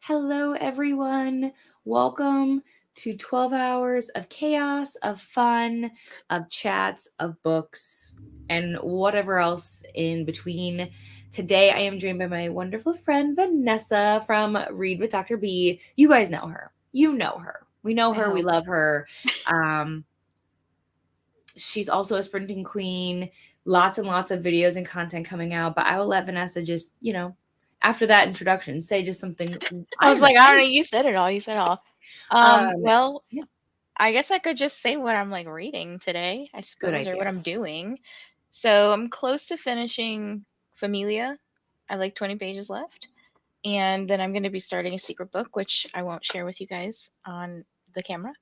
Hello, everyone. Welcome to 12 hours of chaos, of fun, of chats, of books, and whatever else in between. Today, I am joined by my wonderful friend Vanessa from Read with Dr. B. You guys know her. You know her. We know her. We love her. She's also a sprinting queen. Lots and lots of videos and content coming out. But I will let Vanessa just, after that introduction, say just something. I was like, I don't know. You said it all. You said it all. Well, Yeah. I guess I could just say what I'm reading today, I Good suppose, or what idea. I'm doing. So I'm close to finishing Familia. I have 20 pages left. And then I'm going to be starting a secret book, which I won't share with you guys on the camera.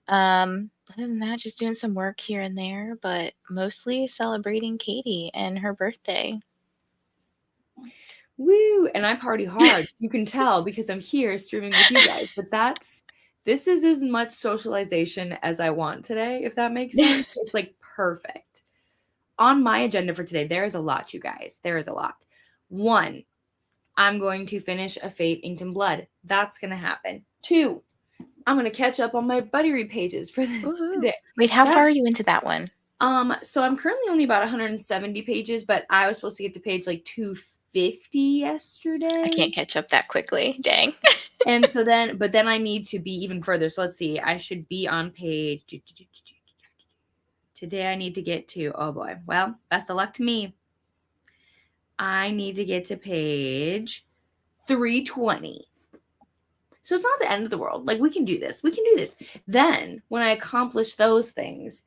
Other than that, just doing some work here and there, but mostly celebrating Katie and her birthday. Woo! And I party hard. You can tell because I'm here streaming with you guys. But this is as much socialization as I want today, if that makes sense. It's perfect. On my agenda for today, there is a lot, you guys. There is a lot. One, I'm going to finish A Fate Inked in Blood. That's going to happen. Two, I'm going to catch up on my buddy read pages for this today. Wait, how far are you into that one? So I'm currently only about 170 pages, but I was supposed to get to page 250 yesterday. I can't catch up that quickly. Dang. And so then I need to be even further. So let's see. I should be on page. Today I need to get to, oh boy. Well, best of luck to me. I need to get to page 320. So it's not the end of the world. We can do this. We can do this. Then when I accomplish those things,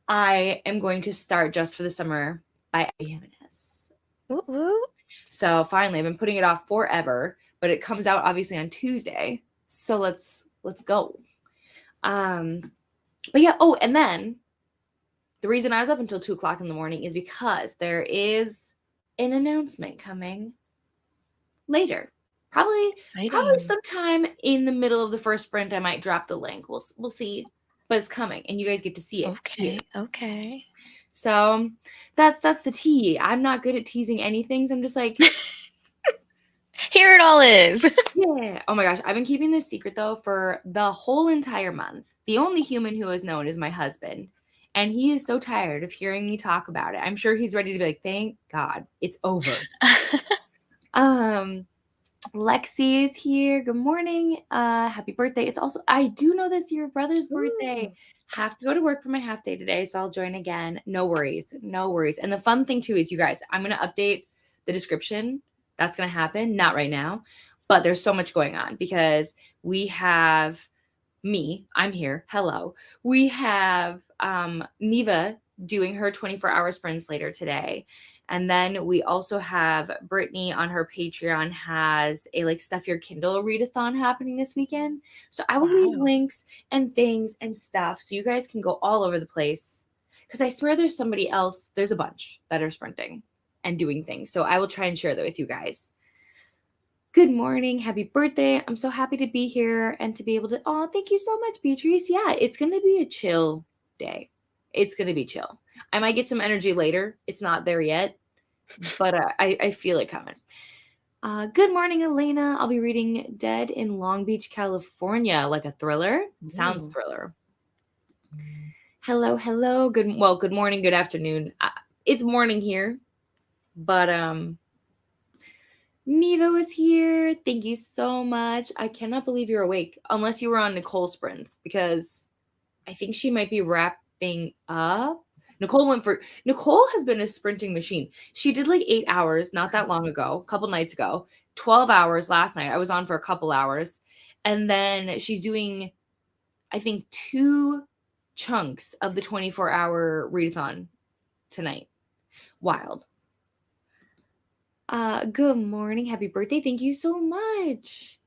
I am going to start Just for the Summer by Abby Jimenez. Woo-woo. So finally, I've been putting it off forever, but it comes out obviously on Tuesday. So let's go. But yeah. Oh, and then the reason I was up until 2:00 in the morning is because there is an announcement coming later. Probably sometime in the middle of the first sprint, I might drop the link. We'll see, but it's coming, and you guys get to see it. Okay. So that's the tea. I'm not good at teasing anything, so I'm just like, here it all is. yeah. Oh my gosh, I've been keeping this secret though for the whole entire month. The only human who has known is my husband, and he is so tired of hearing me talk about it. I'm sure he's ready to be like, thank God, it's over. Lexi is here. Good morning. Happy birthday. It's also, I do know this your brother's birthday. Have to go to work for my half day today, so I'll join again. No worries. And the fun thing too is, you guys, I'm going to update the description. That's going to happen. Not right now, but there's so much going on because we have me. I'm here. Hello. We have Neva doing her 24-hour sprints later today. And then we also have Brittany on her Patreon has a Stuff Your Kindle readathon happening this weekend. So I will leave links and things and stuff so you guys can go all over the place. Because I swear there's somebody else. There's a bunch that are sprinting and doing things. So I will try and share that with you guys. Good morning. Happy birthday. I'm so happy to be here and to be able to. Oh, thank you so much, Beatrice. Yeah, it's going to be a chill day. It's going to be chill. I might get some energy later. It's not there yet, but I feel it coming. Good morning, Elena. I'll be reading Dead in Long Beach, California, like a thriller. Sounds thriller. Hello. Good morning, good afternoon. It's morning here, but Neva was here. Thank you so much. I cannot believe you're awake, unless you were on Nicole's sprints, because I think she might be wrapping up. Nicole has been a sprinting machine. She did 8 hours not that long ago, a couple nights ago, 12 hours last night. I was on for a couple hours. And then she's doing, I think, 2 chunks of the 24-hour readathon tonight. Wild. Good morning. Happy birthday. Thank you so much.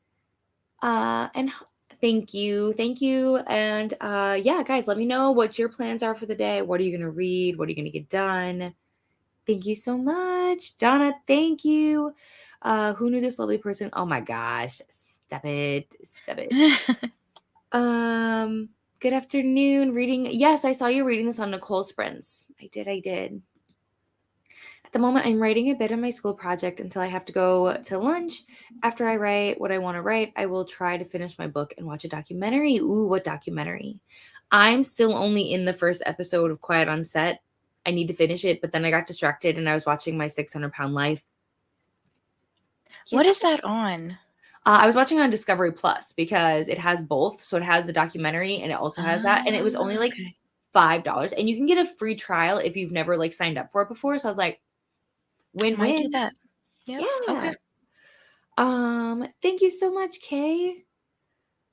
And thank you. And yeah, guys, let me know what your plans are for the day. What are you going to read? What are you going to get done? Thank you so much. Donna, thank you. Who knew this lovely person? Oh my gosh. Stop it. Good afternoon. Reading. Yes, I saw you reading this on Nicole's sprints. I did. At the moment, I'm writing a bit of my school project until I have to go to lunch. After I write what I want to write, I will try to finish my book and watch a documentary. Ooh, what documentary? I'm still only in the first episode of Quiet on Set. I need to finish it, but then I got distracted and I was watching My 600-Pound Life. What Yeah. is that on? I was watching on Discovery Plus because it has both. So it has the documentary and it also has that. And it was only like Okay. $5. And you can get a free trial if you've never like signed up for it before. So I was like, I might do win-win. that. Yep. Yeah. Okay. Thank you so much, Kay.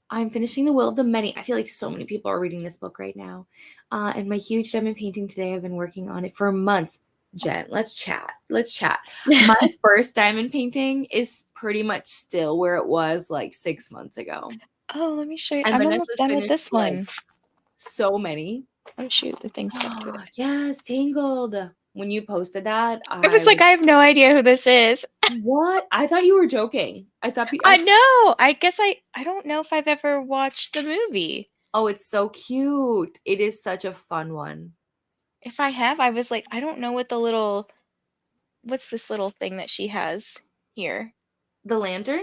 I'm finishing The Will of the Many. I feel like so many people are reading this book right now. And my huge diamond painting today, I've been working on it for months. Jen, let's chat. Let's chat. My first diamond painting is pretty much still where it was like 6 months ago. Oh, let me show you. And I'm almost Vanessa's done with finished this like one. so many. Oh shoot, the thing stuck to it. Yes, Tangled. When you posted that, I was I like, was I have no idea who this is. what? I thought you were joking. I thought I know. I guess I don't know if I've ever watched the movie. oh, it's so cute. It is such a fun one. If I have, I was like, I don't know what the little what's this little thing that she has here? The lantern?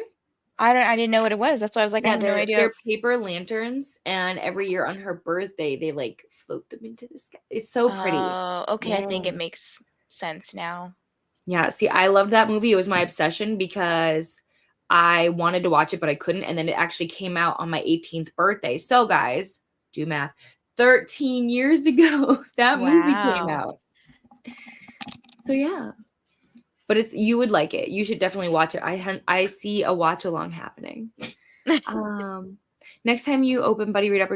I didn't know what it was. That's why I was like, I Yeah, have no idea. they're paper lanterns, and every year on her birthday, they like float them into the sky. It's so pretty. Oh, okay, I Yeah. think it makes sense now. Yeah, see, I loved that movie. It was my obsession because I wanted to watch it, but I couldn't. And then it actually came out on my 18th birthday. So, guys, do math. 13 years ago, that movie came Wow. out. So, yeah. But it's you would like it. You should definitely watch it. I see a watch along happening. Next time you open Buddy Read Up,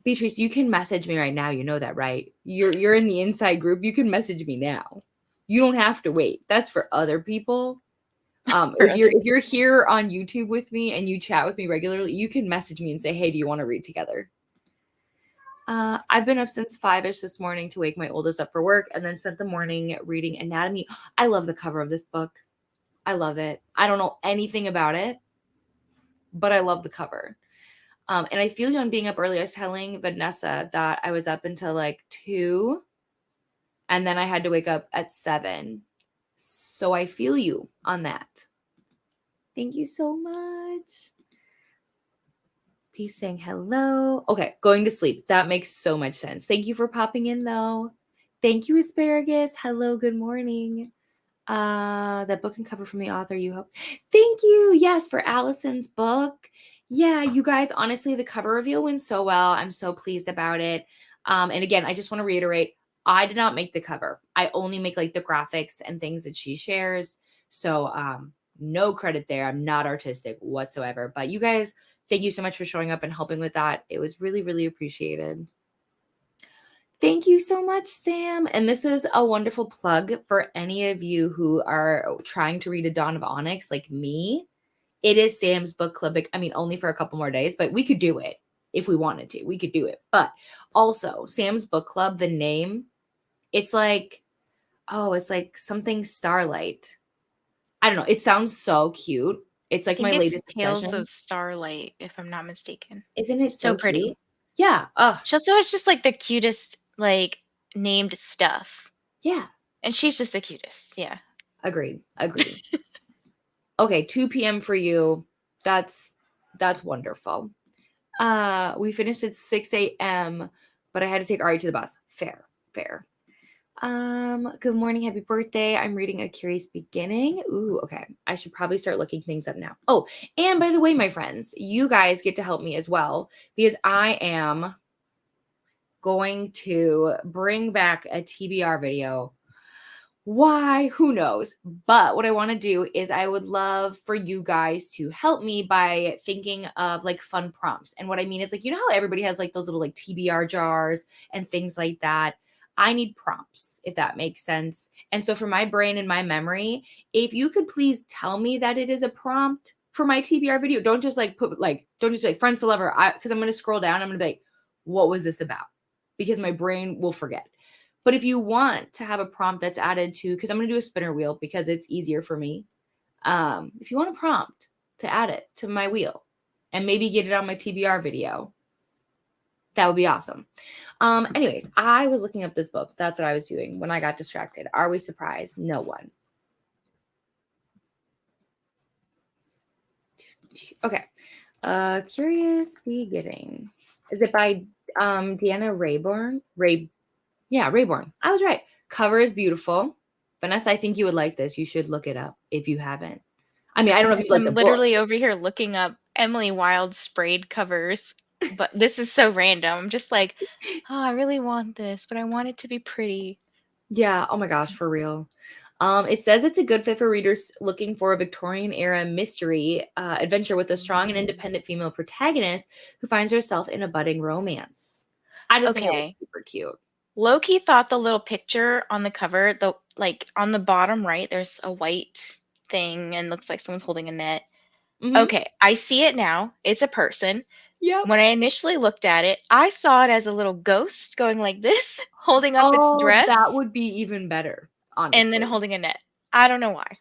Beatrice, you can message me right now. You know that, right? You're in the inside group. You can message me now. You don't have to wait. That's for other people. For If you're here on YouTube with me and you chat with me regularly, you can message me and say, "Hey, do you want to read together?" I've been up since 5-ish this morning to wake my oldest up for work, and then spent the morning reading anatomy. I love the cover of this book. I love it. I don't know anything about it, but I love the cover. And I feel you on being up early. I was telling Vanessa that I was up until like 2, and then I had to wake up at 7. So I feel you on that. Thank you so much. Peace saying hello. Okay, going to sleep. That makes so much sense. Thank you for popping in, though. Thank you, Asparagus. Hello, good morning. That book and cover from the author, you hope. Thank you. Yes, for Allison's book. Yeah, you guys, honestly, the cover reveal went so well. I'm so pleased about it. And again, I just want to reiterate, I did not make the cover. I only make like the graphics and things that she shares. So no credit there. I'm not artistic whatsoever. But you guys, thank you so much for showing up and helping with that. It was really, really appreciated. Thank you so much, Sam. And this is a wonderful plug for any of you who are trying to read A Dawn of Onyx like me. It is Sam's book club. I mean, only for a couple more days, but we could do it if we wanted to. We could do it. But also, Sam's book club, the name, it's like, oh, it's like something Starlight. I don't know. It sounds so cute. It's I like think my it's latest Tales obsession. of Starlight, if I'm not mistaken. Isn't it So so pretty. cute? Yeah. Oh, She also has just like the cutest like named stuff. yeah. And she's just the cutest. Yeah. Agreed. Agreed. Okay, 2 p.m. for you. That's wonderful. We finished at 6 a.m., but I had to take Ari to the bus. Fair, fair. Good morning, happy birthday. I'm reading A Curious Beginning. Ooh, okay. I should probably start looking things up now. Oh, and by the way, my friends, you guys get to help me as well because I am going to bring back a TBR video. Why? Who knows? But what I want to do is I would love for you guys to help me by thinking of like fun prompts. And what I mean is like, you know how everybody has like those little like TBR jars and things like that. I need prompts, if that makes sense. And so for my brain and my memory, if you could please tell me that it is a prompt for my TBR video, don't just like don't just be like friends to lover. Because I'm going to scroll down. I'm going to be like, what was this about? Because my brain will forget. But if you want to have a prompt that's added to, because I'm going to do a spinner wheel because it's easier for me. If you want a prompt to add it to my wheel and maybe get it on my TBR video, That would be awesome. Anyways, I was looking up this book. That's what I was doing when I got distracted. Are we surprised? No one. Okay. Curious Beginning. Is it by Deanna Rayborn? Rayborn. I was right. Cover is beautiful. Vanessa, I think you would like this. You should look it up if you haven't. I mean, I don't know if you like the I'm book. literally over here looking up Emily Wilde sprayed covers, but this is so random. I'm just like, oh, I really want this, but I want it to be pretty. Yeah. Oh my gosh, for real. It says it's a good fit for readers looking for a Victorian era mystery adventure with a strong and independent female protagonist who finds herself in a budding romance. I just think it looks Okay. super cute. Loki thought the little picture on the cover, the like on the bottom right, there's a white thing and looks like someone's holding a net. Mm-hmm. Okay, I see it now. It's a person. Yep. When I initially looked at it, I saw it as a little ghost going like this, holding up its Oh, that dress would be even better, and then honestly. holding a net. I don't know why.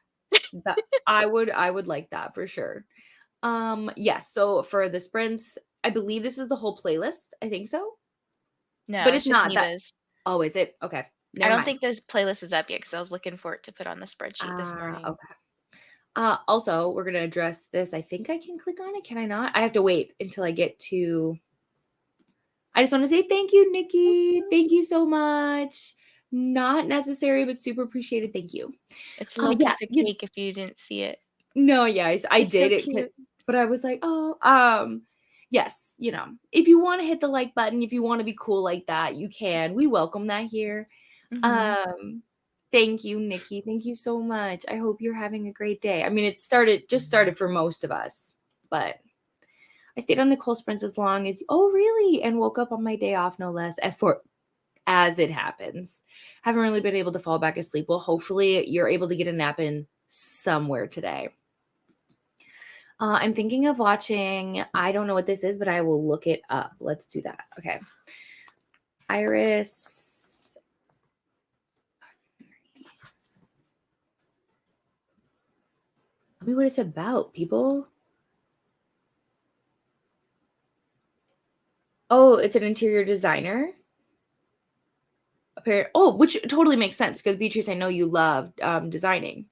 That I would like that for sure. Yes, so for the sprints, I believe this is the whole playlist. I think so. But No, if it's just not, that Neva's. oh, is it? Okay. I Never don't mind. think this playlist is up yet because I was looking for it to put on the spreadsheet this morning. Okay. Also, we're gonna address this. I think I can click on it. Can I not? I have to wait until I get to. I just want to say thank you, Nikki. Thank you so much. Not necessary, but super appreciated. Thank you. It's a little Yeah, piece of cake if you didn't see it. no, yeah, I It's so did it, cute. but I was like, oh, yes, if you want to hit the like button, if you want to be cool like that, you can. We welcome that here. Hmm. Um, Thank you, Nikki. Thank you so much. I hope you're having a great day. I mean, just started for most of us, but I stayed on Nicole Sprints as long as, oh, really? And woke up on my day off, no less, as it happens. Haven't really been able to fall back asleep. Well, hopefully you're able to get a nap in somewhere today. I'm thinking of watching, I don't know what this is, but I will look it up. Let's do that. Okay. Iris. Tell me what it's about, people. Oh, it's an interior designer. Which totally makes sense because Beatrice, I know you love designing.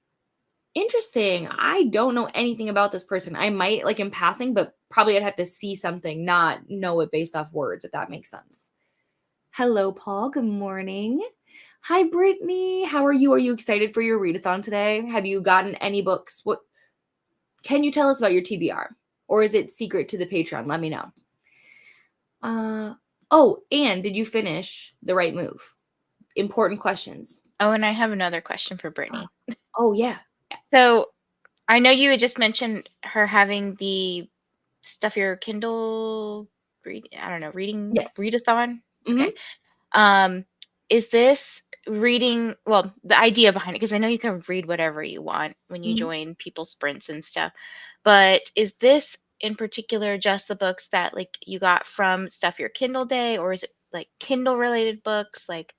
Interesting. I don't know anything about this person. I might like in passing, but probably I'd have to see something, not know it based off words, if that makes sense. Hello, Paul. Good morning. Hi, Brittany. How are you? Are you excited for your readathon today? Have you gotten any books? What can you tell us about your TBR? Or is it secret to the Patreon? Let me know. And did you finish The Right Move? Important questions. Oh, and I have another question for Brittany. Oh, yeah. So I know you had just mentioned her having the stuff your Kindle reading Yes. readathon. Mm-hmm. Okay. Is this reading, well, the idea behind it, because I know you can read whatever you want when you Mm-hmm. join people's sprints and stuff, but is this in particular just the books that like you got from Stuff Your Kindle Day, or is it like Kindle related books? Like,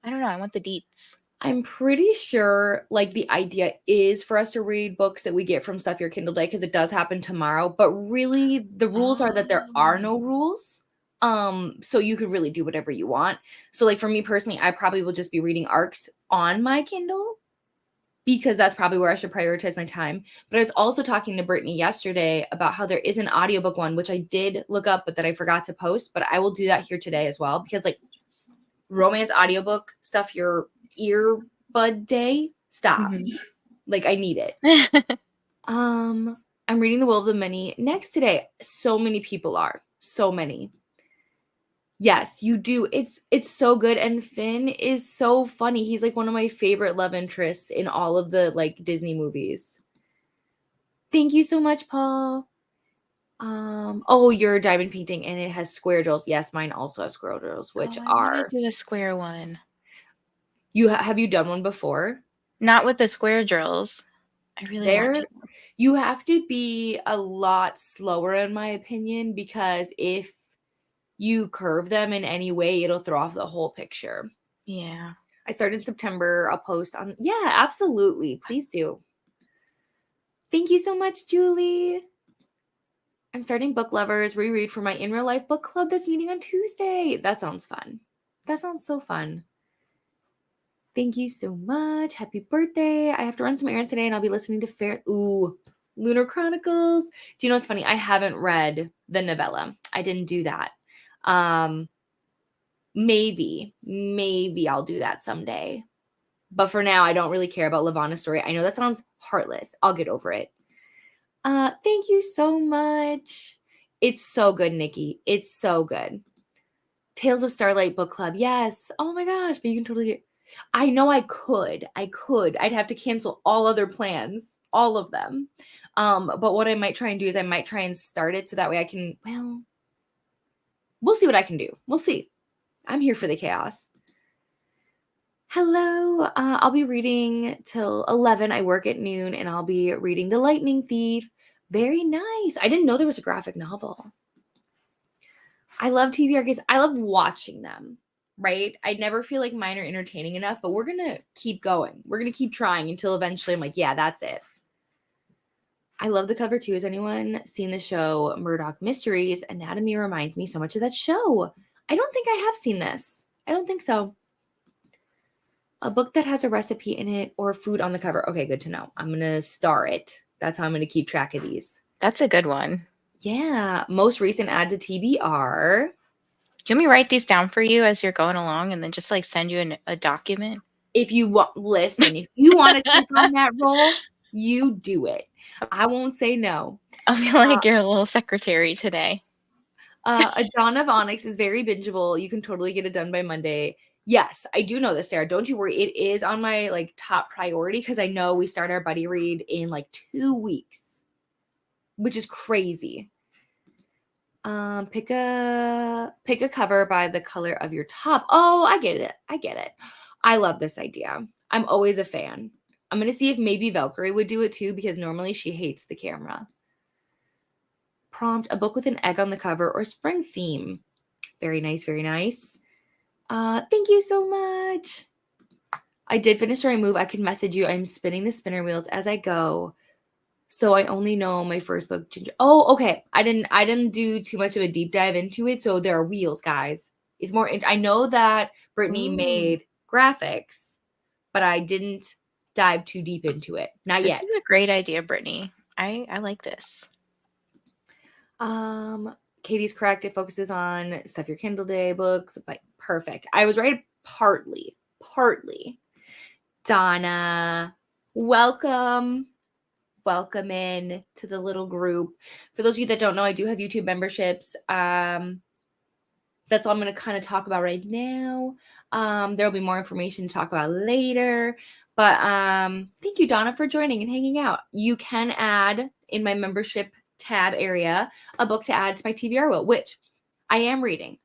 I don't know. I want the deets. I'm pretty sure like the idea is for us to read books that we get from Stuff Your Kindle Day because it does happen tomorrow. But really the rules are that there are no Oh. rules. So you could really do whatever you want. So like for me personally, I probably will just be reading arcs on my Kindle because that's probably where I should prioritize my time. But I was also talking to Brittany yesterday about how there is an audiobook one, which I did look up, but that I forgot to post. But I will do that here today as well because like romance audiobook Stuff Your Earbud Day, stop. Like I need it. Mhm. I'm reading The Will of the Many next today. So many people are. So many. Yes, you do. It's so good and Finn is so funny. He's like one of my favorite love interests in all of the like Disney movies. Thank you so much, Paul. Your diamond painting and it has square drills. Yes, mine also have square drills, which Oh, I want to are do a square one. have you done one before? Not with the square drills. I really want to. There, you have to be a lot slower, in my opinion, because if you curve them in any way, it'll throw off the whole picture. Yeah. I started September. I'll post on. Yeah, absolutely. Please do. Thank you so much, Julie. I'm starting Book Lovers reread for my in real life book club that's meeting on Tuesday. That sounds fun. That sounds so fun. Thank you so much. Happy birthday. I have to run some errands today and I'll be listening to Lunar Chronicles. Do you know what's funny? I haven't read the novella. I didn't do that. Maybe I'll do that someday. But for now, I don't really care about Levana's story. I know that sounds heartless. I'll get over it. Thank you so much. It's so good, Nikki. It's so good. Tales of Starlight Book Club. Yes. Oh my gosh. But you can totally get. I know I could. I'd have to cancel all other plans, all of them. But what I might try and do is I might try and start it so that way I can, well, we'll see what I can do. We'll see. I'm here for the chaos. Hello. I'll be reading till 11. I work at noon and I'll be reading The Lightning Thief. Very nice. I didn't know there was a graphic novel. I love TV arcades. I love watching them, right? I never feel like mine are entertaining enough, but we're going to keep going. We're going to keep trying until eventually I'm like, yeah, that's it. I love the cover too. Has anyone seen the show Murdoch Mysteries? Anatomy reminds me so much of that show. I don't think I have seen this. I don't think so. A book that has a recipe in it or food on the cover. Okay, good to know. I'm going to star it. That's how I'm going to keep track of these. That's a good one. Yeah. Most recent add to TBR. Do you want me to write these down for you as you're going along and then just like send you a document? If you want, listen, if you want to take on that role, you do it. I won't say no. I'll be like your little secretary today. A Dawn of Onyx is very bingeable. You can totally get it done by Monday. Yes, I do know this, Sarah. Don't you worry. It is on my like top priority because I know we start our buddy read in like 2 weeks, which is crazy. Pick a cover by the color of your top. Oh, I get it. I love this idea. I'm always a fan. I'm going to see if maybe Valkyrie would do it too because normally she hates the camera. Prompt, a book with an egg on the cover or spring theme. Very nice, very nice. Thank you so much. I did finish or I move. I can message you. I'm spinning the spinner wheels as I go. So I only know my first book. Oh, okay. I didn't do too much of a deep dive into it. So there are wheels, guys. It's more. I know that Brittany made graphics, but I didn't dive too deep into it. Not yet. This is a great idea, Brittany. I like this. Katie's correct. It focuses on Stuff Your Kindle Day books. But perfect. I was right partly. Donna, welcome. Welcome in to the little group. For those of you that don't know, I do have YouTube memberships. That's all I'm going to kind of talk about right now. There'll be more information to talk about later. But thank you, Donna, for joining and hanging out. You can add in my membership tab area a book to add to my TBR wheel, which I am reading.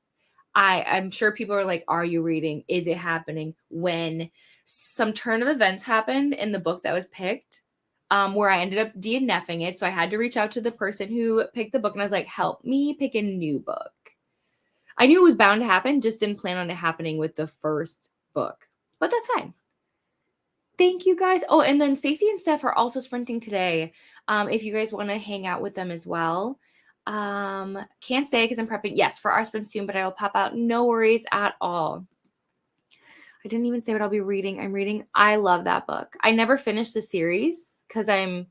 I'm sure people are like, are you reading? Is it happening? When some turn of events happened in the book that was picked, where I ended up DNFing it. So I had to reach out to the person who picked the book and I was like, help me pick a new book. I knew it was bound to happen, just didn't plan on it happening with the first book, but that's fine. Thank you guys. Oh, and then Stacy and Steph are also sprinting today. If you guys want to hang out with them as well. Can't stay because I'm prepping. Yes, for our sprint soon, but I will pop out. No worries at all. I didn't even say what I'll be reading. I love that book. I never finished the series because I'm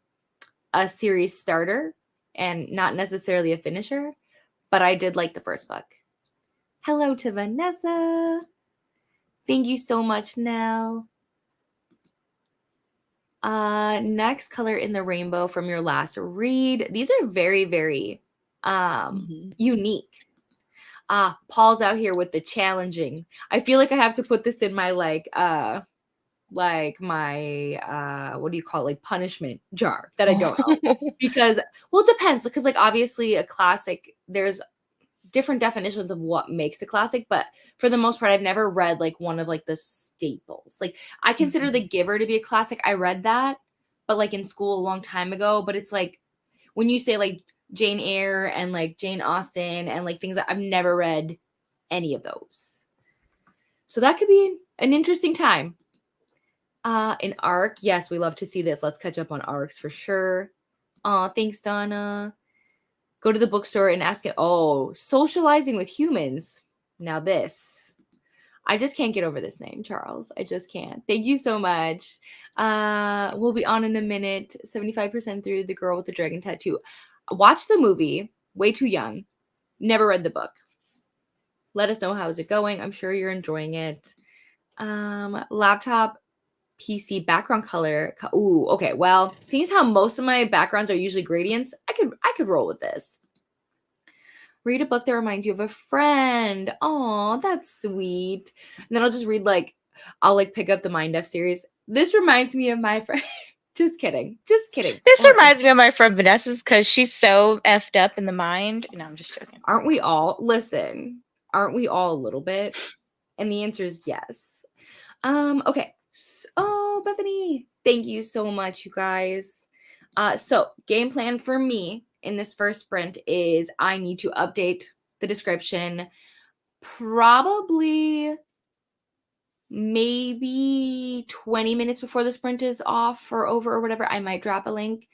a series starter and not necessarily a finisher, but I did like the first book. Hello to Vanessa. Thank you so much, Nell. Next color in the rainbow from your last read. These are very, very unique. Paul's out here with the challenging. I feel like I have to put this in my my what do you call it, like punishment jar that I don't know. Because well, it depends, because like obviously a classic, there's different definitions of what makes a classic, but for the most part I've never read like one of like the staples. Like I consider The Giver to be a classic. I read that, but like in school a long time ago. But it's like when you say like Jane Eyre and like Jane Austen and like things that I've never read any of those. So that could be an interesting time. An arc. Yes, we love to see this. Let's catch up on arcs for sure. Thanks, Donna. Go to the bookstore and ask it. Oh, socializing with humans. Now this. I just can't get over this name, Charles. I just can't. Thank you so much. We'll be on in a minute. 75% through The Girl with the Dragon Tattoo. Watch the movie. Way too young. Never read the book. Let us know how is it going. I'm sure you're enjoying it. Laptop PC background color. Ooh, okay. Well, seeing as how most of my backgrounds are usually gradients, I could roll with this. Read a book that reminds you of a friend. Oh, that's sweet. And then I'll just read I'll pick up the Mind F series. This reminds me of my friend. Just kidding. Just kidding. This reminds me of my friend Vanessa's because she's so effed up in the mind. No, I'm just joking. Aren't we all? Listen, aren't we all a little bit? And the answer is yes. Okay. Oh, Bethany, thank you so much, you guys. So game plan for me in this first sprint is I need to update the description probably maybe 20 minutes before the sprint is off or over or whatever. I might drop a link.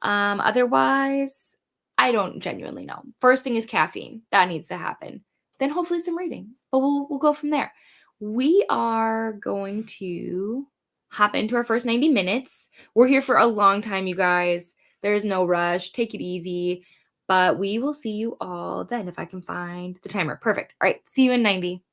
Otherwise, I don't genuinely know. First thing is caffeine. That needs to happen. Then hopefully some reading. But we'll go from there. We are going to hop into our first 90 minutes. We're here for a long time, you guys. There's no rush. Take it easy. But we will see you all then if I can find the timer. Perfect. All right. See you in 90.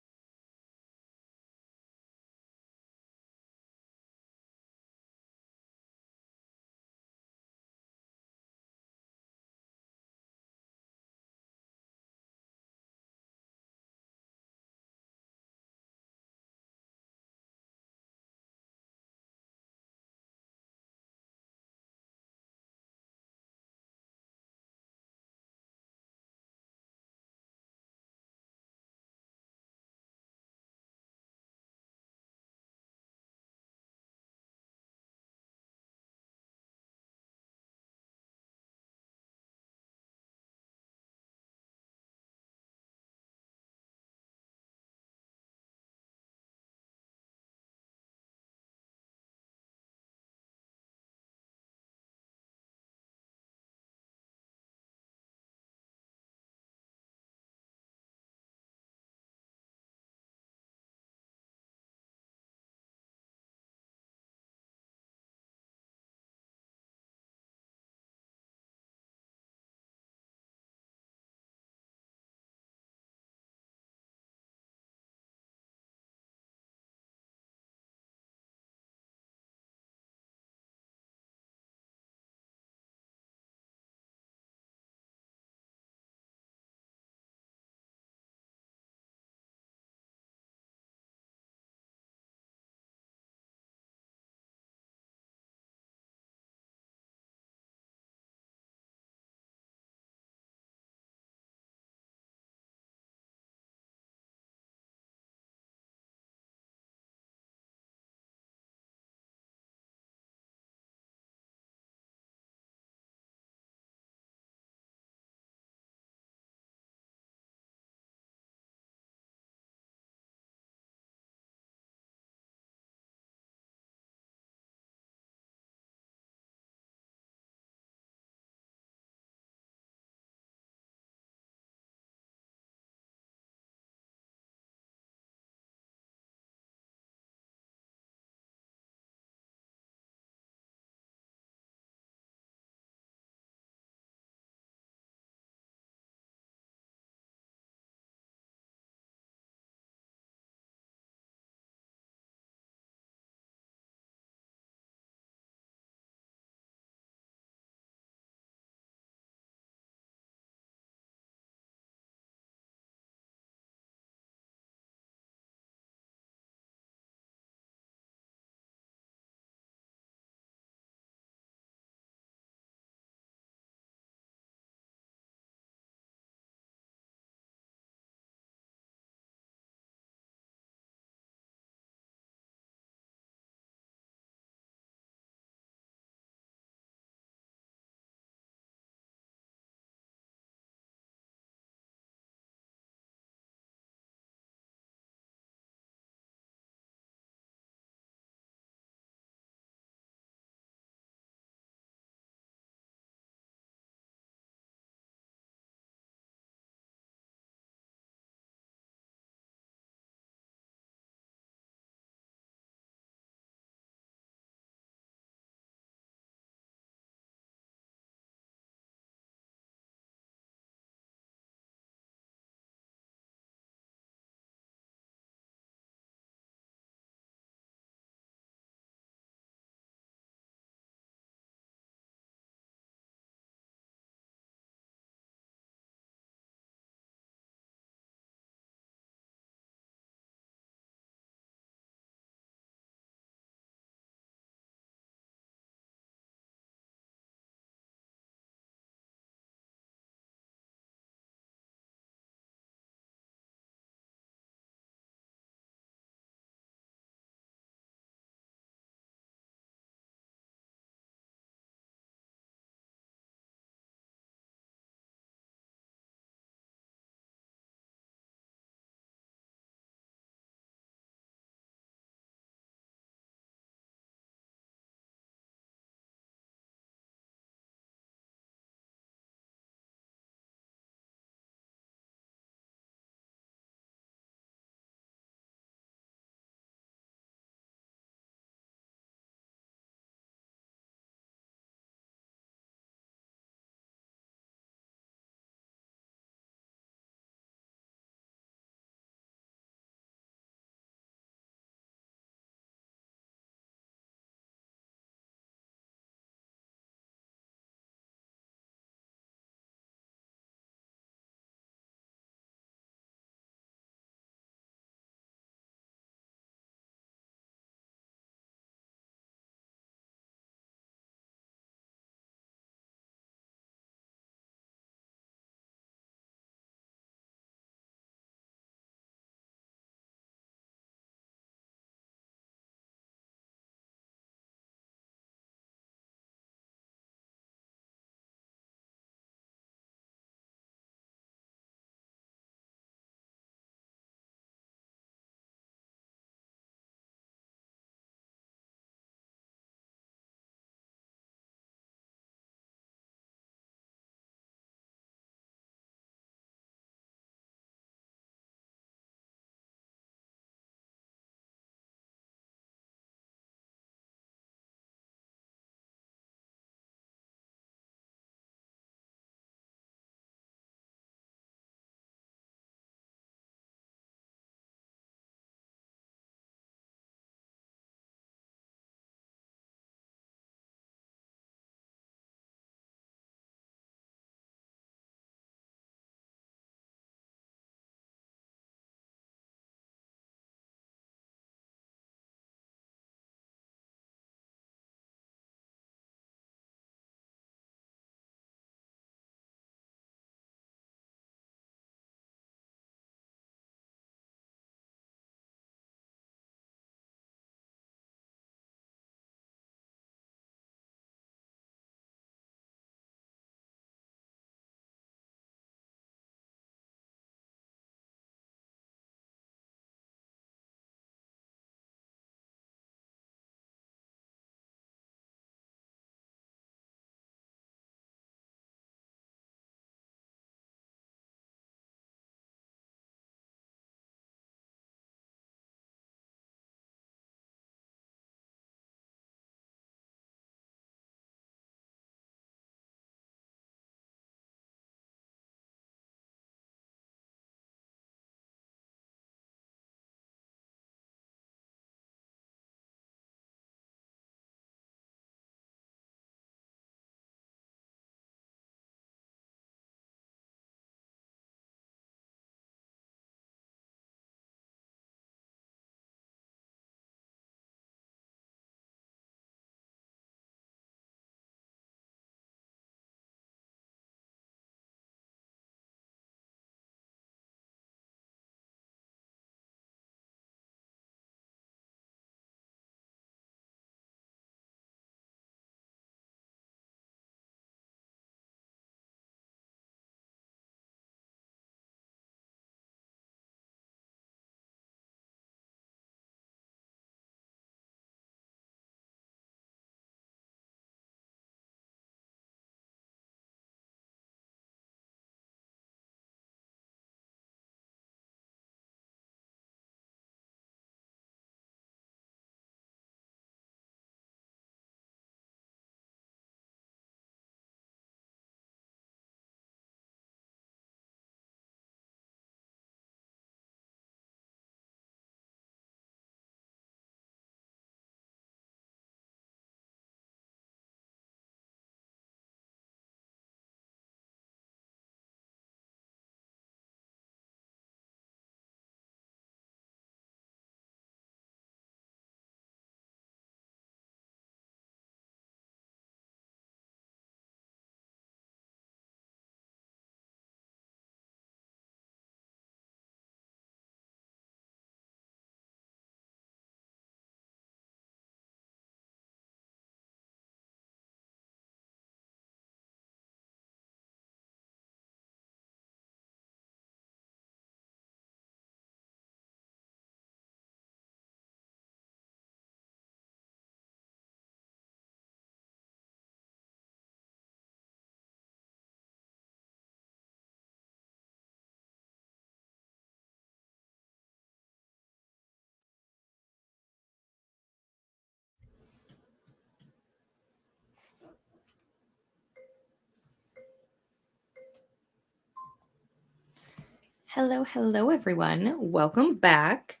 Hello, everyone. Welcome back.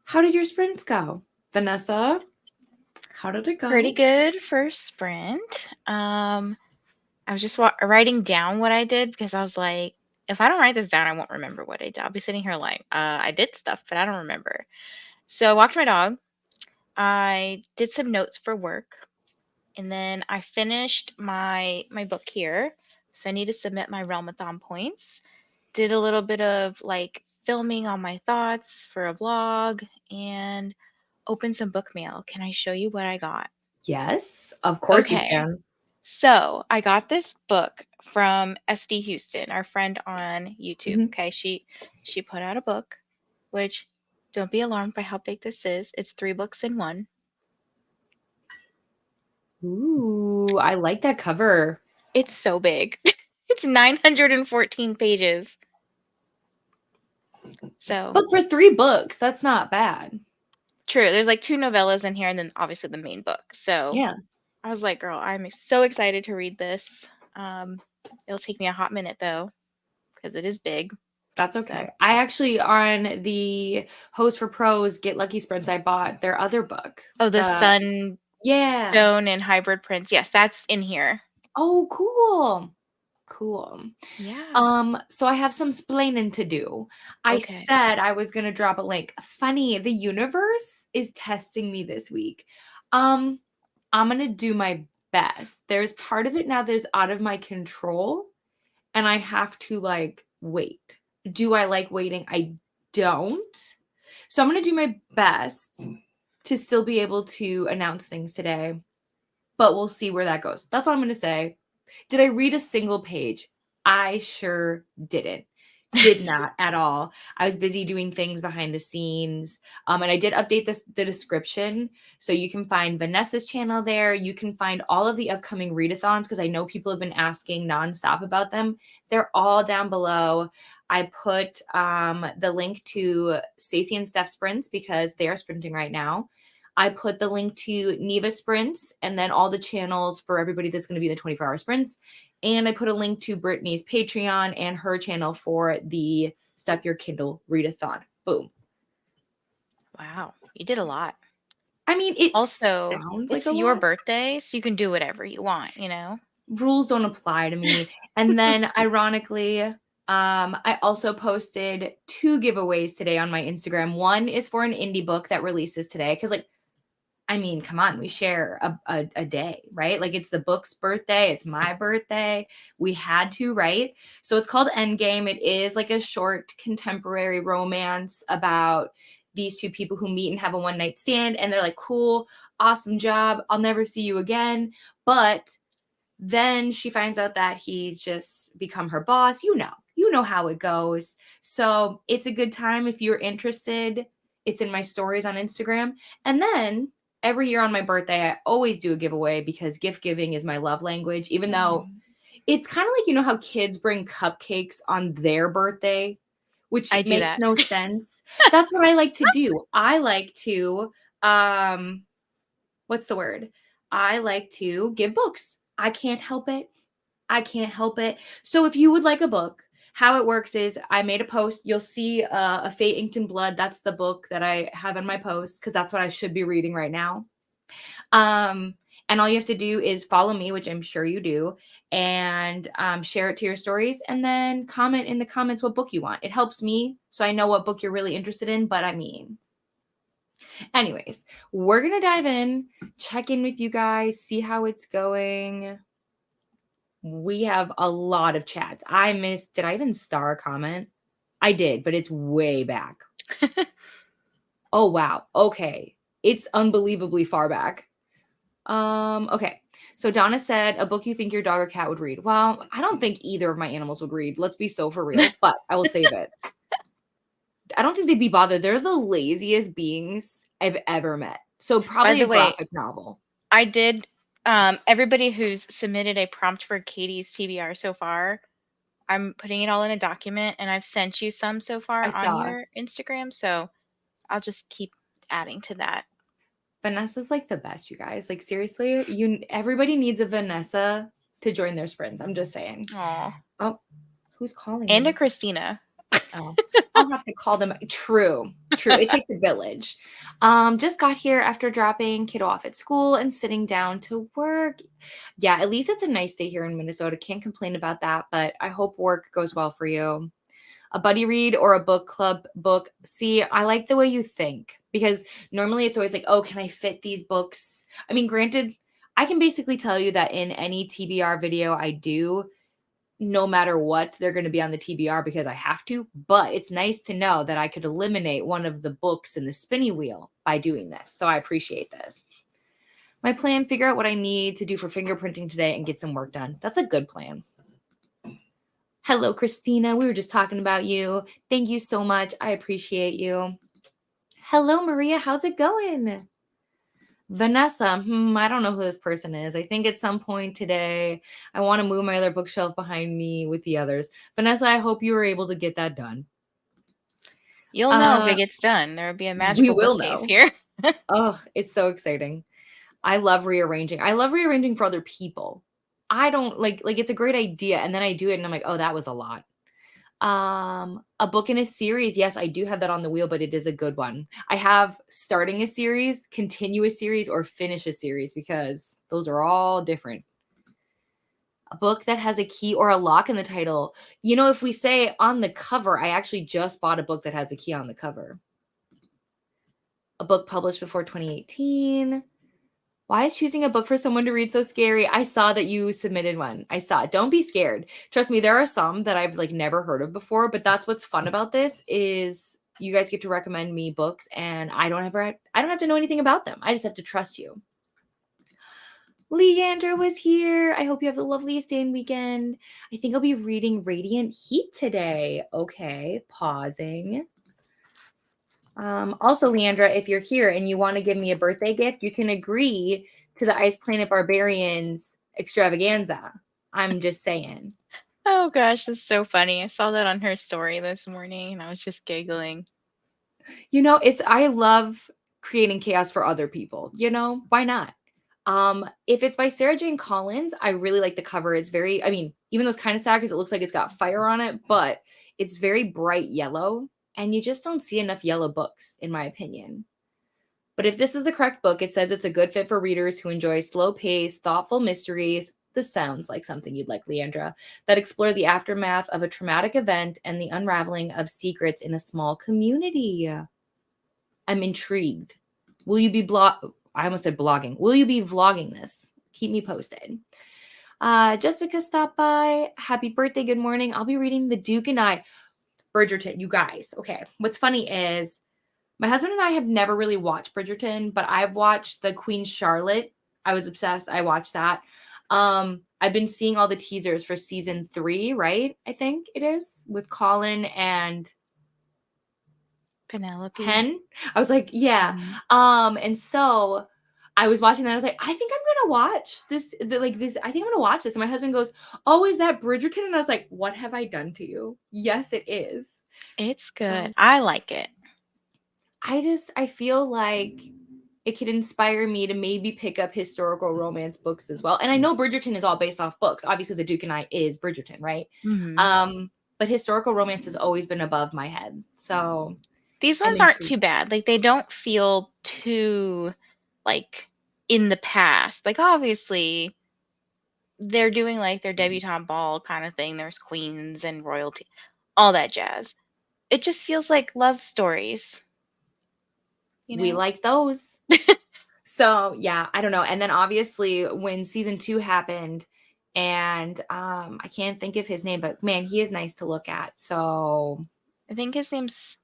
How did your sprints go? Vanessa, how did it Pretty go? good first sprint. I was just writing down what I did because I was like, if I don't write this down, I won't remember what I did. I'll be sitting here like, I did stuff, but I don't remember. So I walked my dog. I did some notes for work, and then I finished my book here. So I need to submit my Realmathon points. Did a little bit of like filming on my thoughts for a vlog and opened some book mail. Can I show you what I got? Yes, of course you Okay. can. So I got this book from SD Houston, our friend on YouTube. Mhm. Okay, she put out a book, which don't be alarmed by how big this is. It's 3 books in one. Ooh, I like that cover. It's so big. It's 914 pages. So But for 3 books, that's not bad. true. There's like 2 novellas in here, and then obviously the main book. So Yeah, I was like, girl, I'm so excited to read this. It'll take me a hot minute though, because it is big. that's So okay. I actually, on the Host for Pros Get Lucky Sprints, I bought their other book. oh, the The Yeah. Sunstone and Hybrid Prince. Yes, that's in here. Oh, cool. Cool. Yeah. So I have some splaining to do. I Okay. said I was gonna drop a link. Funny, the universe is testing me this week. Um, I'm gonna do my best. There's part of it now that is out of my control, and I have to like wait. Do I like waiting? I don't. So I'm gonna do my best to still be able to announce things today, but we'll see where that goes. That's all I'm gonna say. Did I read a single page? I sure didn't. Did not at all. I was busy doing things behind the scenes. And I did update the description. So you can find Vanessa's channel there. You can find all of the upcoming readathons because I know people have been asking nonstop about them. They're all down below. I put the link to Stacey and Steph sprints because they are sprinting right now. I put the link to Neva sprints and then all the channels for everybody that's going to be in the 24-hour sprints. And I put a link to Brittany's Patreon and her channel for the Stuff Your Kindle Readathon. Boom. Wow. You did a lot. I mean, it Also, sounds like it's a your lot. birthday, so you can do whatever you want, you know? Rules don't apply to me. And then ironically, I also posted 2 giveaways today on my Instagram. One is for an indie book that releases today. Cause like, I mean, come on, we share a day, right? Like it's the book's birthday, it's my birthday. We had to, right? So it's called Endgame. It is like a short contemporary romance about these 2 people who meet and have a one night stand. And they're like, cool, awesome job. I'll never see you again. But then she finds out that he's just become her boss. You know how it goes. So it's a good time if you're interested. It's in my stories on Instagram. And then every year on my birthday, I always do a giveaway because gift giving is my love language, even though Mhm. it's kind of like, you know, how kids bring cupcakes on their birthday, which I do makes that. no sense. That's what I like to do. I like to, what's the word? I like to give books. I can't help it. I can't help it. So if you would like a book, how it works is I made a post. You'll see a Fate Inked in Blood. That's the book that I have in my post because that's what I should be reading right now. Um, and all you have to do is follow me, which I'm sure you do, and share it to your stories, and then comment in the comments what book you want. It helps me so I know what book you're really interested in. But I mean, anyways, we're gonna dive in, check in with you guys, see how it's going. We have a lot of chats. Did I even star a comment? I did, but it's way back. Oh, wow. Okay. It's unbelievably far back. Okay. So Donna said a book you think your dog or cat would read. Well, I don't think either of my animals would read. Let's be so for real, but I will save it. I don't think they'd be bothered. They're the laziest beings I've ever met. So By probably a the way, graphic novel. I did everybody who's submitted a prompt for Katie's TBR so far, I'm putting it all in a document and I've sent you some so I far on saw. your Instagram, so I'll just keep adding to that. Vanessa's like the best, you guys. Like seriously, everybody needs a Vanessa to join their sprints. I'm just saying. Aw. Oh, who's calling And a me? Christina. Oh, I'll have to call them. True, true. It takes a village. Just got here after dropping kiddo off at school and sitting down to work. Yeah, at least it's a nice day here in Minnesota. Can't complain about that, but I hope work goes well for you. A buddy read or a book club book. See, I like the way you think because normally it's always like, oh, can I fit these books? I mean, granted, I can basically tell you that in any TBR video I do, no matter what, they're going to be on the TBR because I have to. But it's nice to know that I could eliminate one of the books in the spinny wheel by doing this. So I appreciate this. My plan, figure out what I need to do for fingerprinting today and get some work done. That's a good plan. Hello, Christina. We were just talking about you. Thank you so much. I appreciate you. Hello, Maria. How's it going? Vanessa, I don't know who this person is. I think at some point today, I want to move my other bookshelf behind me with the others. Vanessa, I hope you were able to get that done. You'll know if it gets done. There will be a We magical will bookcase know. here. Oh, it's so exciting. I love rearranging. I love rearranging for other people. I don't like it's a great idea. And then I do it and I'm like, oh, that was a lot. A book in a series. Yes, I do have that on the wheel, but it is a good one. I have starting a series, continue a series, or finish a series because those are all different. A book that has a key or a lock in the title. You know, if we say on the cover, I actually just bought a book that has a key on the cover. A book published before 2018. Why is choosing a book for someone to read so scary? I saw that you submitted one. I saw it. Don't be scared. Trust me, there are some that I've never heard of before, but that's what's fun about this is you guys get to recommend me books and I don't have to know anything about them. I just have to trust you. Leandra was here. I hope you have the loveliest day and weekend. I think I'll be reading Radiant Heat today. Okay, pausing. Also, Leandra, if you're here and you want to give me a birthday gift, you can agree to the Ice Planet Barbarians extravaganza. I'm just saying. Oh gosh, that's so funny. I saw that on her story this morning and I was just giggling. You know, I love creating chaos for other people. You know, why not? If it's by Sarah Jane Collins, I really like the cover. It's very, I mean, even though it's kind of sad because it looks like it's got fire on it, but it's very bright yellow. And you just don't see enough yellow books, in my opinion. But if this is the correct book, it says it's a good fit for readers who enjoy slow-paced, thoughtful mysteries. This sounds like something you'd like, Leandra, that explore the aftermath of a traumatic event and the unraveling of secrets in a small community. I'm intrigued. Will you be I almost said blogging. Will you be vlogging this? Keep me posted. Jessica stopped by. Happy birthday. Good morning. I'll be reading The Duke and I. Bridgerton, you guys. Okay. What's funny is my husband and I have never really watched Bridgerton, but I've watched the Queen Charlotte. I was obsessed. I watched that. I've been seeing all the teasers for season 3, right? I think it is with Colin and Penelope. Hen. I was like, yeah. And so I was watching that. I was like, I think I'm gonna watch this. I think I'm gonna watch this. And my husband goes, "Oh, is that Bridgerton?" And I was like, "What have I done to you?" Yes, it is. It's good. So I like it. I feel like it could inspire me to maybe pick up historical romance books as well. And I know Bridgerton is all based off books. Obviously, The Duke and I is Bridgerton, right? But historical romance has always been above my head. So these I'm ones aren't intrigued. too bad. They don't feel too in the past. Obviously they're doing their debutante ball kind of thing. There's queens and royalty, all that jazz. It just feels like love stories. We like those. So yeah, I don't know. And then obviously when season 2 happened, and I can't think of his name, but man, he is nice to look at. So I think his name's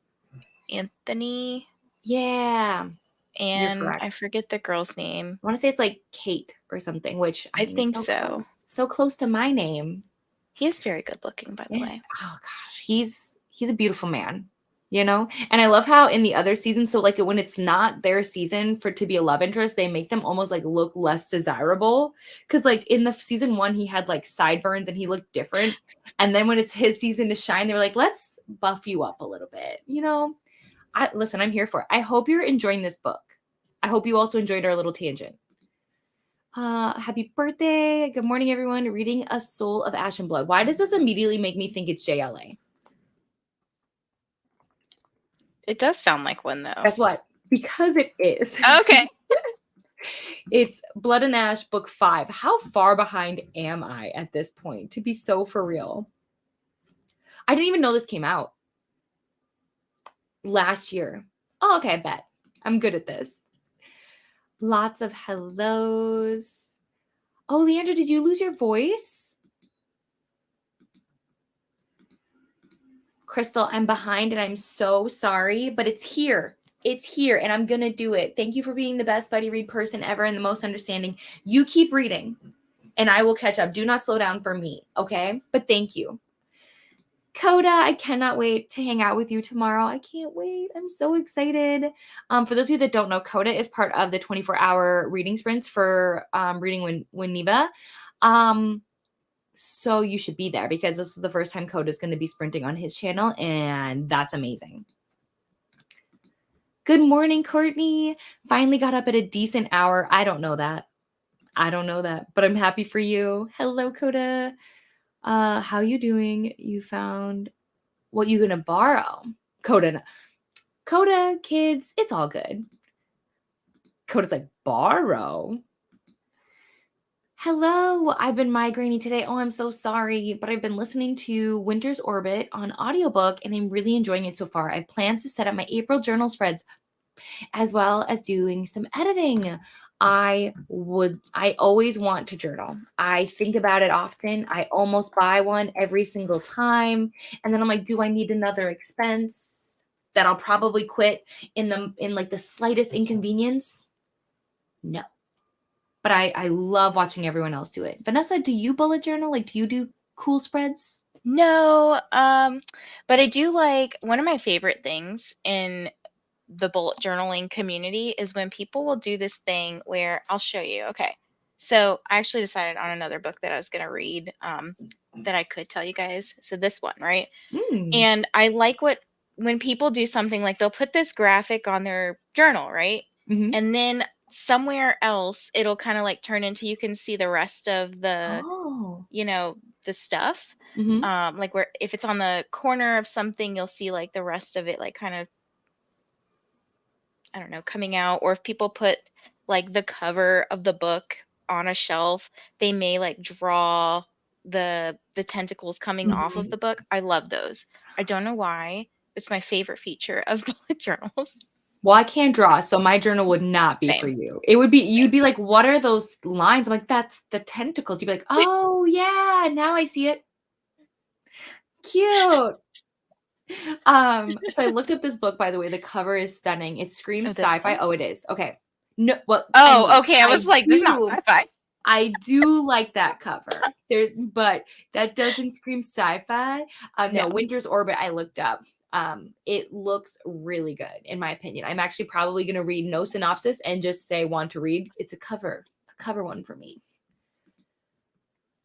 Anthony. Yeah, you're And correct. I forget the girl's name. I want to say it's like Kate or something, which I I mean is think so so. close to my name. He is very good looking, by the Yeah. way. Oh gosh, he's a beautiful man, you know? And I love how in the other seasons, so when it's not their season for to be a love interest, they make them almost look less desirable. Cause in the season 1, he had sideburns and he looked different. And then when it's his season to shine, they were like, let's buff you up a little bit, you know? Listen, I'm here for it. I hope you're enjoying this book. I hope you also enjoyed our little tangent. Happy birthday. Good morning, everyone. Reading A Soul of Ash and Blood. Why does this immediately make me think it's JLA? It does sound like one, though. Guess what? Because it is. Okay. It's Blood and Ash, book 5. How far behind am I at this point, to be so for real? I didn't even know this came out last year. Oh, okay, I bet. I'm good at this. Lots of hellos. Oh, Leandra, did you lose your voice? Crystal, I'm behind and I'm so sorry, but it's here. It's here and I'm going to do it. Thank you for being the best buddy read person ever and the most understanding. You keep reading and I will catch up. Do not slow down for me, okay? But thank you. Coda, I cannot wait to hang out with you tomorrow. I can't wait. I'm so excited. For those of you that don't know, Coda is part of the 24-hour reading sprints for Reading Winneba. So you should be there because this is the first time Coda is going to be sprinting on his channel, and that's amazing. Good morning, Courtney. Finally got up at a decent hour. I don't know that, but I'm happy for you. Hello, Coda. How you doing? You found what you gonna borrow? Coda, kids, it's all good. Coda's like, borrow? Hello, I've been migraining today. Oh, I'm so sorry, but I've been listening to Winter's Orbit on audiobook and I'm really enjoying it so far. I have plans to set up my April journal spreads as well as doing some editing. I always want to journal. I think about it often. I almost buy one every single time. And then I'm like, do I need another expense that I'll probably quit in like the slightest inconvenience? No. But I love watching everyone else do it. Vanessa, do you bullet journal? Like, do you do cool spreads? No, but I do like one of my favorite things in the bullet journaling community is when people will do this thing where I'll show you. Okay. So I actually decided on another book that I was going to read that I could tell you guys. So this one, right? And I like when people do something like they'll put this graphic on their journal, right? Mm-hmm. And then somewhere else it'll kind of like turn into you can see the rest of the the stuff. Mm-hmm. Like where if it's on the corner of something you'll see like the rest of it like kind of I don't know coming out, or if people put like the cover of the book on a shelf they may like draw the tentacles coming off of Mm-hmm. the book. I love those. I don't know why. It's my favorite feature of bullet journals. Well, I can't draw, so my journal would not be for Same. you. It would be, you'd be like, what are those lines? I'm like, that's the tentacles. You'd be like, oh, yeah, now I see it. Cute. So I looked up this book, by the way. The cover is stunning. It screams Oh, this sci-fi. one? Oh, it is. Okay. No, well, I Oh, mean, okay. I was like, this is not sci-fi. I do like that cover. But that doesn't scream sci-fi. No, No. Winter's Orbit, I looked up. It looks really good, in my opinion. I'm actually probably gonna read no synopsis and just say want to read. It's a cover one for me.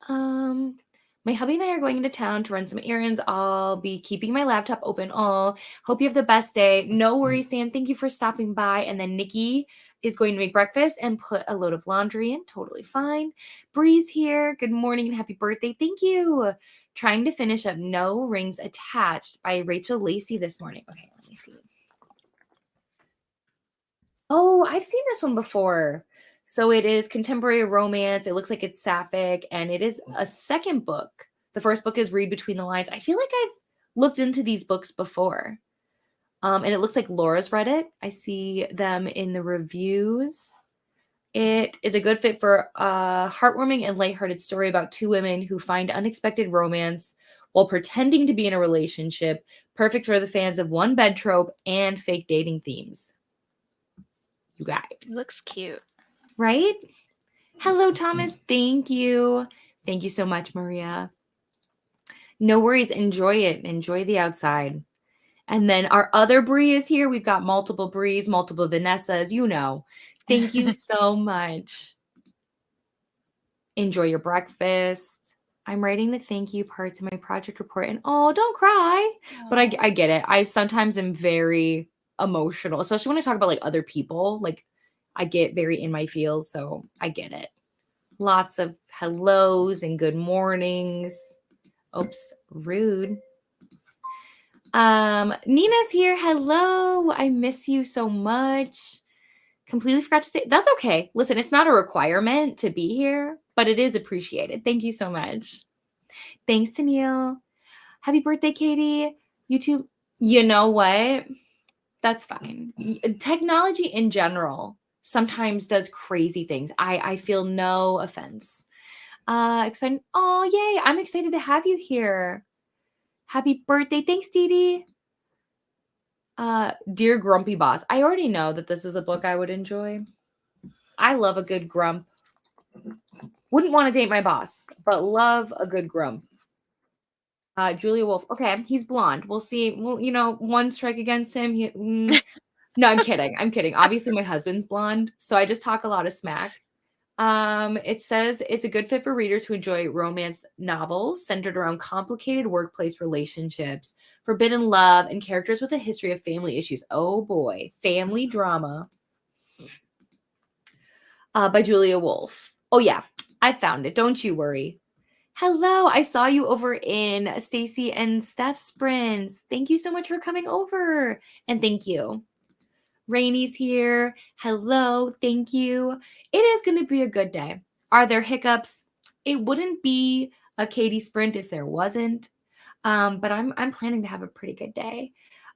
My hubby and I are going into town to run some errands. I'll be keeping my laptop open. Oh, hope you have the best day. No worries, Sam. Thank you for stopping by. And then Nikki is going to make breakfast and put a load of laundry in. Totally fine. Bree's here. Good morning and happy birthday. Thank you. Trying to finish up No Rings Attached by Rachel Lacey this morning. Okay, let me see. Oh, I've seen this one before. So it is contemporary romance. It looks like it's sapphic, and it is a second book. The first book is Read Between the Lines. I feel like I've looked into these books before. And it looks like Laura's read it. I see them in the reviews. It is a good fit for a heartwarming and lighthearted story about two women who find unexpected romance while pretending to be in a relationship, perfect for the fans of one bed trope and fake dating themes. You guys. It looks cute. Right? Hello, Thomas. Thank you. Thank you so much, Maria. No worries. Enjoy it. Enjoy the outside. And then our other Bree is here. We've got multiple Brees, multiple Vanessas, you know. Thank you so much. Enjoy your breakfast. I'm writing the thank you parts of my project report. And oh, don't cry. Aww. But I get it. I sometimes am very emotional, especially when I talk about like other people. Like I get very in my feels, so I get it. Lots of hellos and good mornings. Oops, rude. Nina's here. Hello. I miss you so much. Completely forgot to say. That's okay. Listen, it's not a requirement to be here, but it is appreciated. Thank you so much. Thanks to Neil. Happy birthday, Katie. YouTube. You know what? That's fine. Technology in general sometimes does crazy things. I feel no offense. Excited. Oh, yay. I'm excited to have you here. Happy birthday. Thanks, Dee Dee. Dear Grumpy Boss. I already know that this is a book I would enjoy. I love a good grump. Wouldn't want to date my boss, but love a good grump. Julia Wolf. Okay, he's blonde. We'll see. Well, one strike against him. No, I'm kidding. I'm kidding. Obviously, my husband's blonde, so I just talk a lot of smack. It says it's a good fit for readers who enjoy romance novels centered around complicated workplace relationships, forbidden love, and characters with a history of family issues. Oh boy, family drama. By Julia Wolf. Oh yeah, I found it. Don't you worry. Hello, I saw you over in Stacy and Steph's sprints. Thank you so much for coming over. And thank you. Rainy's here. Hello, thank you. It is going to be a good day. Are there hiccups? It wouldn't be a Katie sprint if there wasn't. But I'm planning to have a pretty good day.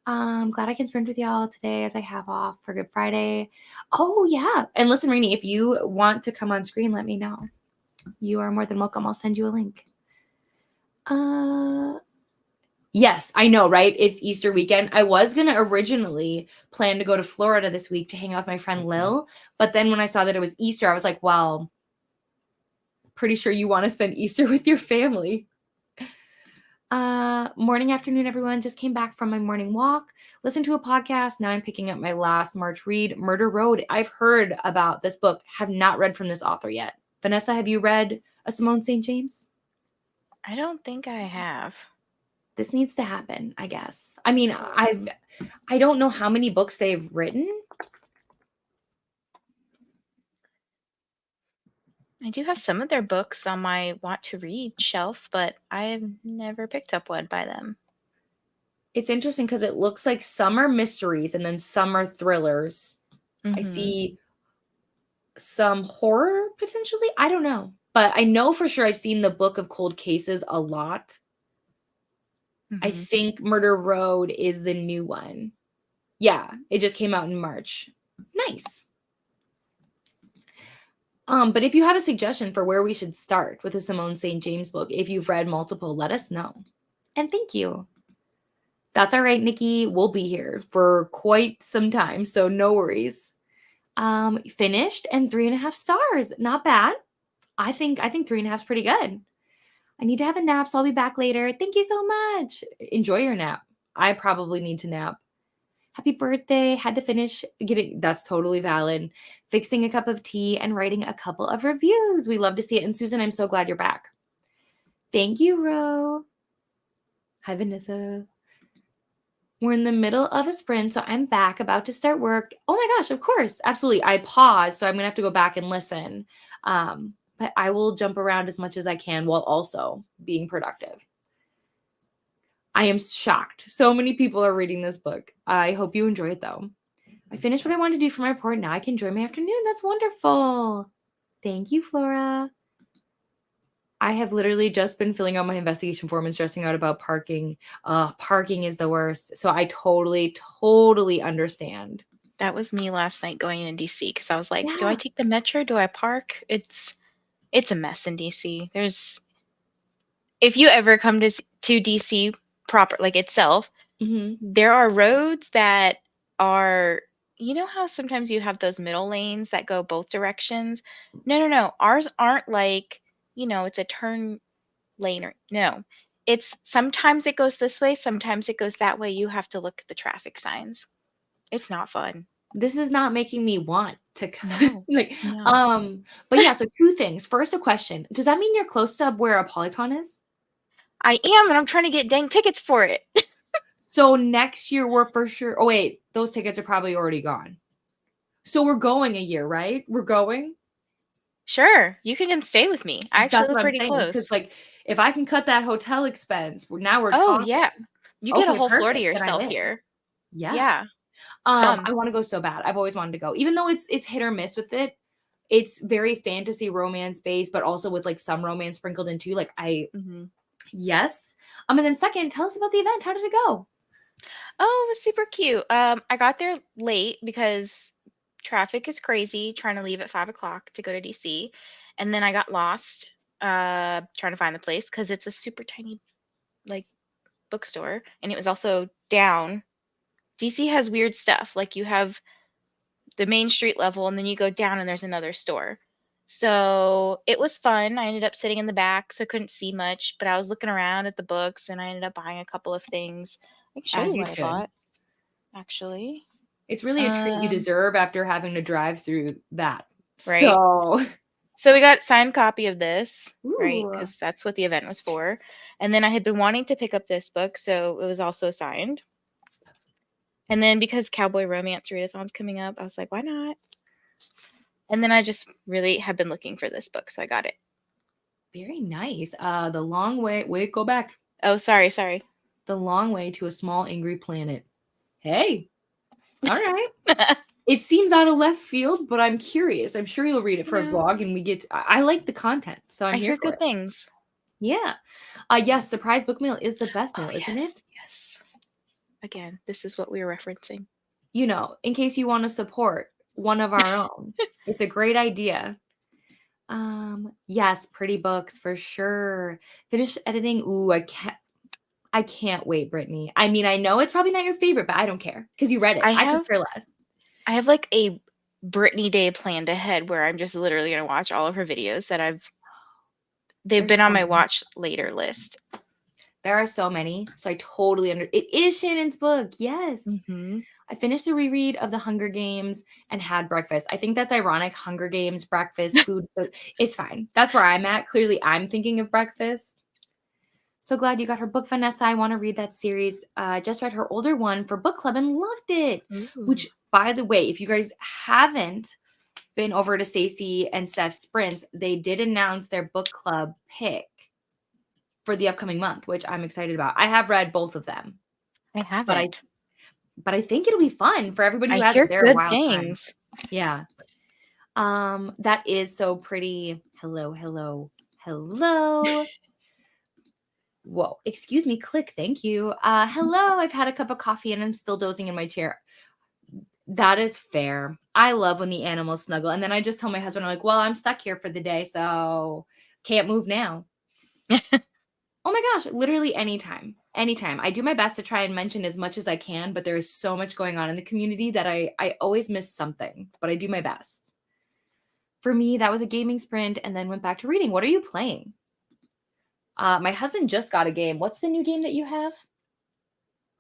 Glad I can sprint with y'all today as I have off for Good Friday. Oh yeah. And listen, Rainy, if you want to come on screen, let me know. You are more than welcome. I'll send you a link. Yes, I know, right? It's Easter weekend. I was going to originally plan to go to Florida this week to hang out with my friend Lil. But then when I saw that it was Easter, I was like, well, pretty sure you want to spend Easter with your family. Morning, afternoon, everyone. Just came back from my morning walk. Listened to a podcast. Now I'm picking up my last March read, Murder Road. I've heard about this book. Have not read from this author yet. Vanessa, have you read a Simone St. James? I don't think I have. This needs to happen, I guess. I mean, I don't know how many books they've written. I do have some of their books on my want to read shelf, but I've never picked up one by them. It's interesting because it looks like some are mysteries and then some are thrillers. I Mm-hmm. see some horror potentially. I don't know. But I know for sure I've seen the Book of Cold Cases a lot. I Mm-hmm. think Murder Road is the new one. Yeah, it just came out in March. Nice. But if you have a suggestion for where we should start with a Simone St. James book, if you've read multiple, let us know. And thank you. That's all right, Nikki. We'll be here for quite some time, so no worries. Finished and 3.5 stars. Not bad. I think 3.5 is pretty good. I need to have a nap, so I'll be back later. Thank you so much. Enjoy your nap. I probably need to nap. Happy birthday. Had to finish getting, that's totally valid. Fixing a cup of tea and writing a couple of reviews. We love to see it. And Susan, I'm so glad you're back. Thank you, Ro. Hi, Vanessa. We're in the middle of a sprint, so I'm back, about to start work. Oh my gosh, of course. Absolutely. I paused, so I'm going to have to go back and listen. But I will jump around as much as I can while also being productive. I am shocked. So many people are reading this book. I hope you enjoy it, though. I finished what I wanted to do for my report. Now I can enjoy my afternoon. That's wonderful. Thank you, Flora. I have literally just been filling out my investigation form and stressing out about parking. Parking is the worst. So I totally understand. That was me last night going in DC because I was like, do I Yeah. take the metro? Do I park? It's a mess in DC. If you ever come to DC proper, like itself, there are roads that are, you know how sometimes you have those middle lanes that go both directions? No. Ours aren't like, it's a turn lane or no. It's sometimes it goes this way, sometimes it goes that way. You have to look at the traffic signs. It's not fun. This is not making me want to No. like No. but yeah, so two things. First, a question. Does that mean you're close to where a Polycon is? I am, and I'm trying to get dang tickets for it. So next year we're for sure. Oh wait, those tickets are probably already gone. So we're going a year, right? We're going. Sure, you can come stay with me. I actually That's live what I'm pretty saying. Because close. like, if I can cut that hotel expense, now we're Oh, talking. yeah. You get a Okay, whole floor to perfect. Then I'm yourself in. here. Yeah. Yeah, come. I wanna go so bad. I've always wanted to go. Even though it's hit or miss with it, it's very fantasy romance based, but also with, like, some romance sprinkled in too. Like, Mhm. yes. And then second, tell us about the event. How did it go? Oh, it was super cute. I got there late because traffic is crazy trying to leave at 5 o'clock to go to DC. And then I got lost trying to find the place because it's a super tiny like bookstore. And it was also down. DC has weird stuff. Like you have the main street level and then you go down and there's another store. So it was fun. I ended up sitting in the back, so I couldn't see much, but I was looking around at the books and I ended up buying a couple of things. I can show As you you what I should. bought, actually. It's really a treat you Um, deserve after having to drive through that. right. So So we got signed copy of this, right? ooh, Because that's what the event was for. And then I had been wanting to pick up this book, so it was also signed. And then because Cowboy Romance Readathon's coming up, I was like, why not? And then I just really have been looking for this book, so I got it. very nice. The long way wait, go back. Oh, sorry. The long way to a small angry planet. Hey, all right. It seems out of left field, but I'm curious. I'm sure you'll read it for a No, vlog and we get I like the content, so I I'm here hear for good it. things. Yeah. Yes, surprise book mail is the best Oh, mail, isn't it? yes. Again, this is what we were referencing. You know, in case you want to support one of our own. It's a great idea. Yes, pretty books for sure. Finish editing. Ooh, I can't wait, Brittany. I mean, I know it's probably not your favorite, but I don't care because you read it. I I could have care less. I have like a Brittany Day planned ahead where I'm just literally gonna watch all of her videos that they've There's been on so my many. watch later list. There are so many. So I totally it is Shannon's book. Yes. Mm-hmm. I finished the reread of The Hunger Games and had breakfast. I think that's ironic. Hunger Games, breakfast, food. So it's fine. That's where I'm at. Clearly, I'm thinking of breakfast. So glad you got her book, Vanessa. I want to read that series. I just read her older one for book club and loved it. Ooh. Which, by the way, if you guys haven't been over to Stacy and Steph's Sprints, they did announce their book club pick for the upcoming month, which I'm excited about. I have read both of them, I but I haven't. but I think it'll be fun for everybody I who hasn't. hear They're a good wild time. things. Yeah. That is so pretty. Hello, hello, hello. Whoa, excuse me, click, thank you. Hello, I've had a cup of coffee and I'm still dozing in my chair. That is fair. I love when the animals snuggle. And then I just told my husband, I'm like, well, I'm stuck here for the day, so can't move now. Oh my gosh, literally anytime. Anytime. I do my best to try and mention as much as I can, but there is so much going on in the community that I always miss something, but I do my best. For me, that was a gaming sprint and then went back to reading. What are you playing? My husband just got a game. What's the new game that you have?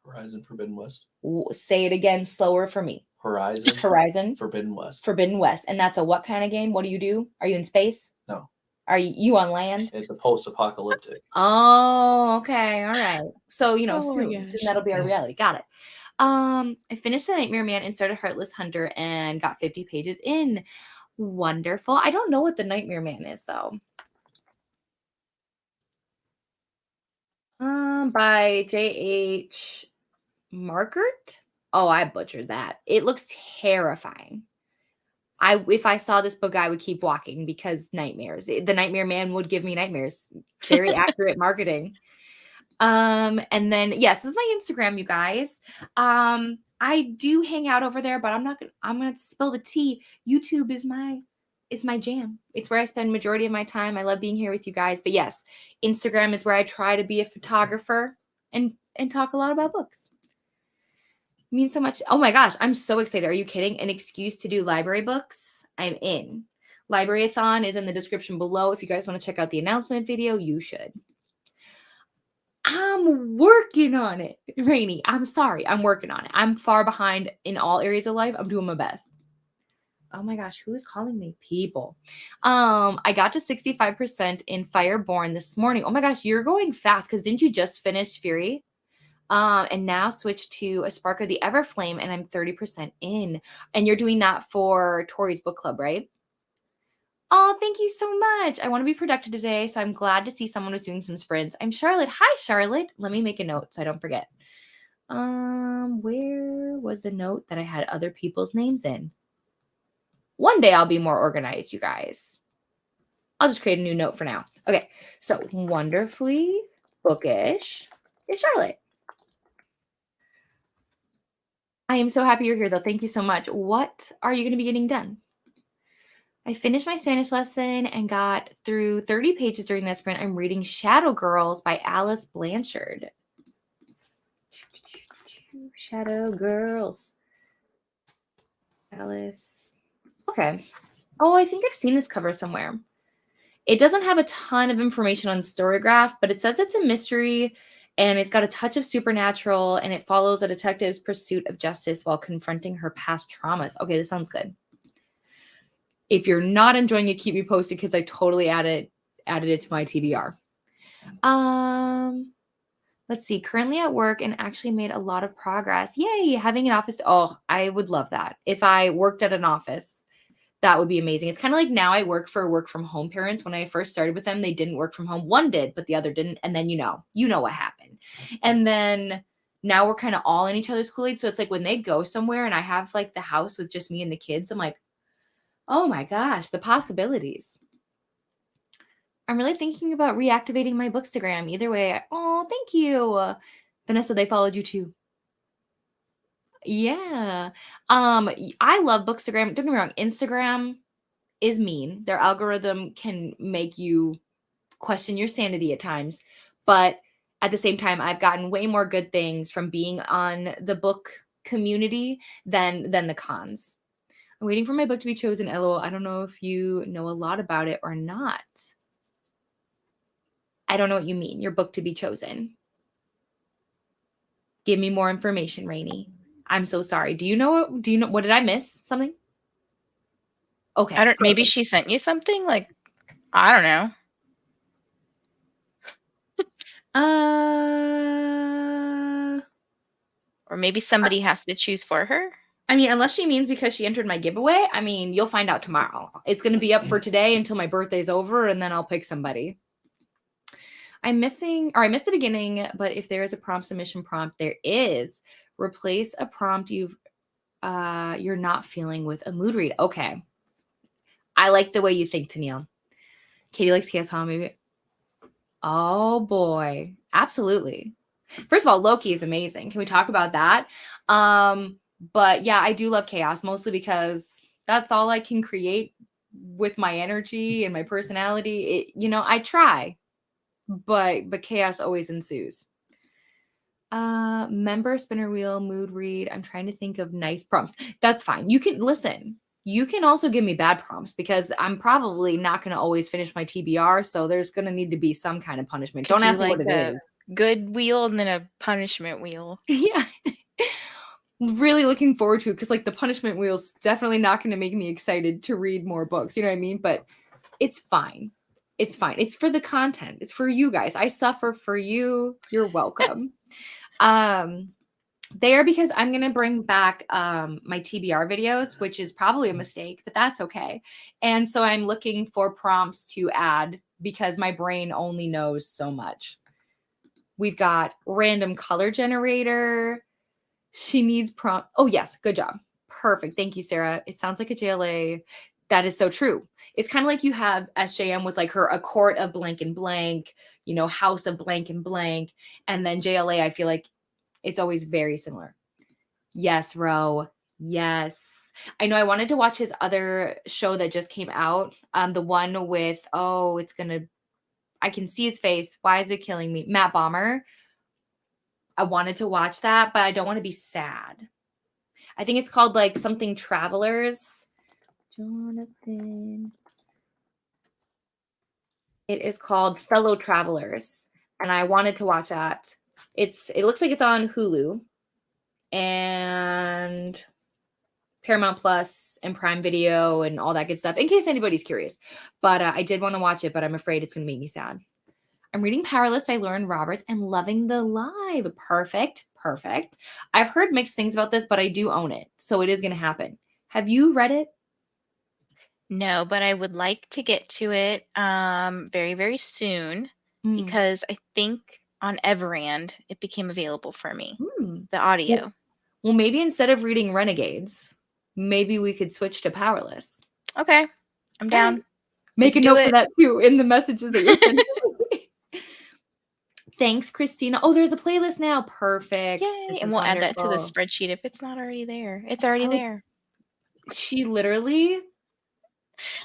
Horizon Forbidden West. Say it again, slower for me. Horizon Forbidden West. Forbidden West. And that's a what kind of game? What do you do? Are you in space? No. Are you on land? It's a post-apocalyptic. Oh, okay. All right. So, Oh my soon gosh. that'll be our reality. Got it. I finished The Nightmare Man and started Heartless Hunter and got 50 pages in. Wonderful. I don't know what The Nightmare Man is though. By J.H. Markert. Oh, I butchered that. It looks terrifying. If I saw this book, I would keep walking because nightmares. The Nightmare Man would give me nightmares. Very accurate marketing. And then yes, this is my Instagram, you guys. I do hang out over there, but I'm gonna spill the tea. YouTube is my jam. It's where I spend majority of my time. I love being here with you guys. But yes, Instagram is where I try to be a photographer and talk a lot about books. It means so much. Oh my gosh, I'm so excited. Are you kidding? An excuse to do library books? I'm in. Library-a-thon is in the description below. If you guys want to check out the announcement video, you should. I'm working on it, Rainy. I'm sorry. I'm working on it. I'm far behind in all areas of life. I'm doing my best. Oh my gosh, who is calling me? People. I got to 65% in Fireborn this morning. Oh my gosh, you're going fast because didn't you just finish Fury? And now switch to A Spark of the Everflame, and I'm 30% in. And you're doing that for Tori's book club, right? Oh, thank you so much. I want to be productive today, so I'm glad to see someone who's doing some sprints. I'm Charlotte. Hi, Charlotte. Let me make a note so I don't forget. Where was the note that I had other people's names in? One day I'll be more organized, you guys. I'll just create a new note for now. Okay, so wonderfully bookish is Charlotte. I am so happy you're here, though. Thank you so much. What are you going to be getting done? I finished my Spanish lesson and got through 30 pages during this sprint. I'm reading Shadow Girls by Alice Blanchard. Shadow Girls. Alice. Okay. Oh, I think I've seen this cover somewhere. It doesn't have a ton of information on Storygraph, but it says it's a mystery and it's got a touch of supernatural and it follows a detective's pursuit of justice while confronting her past traumas. Okay, this sounds good. If you're not enjoying it, keep me posted because I totally added it to my TBR. Let's see. Currently at work and actually made a lot of progress. Yay, having an office. Oh, I would love that. If I worked at an office, that would be amazing. It's kind of like now I work for work from home parents. When I first started with them, they didn't work from home. One did, but the other didn't. And then you know what happened. And then now we're kind of all in each other's Kool-Aid. So it's like when they go somewhere and I have like the house with just me and the kids, I'm like, oh my gosh, the possibilities. I'm really thinking about reactivating my Bookstagram. Either way, oh, thank you. Vanessa, they followed you too. Yeah. I love Bookstagram. Don't get me wrong, Instagram is mean. Their algorithm can make you question your sanity at times. But at the same time, I've gotten way more good things from being on the book community than the cons. I'm waiting for my book to be chosen. LOL. I don't know if you know a lot about it or not. I don't know what you mean. Your book to be chosen. Give me more information, Rainey. I'm so sorry. Do you know what did I miss? Something? Okay. Maybe she sent you something? Like, I don't know. Or maybe somebody has to choose for her? I mean, unless she means because she entered my giveaway, I mean, you'll find out tomorrow. It's going to be up for today until my birthday's over, and then I'll pick somebody. I missed the beginning, but if there is a prompt submission prompt, there is. Replace a prompt you're not feeling with a mood read. Okay. I like the way you think, Tennille. Katie likes chaos, huh? Maybe. Oh boy. Absolutely. First of all, Loki is amazing. Can we talk about that? But yeah, I do love chaos, mostly because that's all I can create with my energy and my personality. I try, but chaos always ensues. Member, spinner wheel, mood read. I'm trying to think of nice prompts. That's fine. You can listen. You can also give me bad prompts because I'm probably not going to always finish my TBR. So there's going to need to be some kind of punishment. Don't ask me what it is. Good wheel and then a punishment wheel. Yeah. Really looking forward to it because like the punishment wheel's definitely not going to make me excited to read more books. You know what I mean? But it's fine. It's fine. It's for the content. It's for you guys. I suffer for you. You're welcome. There because I'm going to bring back my TBR videos, which is probably a mistake, but that's okay. And so I'm looking for prompts to add because my brain only knows so much. We've got random color generator. She needs prompt. Oh, yes. Good job. Perfect. Thank you, Sarah. It sounds like a JLA. That is so true. It's kind of like you have SJM with like a court of blank and blank, house of blank and blank. And then JLA, I feel like it's always very similar. Yes, Ro. Yes. I know I wanted to watch his other show that just came out. The one with, I can see his face. Why is it killing me? Matt Bomber. I wanted to watch that, but I don't want to be sad. I think it's called like something Travelers. Jonathan. It is called Fellow Travelers. And I wanted to watch that. It looks like it's on Hulu and Paramount Plus and Prime Video and all that good stuff, in case anybody's curious. But I did want to watch it, but I'm afraid it's going to make me sad. I'm reading Powerless by Lauren Roberts and loving the live. Perfect. I've heard mixed things about this, but I do own it. So it is going to happen. Have you read it? No, but I would like to get to it very, very soon because I think on Everand, it became available for me. Hmm. The audio. Well, maybe instead of reading Renegades, maybe we could switch to Powerless. Okay. I'm down. Hey, make a Let's do note for it. that too in the messages that you're sending. Thanks, Christina. Oh, there's a playlist now. Perfect. Yay. This And is we'll add that to the wonderful. spreadsheet if it's not already there. It's already Oh, there. she literally,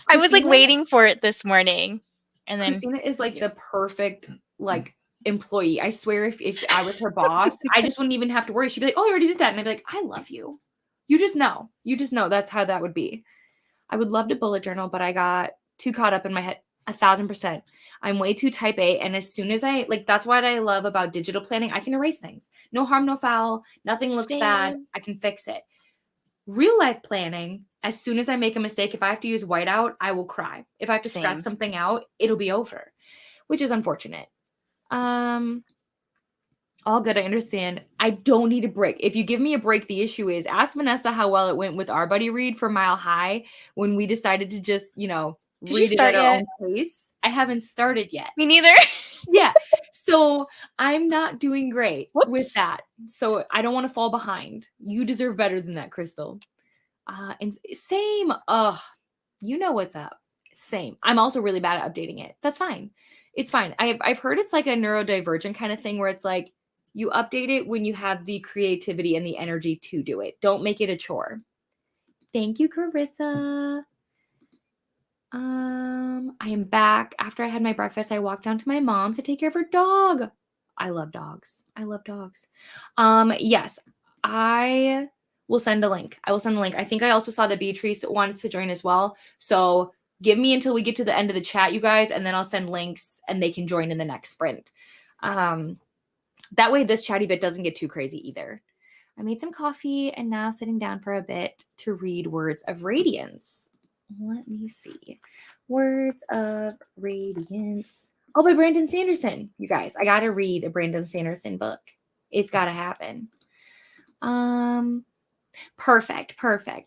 I was like Christina, waiting for it this morning. And then Christina is like the perfect like employee. I swear if I was her boss, I just wouldn't even have to worry. She'd be like, "Oh, I already did that." And I'd be like, "I love you." You just know. You just know that's how that would be. I would love to bullet journal, but I got too caught up in my head. 1,000%. I'm way too type A. And as soon as that's what I love about digital planning. I can erase things. No harm, no foul. Nothing looks bad. Same. I can fix it. Real life planning, as soon as I make a mistake, if I have to use whiteout, I will cry. If I have to scratch Same. something out, it'll be over, which is unfortunate. All good. I understand. I don't need a break. If you give me a break, the issue is ask Vanessa how well it went with our buddy read for Mile High when we decided to just, Did you read it start at our yet? own pace. I haven't started yet. Me neither. Yeah. So I'm not doing great with Whoops. that. So I don't want to fall behind. You deserve better than that, Crystal. And same. You know what's up. Same. I'm also really bad at updating it. That's fine. It's fine. I've heard it's like a neurodivergent kind of thing where it's like you update it when you have the creativity and the energy to do it. Don't make it a chore. Thank you, Carissa. I am back. After I had my breakfast, I walked down to my mom's to take care of her dog. I love dogs. I love dogs. Yes, I will send a link. I will send a link. I think I also saw that Beatrice wants to join as well. So give me until we get to the end of the chat, you guys, and then I'll send links and they can join in the next sprint. That way this chatty bit doesn't get too crazy either. I made some coffee and now sitting down for a bit to read Words of Radiance. Let me see. Words of Radiance. Oh, by Brandon Sanderson. You guys, I got to read a Brandon Sanderson book. It's got to happen. Perfect.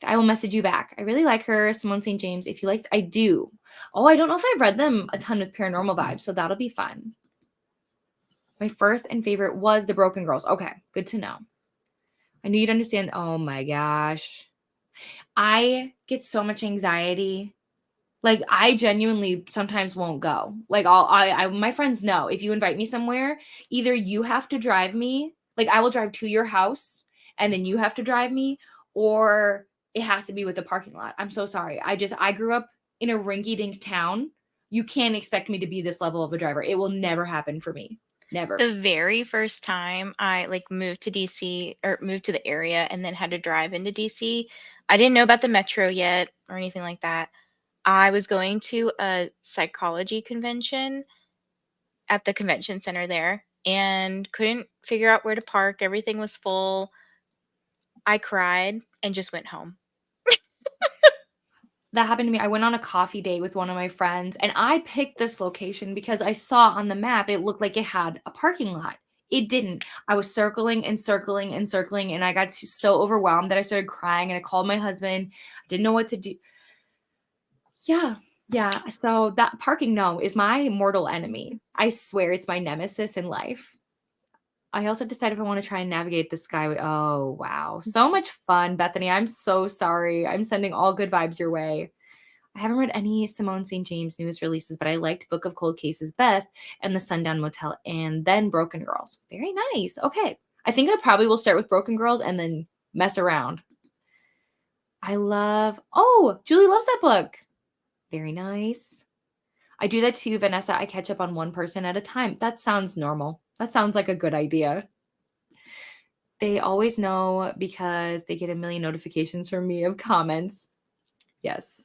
I will message you back. I really like her, Simone St. James. If you like, I do. Oh, I don't know if I've read them a ton with paranormal vibes, so that'll be fun. My first and favorite was The Broken Girls. Okay, good to know. I knew you'd understand. Oh my gosh. I get so much anxiety. Like I genuinely sometimes won't go. Like my friends know if you invite me somewhere, either you have to drive me, like I will drive to your house and then you have to drive me, or it has to be with a parking lot. I'm so sorry. I grew up in a rinky-dink town. You can't expect me to be this level of a driver. It will never happen for me. Never. The very first time I moved to DC or moved to the area and then had to drive into DC, I didn't know about the metro yet or anything like that. I was going to a psychology convention at the convention center there and couldn't figure out where to park. Everything was full. I cried and just went home. That happened to me. I went on a coffee date with one of my friends and I picked this location because I saw on the map it looked like it had a parking lot. It didn't. I was circling and circling and circling and I got so overwhelmed that I started crying and I called my husband. I didn't know what to do. Yeah. So that parking is my mortal enemy. I swear it's my nemesis in life. I also decided if I want to try and navigate the skyway. Oh, wow. So much fun, Bethany. I'm so sorry. I'm sending all good vibes your way. I haven't read any Simone St. James newest releases, but I liked Book of Cold Cases best and The Sundown Motel and then Broken Girls. Very nice. Okay. I think I probably will start with Broken Girls and then mess around. Julie loves that book. Very nice. I do that too, Vanessa. I catch up on one person at a time. That sounds normal. That sounds like a good idea. They always know because they get a million notifications from me of comments. Yes.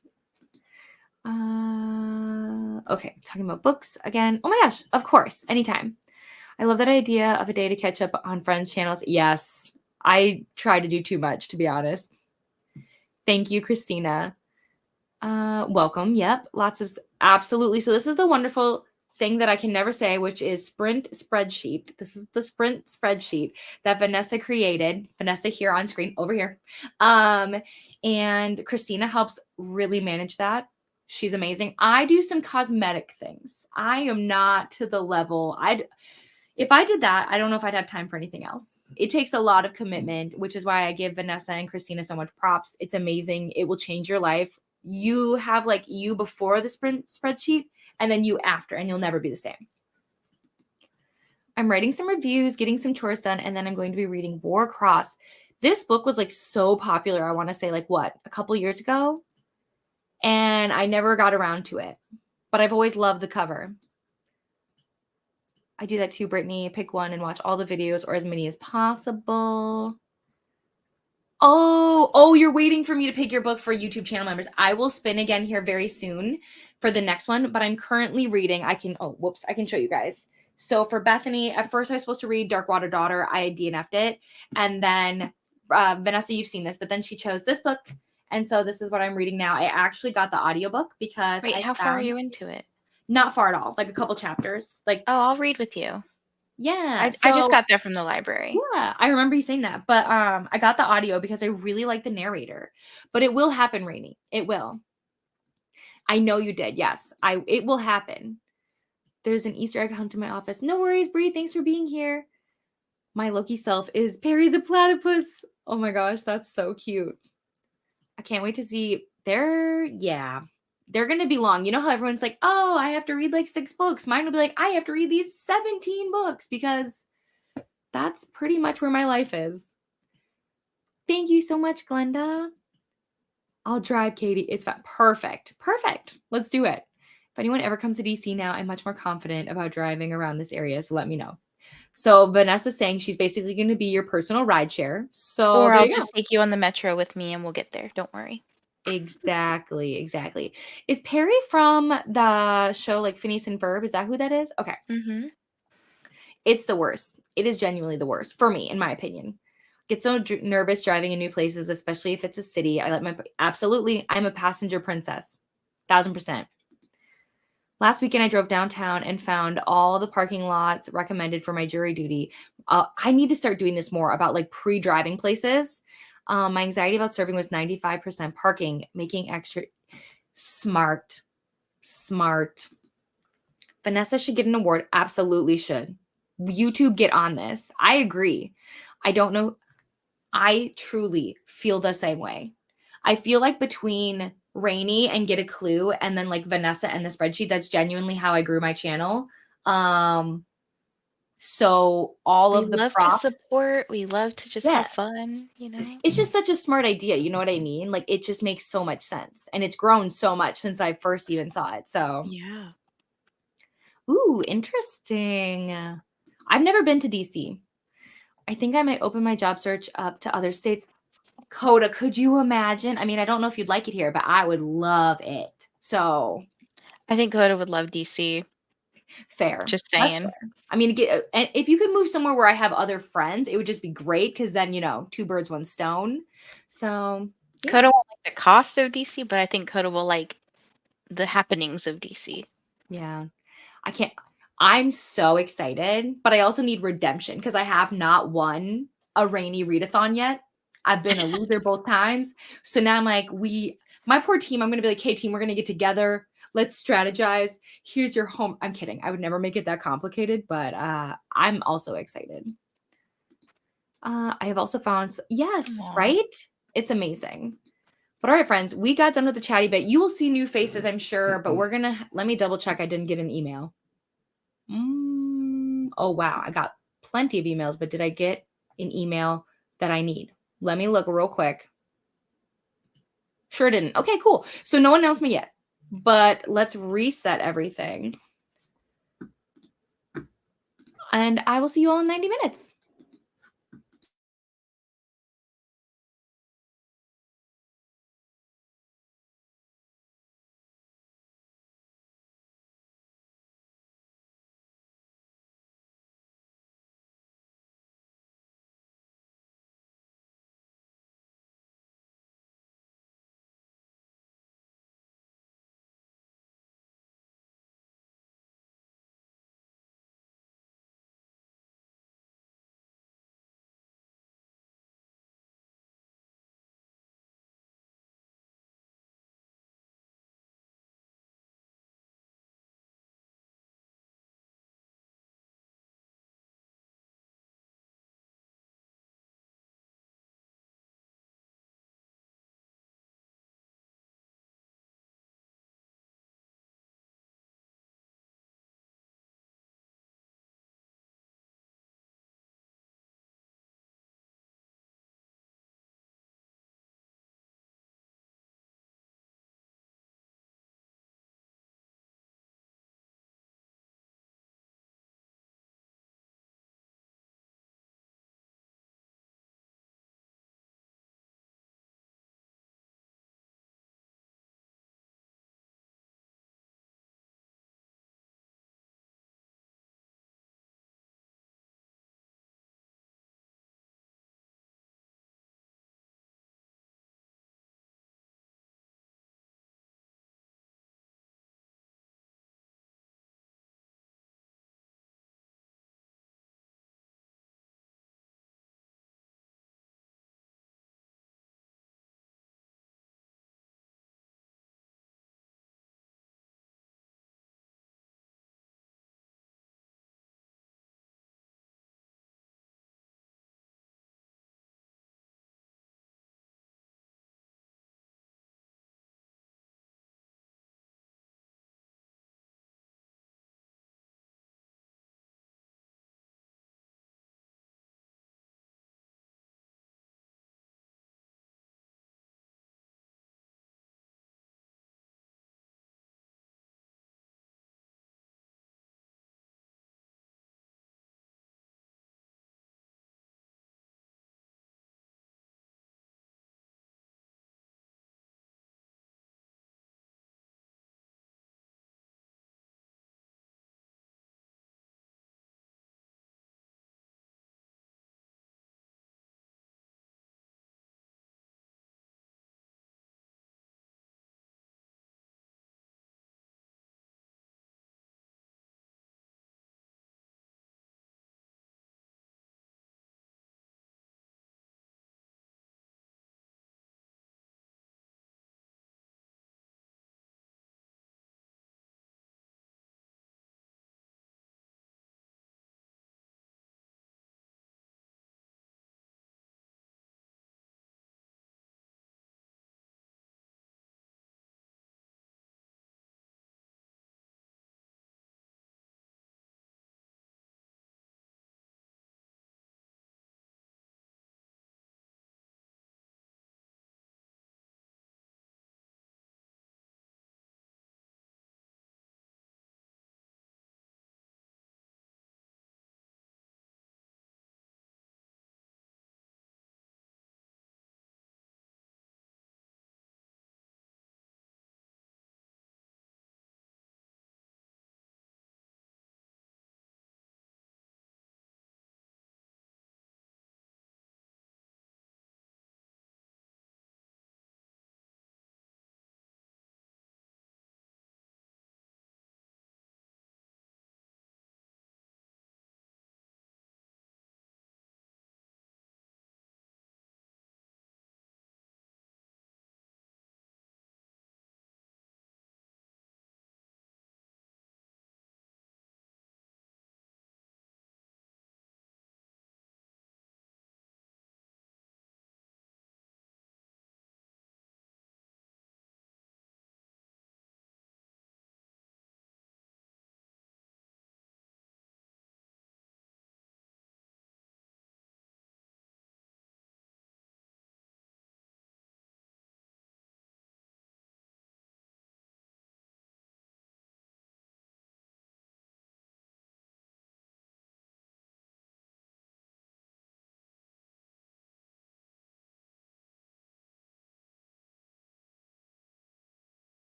Okay, talking about books again. Oh my gosh, of course, anytime. I love that idea of a day to catch up on friends' channels. Yes, I try to do too much, to be honest. Thank you, Christina. Welcome. Yep, absolutely. So this is the wonderful thing that I can never say, which is Sprint spreadsheet. This is the Sprint spreadsheet that Vanessa created. Vanessa here on screen over here. And Christina helps really manage that. She's amazing. I do some cosmetic things. I am not to the level. If I did that, I don't know if I'd have time for anything else. It takes a lot of commitment, which is why I give Vanessa and Christina so much props. It's amazing. It will change your life. You have like you before the sprint spreadsheet and then you after, and you'll never be the same. I'm writing some reviews, getting some chores done, and then I'm going to be reading Warcross. This book was like so popular, I want to say like what, a couple years ago? And I never got around to it. But I've always loved the cover. I do that too, Brittany. Pick one and watch all the videos or as many as possible. Oh, you're waiting for me to pick your book for YouTube channel members. I will spin again here very soon for the next one, but I'm currently reading. I can show you guys. So for Bethany, at first I was supposed to read Darkwater Daughter. I DNF'd it. And then Vanessa, you've seen this, but then she chose this book. And so this is what I'm reading now. I actually got the audiobook because Wait, how far are you into it? Not far at all, like a couple chapters. Like, oh, I'll read with you. Yeah. I just got there from the library. Yeah, I remember you saying that. But I got the audio because I really like the narrator. But it will happen, Rainy. It will. I know you did. Yes. It will happen. There's an Easter egg hunt in my office. No worries, Bree. Thanks for being here. My Loki self is Perry the Platypus. Oh my gosh, that's so cute. I can't wait to see they're going to be long. You know how everyone's like, oh, I have to read like 6 books. Mine will be like, I have to read these 17 books because that's pretty much where my life is. Thank you so much, Glenda. I'll drive, Katie. It's fine. Perfect. Let's do it. If anyone ever comes to DC now, I'm much more confident about driving around this area, so let me know. So Vanessa's saying she's basically going to be your personal rideshare. So or I'll just take you on the metro with me and we'll get there. Don't worry. Exactly. Is Perry from the show like Phineas and Ferb? Is that who that is? Okay. Mm-hmm. It's the worst. It is genuinely the worst for me, in my opinion. Get so nervous driving in new places, especially if it's a city. Absolutely. I'm a passenger princess. 1000%. Last weekend, I drove downtown and found all the parking lots recommended for my jury duty. I need to start doing this more about like pre-driving places. My anxiety about serving was 95% parking, making extra smart. Vanessa should get an award. Absolutely should. YouTube, get on this. I agree. I don't know. I truly feel the same way. I feel like between Rainy and Get a Clue and then like Vanessa and the spreadsheet, that's genuinely how I grew my channel. So all of the props. We love to support. We love to just have fun, you know? It's just such a smart idea. You know what I mean? Like it just makes so much sense. And it's grown so much since I first even saw it. So yeah. Ooh, interesting. I've never been to DC. I think I might open my job search up to other states. Coda, could you imagine? I mean, I don't know if you'd like it here, but I would love it. So I think Coda would love DC. Fair. Just saying. Fair. I mean, and if you could move somewhere where I have other friends, it would just be great because then, 2 birds, 1 stone. So Coda won't like the cost of DC, but I think Coda will like the happenings of DC. Yeah. I'm so excited, but I also need redemption because I have not won a Rainy Readathon yet. I've been a loser both times. So now I'm like, my poor team, I'm going to be like, hey, team, we're going to get together. Let's strategize. Here's your home. I'm kidding. I would never make it that complicated, but I'm also excited. I have also found, yes, Aww. right? It's amazing. But all right, friends, we got done with the chatty bit. You will see new faces, I'm sure, but let me double check. I didn't get an email. Oh, wow. I got plenty of emails, but did I get an email that I need? Let me look real quick. Sure didn't. Okay, cool. So no one announced me yet, but let's reset everything. And I will see you all in 90 minutes.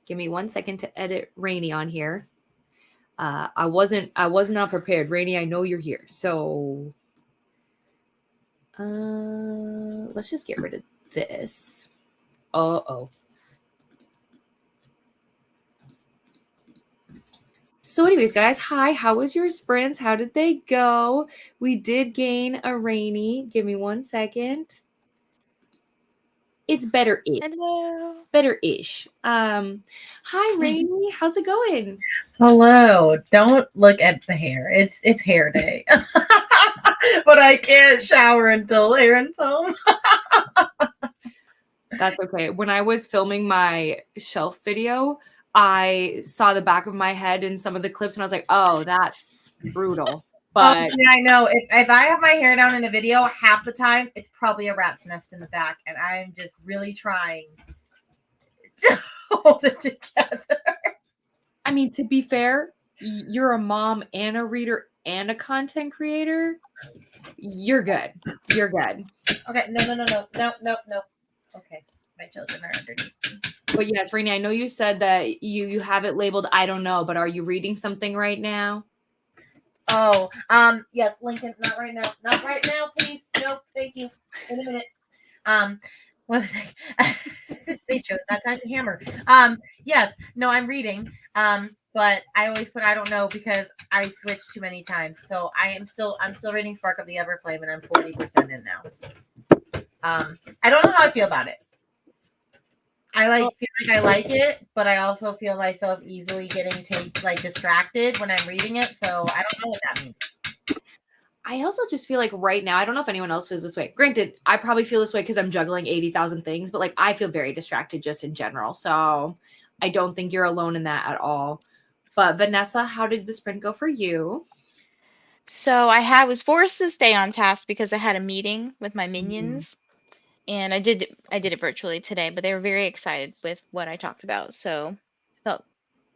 Give me 1 second to edit Rainy on here. I was not prepared. Rainy, I know you're here. So let's just get rid of this. Uh-oh. So anyways, guys, hi. How was your sprints? How did they go? We did gain a Rainy. Give me 1 second. It's better-ish. Hello. Better-ish. Hi, Rainy. How's it going? Hello. Don't look at the hair. It's hair day. But I can't shower until hair and foam. That's okay. When I was filming my shelf video, I saw the back of my head in some of the clips and I was like, oh, that's brutal. But yeah, I know. If I have my hair down in a video, half the time it's probably a rat's nest in the back, and I'm just really trying to hold it together. I mean, to be fair, you're a mom and a reader and a content creator. You're good. You're good. Okay, no. Okay, my children are underneath me. But yes, Rainy, I know you said that you have it labeled I don't know, but are you reading something right now? Oh, yes, Lincoln, not right now. Not right now, please. No, thank you. In a minute. What was they chose that time to hammer. Yes, no, I'm reading. But I always put I don't know because I switched too many times. So I'm still reading Spark of the Everflame, and I'm 40% in now. I don't know how I feel about it. I feel like I like it, but I also feel myself easily getting distracted when I'm reading it. So I don't know what that means. I also just feel like right now, I don't know if anyone else feels this way. Granted, I probably feel this way because I'm juggling 80,000 things, but I feel very distracted just in general. So I don't think you're alone in that at all. But Vanessa, how did the sprint go for you? So I was forced to stay on task because I had a meeting with my minions. And I did it virtually today, but they were very excited with what I talked about. So it felt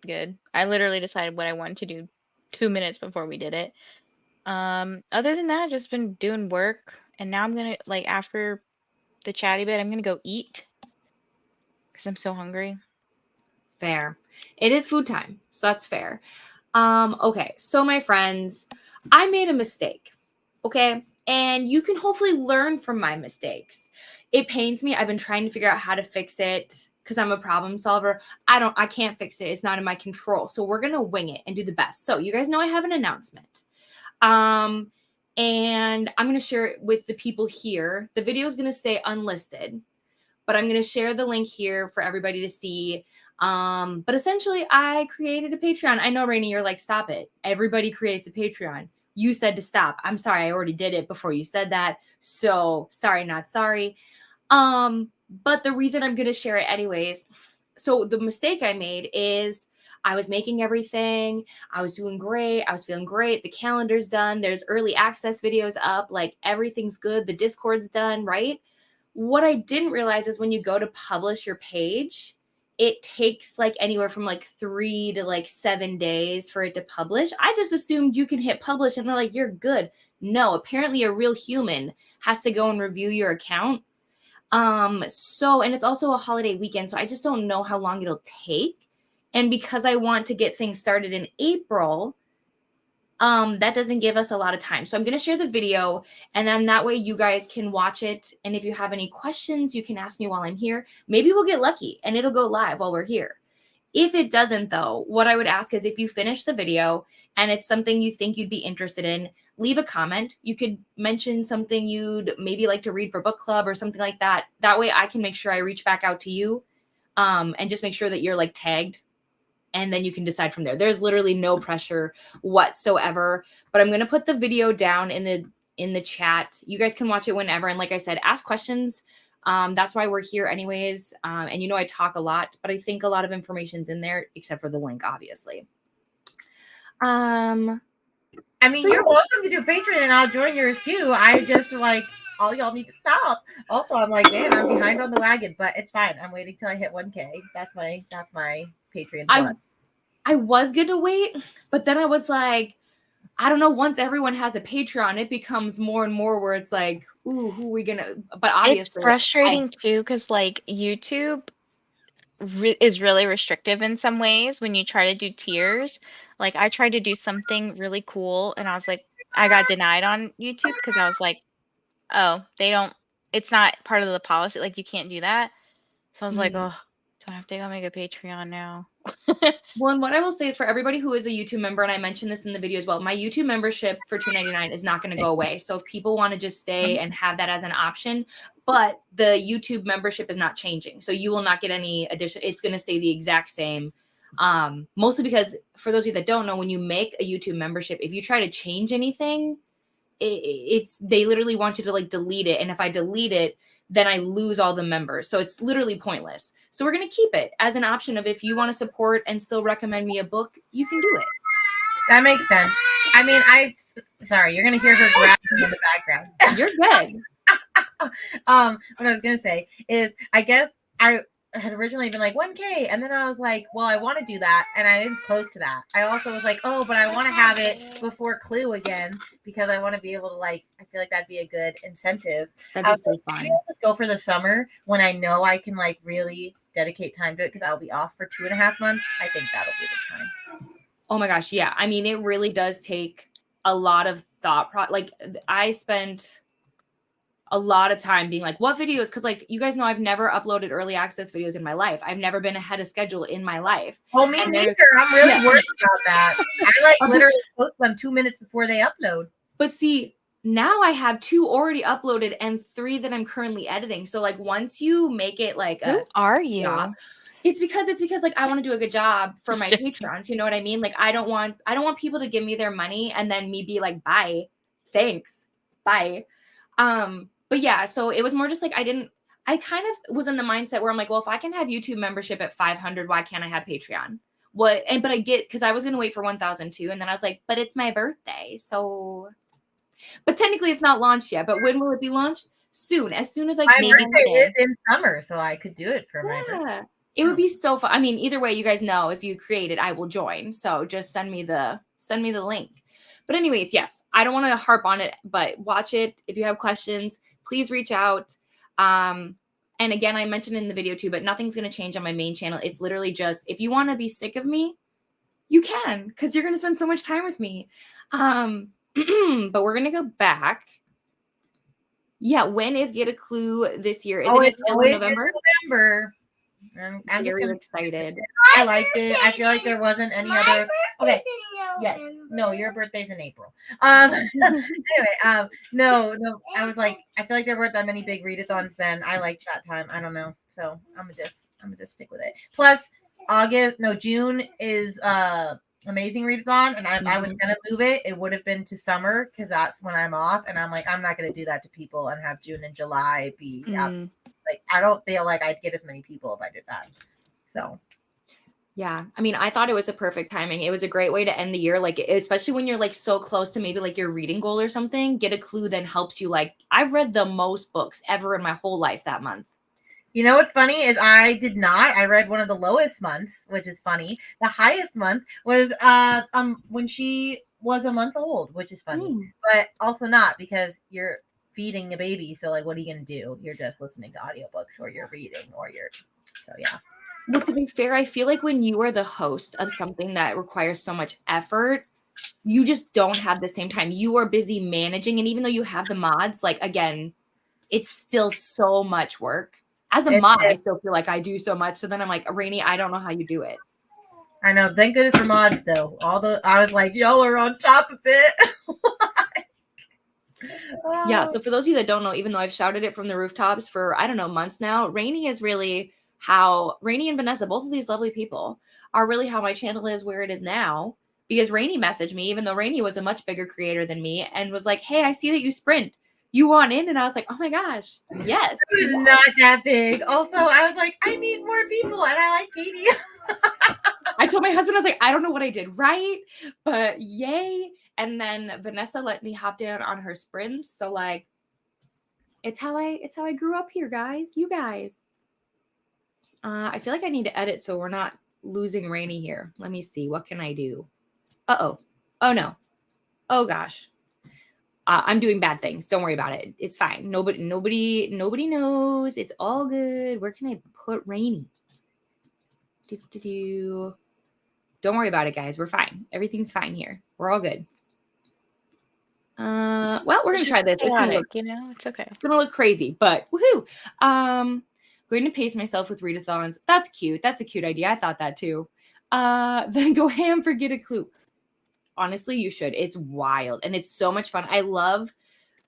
good. I literally decided what I wanted to do 2 minutes before we did it. Other than that, just been doing work, and now I'm gonna after the chatty bit, I'm gonna go eat because I'm so hungry. Fair. It is food time, so that's fair. Okay, so my friends, I made a mistake. Okay. And you can hopefully learn from my mistakes. It pains me. I've been trying to figure out how to fix it because I'm a problem solver. I can't fix it. It's not in my control. So we're going to wing it and do the best. So you guys know I have an announcement. And I'm going to share it with the people here. The video is going to stay unlisted, but I'm going to share the link here for everybody to see. But essentially I created a Patreon. I know, Rainy, you're like, stop it. Everybody creates a Patreon. You said to stop. I'm sorry. I already did it before you said that. So sorry, not sorry. But the reason I'm going to share it anyways. So the mistake I made is I was making everything. I was doing great. I was feeling great. The calendar's done. There's early access videos up. Everything's good. The Discord's done, right? What I didn't realize is when you go to publish your page, it takes anywhere from 3 to 7 days for it to publish. I just assumed you can hit publish and they're like, you're good. No, apparently a real human has to go and review your account. And it's also a holiday weekend, so I just don't know how long it'll take. And because I want to get things started in April, that doesn't give us a lot of time. So I'm going to share the video, and then that way you guys can watch it. And if you have any questions, you can ask me while I'm here. Maybe we'll get lucky and it'll go live while we're here. If it doesn't, though, what I would ask is if you finish the video and it's something you think you'd be interested in, leave a comment. You could mention something you'd maybe like to read for book club or something like that. That way I can make sure I reach back out to you and just make sure that you're tagged. And then you can decide from there. There's literally no pressure whatsoever. But I'm going to put the video down in the chat. You guys can watch it whenever. And like I said, ask questions. That's why we're here anyways. And I talk a lot, but I think a lot of information's in there, except for the link, obviously. You're welcome to do Patreon, and I'll join yours too. I just all y'all need to stop. Also, I'm man, I'm behind on the wagon, but it's fine. I'm waiting till I hit 1K. That's my Patreon plug. I was gonna wait, but then I was like, I don't know. Once everyone has a Patreon, it becomes more and more where it's like, ooh, who are we gonna? But obviously, it's frustrating too because YouTube, is really restrictive in some ways when you try to do tiers. Like I tried to do something really cool and I was like, I got denied on YouTube because I was like, oh, they don't, it's not part of the policy. Like you can't do that. So I was like, Mm. oh, do I have to go make a Patreon now? Well, and what I will say is for everybody who is a YouTube member, and I mentioned this in the video as well, my YouTube membership for $2.99 is not going to go away. So if people want to just stay and have that as an option, but the YouTube membership is not changing. So you will not get any addition. It's going to stay the exact same. Mostly because for those of you that don't know, when you make a YouTube membership, if you try to change anything, it's they literally want you to like delete it. And if I delete it, then I lose all the members. So it's literally pointless. So we're going to keep it as an option of if you want to support and still recommend me a book, you can do it. That makes sense. I mean, sorry, you're going to hear her grabbing in the background. You're good. What I was going to say is, I guess I had originally been like 1K, and then I was like, well, I want to do that, and I am close to that. I also was like, oh, but I want to have it before Clue again, because I want to be able to, like, I feel like that'd be a good incentive. That'd be so fun. Let's go for the summer when I know I can, like, really dedicate time to it, because I'll be off for 2.5 months. I think that'll be the time. Oh my gosh, yeah. I mean, it really does take a lot of thought. Like, I spent a lot of time being like, what videos? Because like you guys know, I've never uploaded early access videos in my life. I've never been ahead of schedule in my life. Oh, me neither. I'm really worried about that. I like literally post them 2 minutes before they upload. But see, now I have 2 already uploaded and 3 that I'm currently editing. So like once you make it like Who are you? job, it's because like I want to do a good job for my patrons. You know what I mean? Like I don't want people to give me their money and then me be like, bye, thanks, bye. But yeah, so it was more just like I kind of was in the mindset where I'm like, well, if I can have YouTube membership at 500, why can't I have Patreon? But I get, because I was going to wait for 1,000 too. And then I was like, but it's my birthday. So, but technically it's not launched yet. But when will it be launched? Soon. As soon as I can. My birthday is in summer, so I could do it for my birthday. It would be so fun. I mean, either way, you guys know if you create it, I will join. So just send me the link. But anyways, yes, I don't want to harp on it, but watch it. If you have questions, please reach out. And again, I mentioned in the video too, but nothing's going to change on my main channel. It's literally just, if you want to be sick of me, you can, because you're going to spend so much time with me. But we're going to go back. Yeah. When is Get a Clue this year? Isn't it still in November? November. I'm very excited. I liked it. I feel like there wasn't any other. Okay. Yes. No, your birthday's in April. Anyway, no. I was like, I feel like there weren't that many big readathons then. I liked that time. I don't know. So I'm gonna just stick with it. Plus, June is amazing readathon, and I was gonna move it. It would have been to summer because that's when I'm off, and I'm like, I'm not gonna do that to people and have June and July be like, I don't feel like I'd get as many people if I did that. So yeah, I mean, I thought it was a perfect timing. It was a great way to end the year, like especially when you're like so close to maybe like your reading goal or something. Get a Clue then helps you. Like I read the most books ever in my whole life that month. You know what's funny is I did not. I read one of the lowest months, which is funny. The highest month was when she was a month old, which is funny, but also not, because you're feeding a baby. So like, what are you gonna do? You're just listening to audiobooks, or you're reading, or so yeah. Well, to be fair, I feel like when you are the host of something that requires so much effort, you just don't have the same time. You are busy managing, and even though you have the mods, like again, it's still so much work. As a mod, I still feel like I do so much. So then I'm like, Rainey, I don't know how you do it. I know. Thank goodness for mods, though. I was like, y'all are on top of it. Yeah. So for those of you that don't know, even though I've shouted it from the rooftops for, I don't know, months now, Rainey is really how Rainey and Vanessa, both of these lovely people, are really how my channel is where it is now. Because Rainey messaged me, even though Rainey was a much bigger creator than me, and was like, hey, I see that you sprint. You want in? And I was like, oh my gosh, yes. It was not that big. Also, I was like, I need more people, and I like Katie. I told my husband, I was like, I don't know what I did right, but yay. And then Vanessa let me hop down on her sprints. So like, it's how I grew up here, guys. You guys. I feel like I need to edit so we're not losing Rainey here. Let me see. What can I do? Uh-oh. Oh no. Oh gosh. I'm doing bad things. Don't worry about it. It's fine. Nobody knows. It's all good. Where can I put Rainey? Don't worry about it, guys. We're fine. Everything's fine here. We're all good. Well, we're gonna try this. It's gonna look, it's okay. It's gonna look crazy, but woohoo! Going to pace myself with readathons. That's cute. That's a cute idea. I thought that too. Then go ham for get a clue. Honestly, you should. It's wild and it's so much fun. I love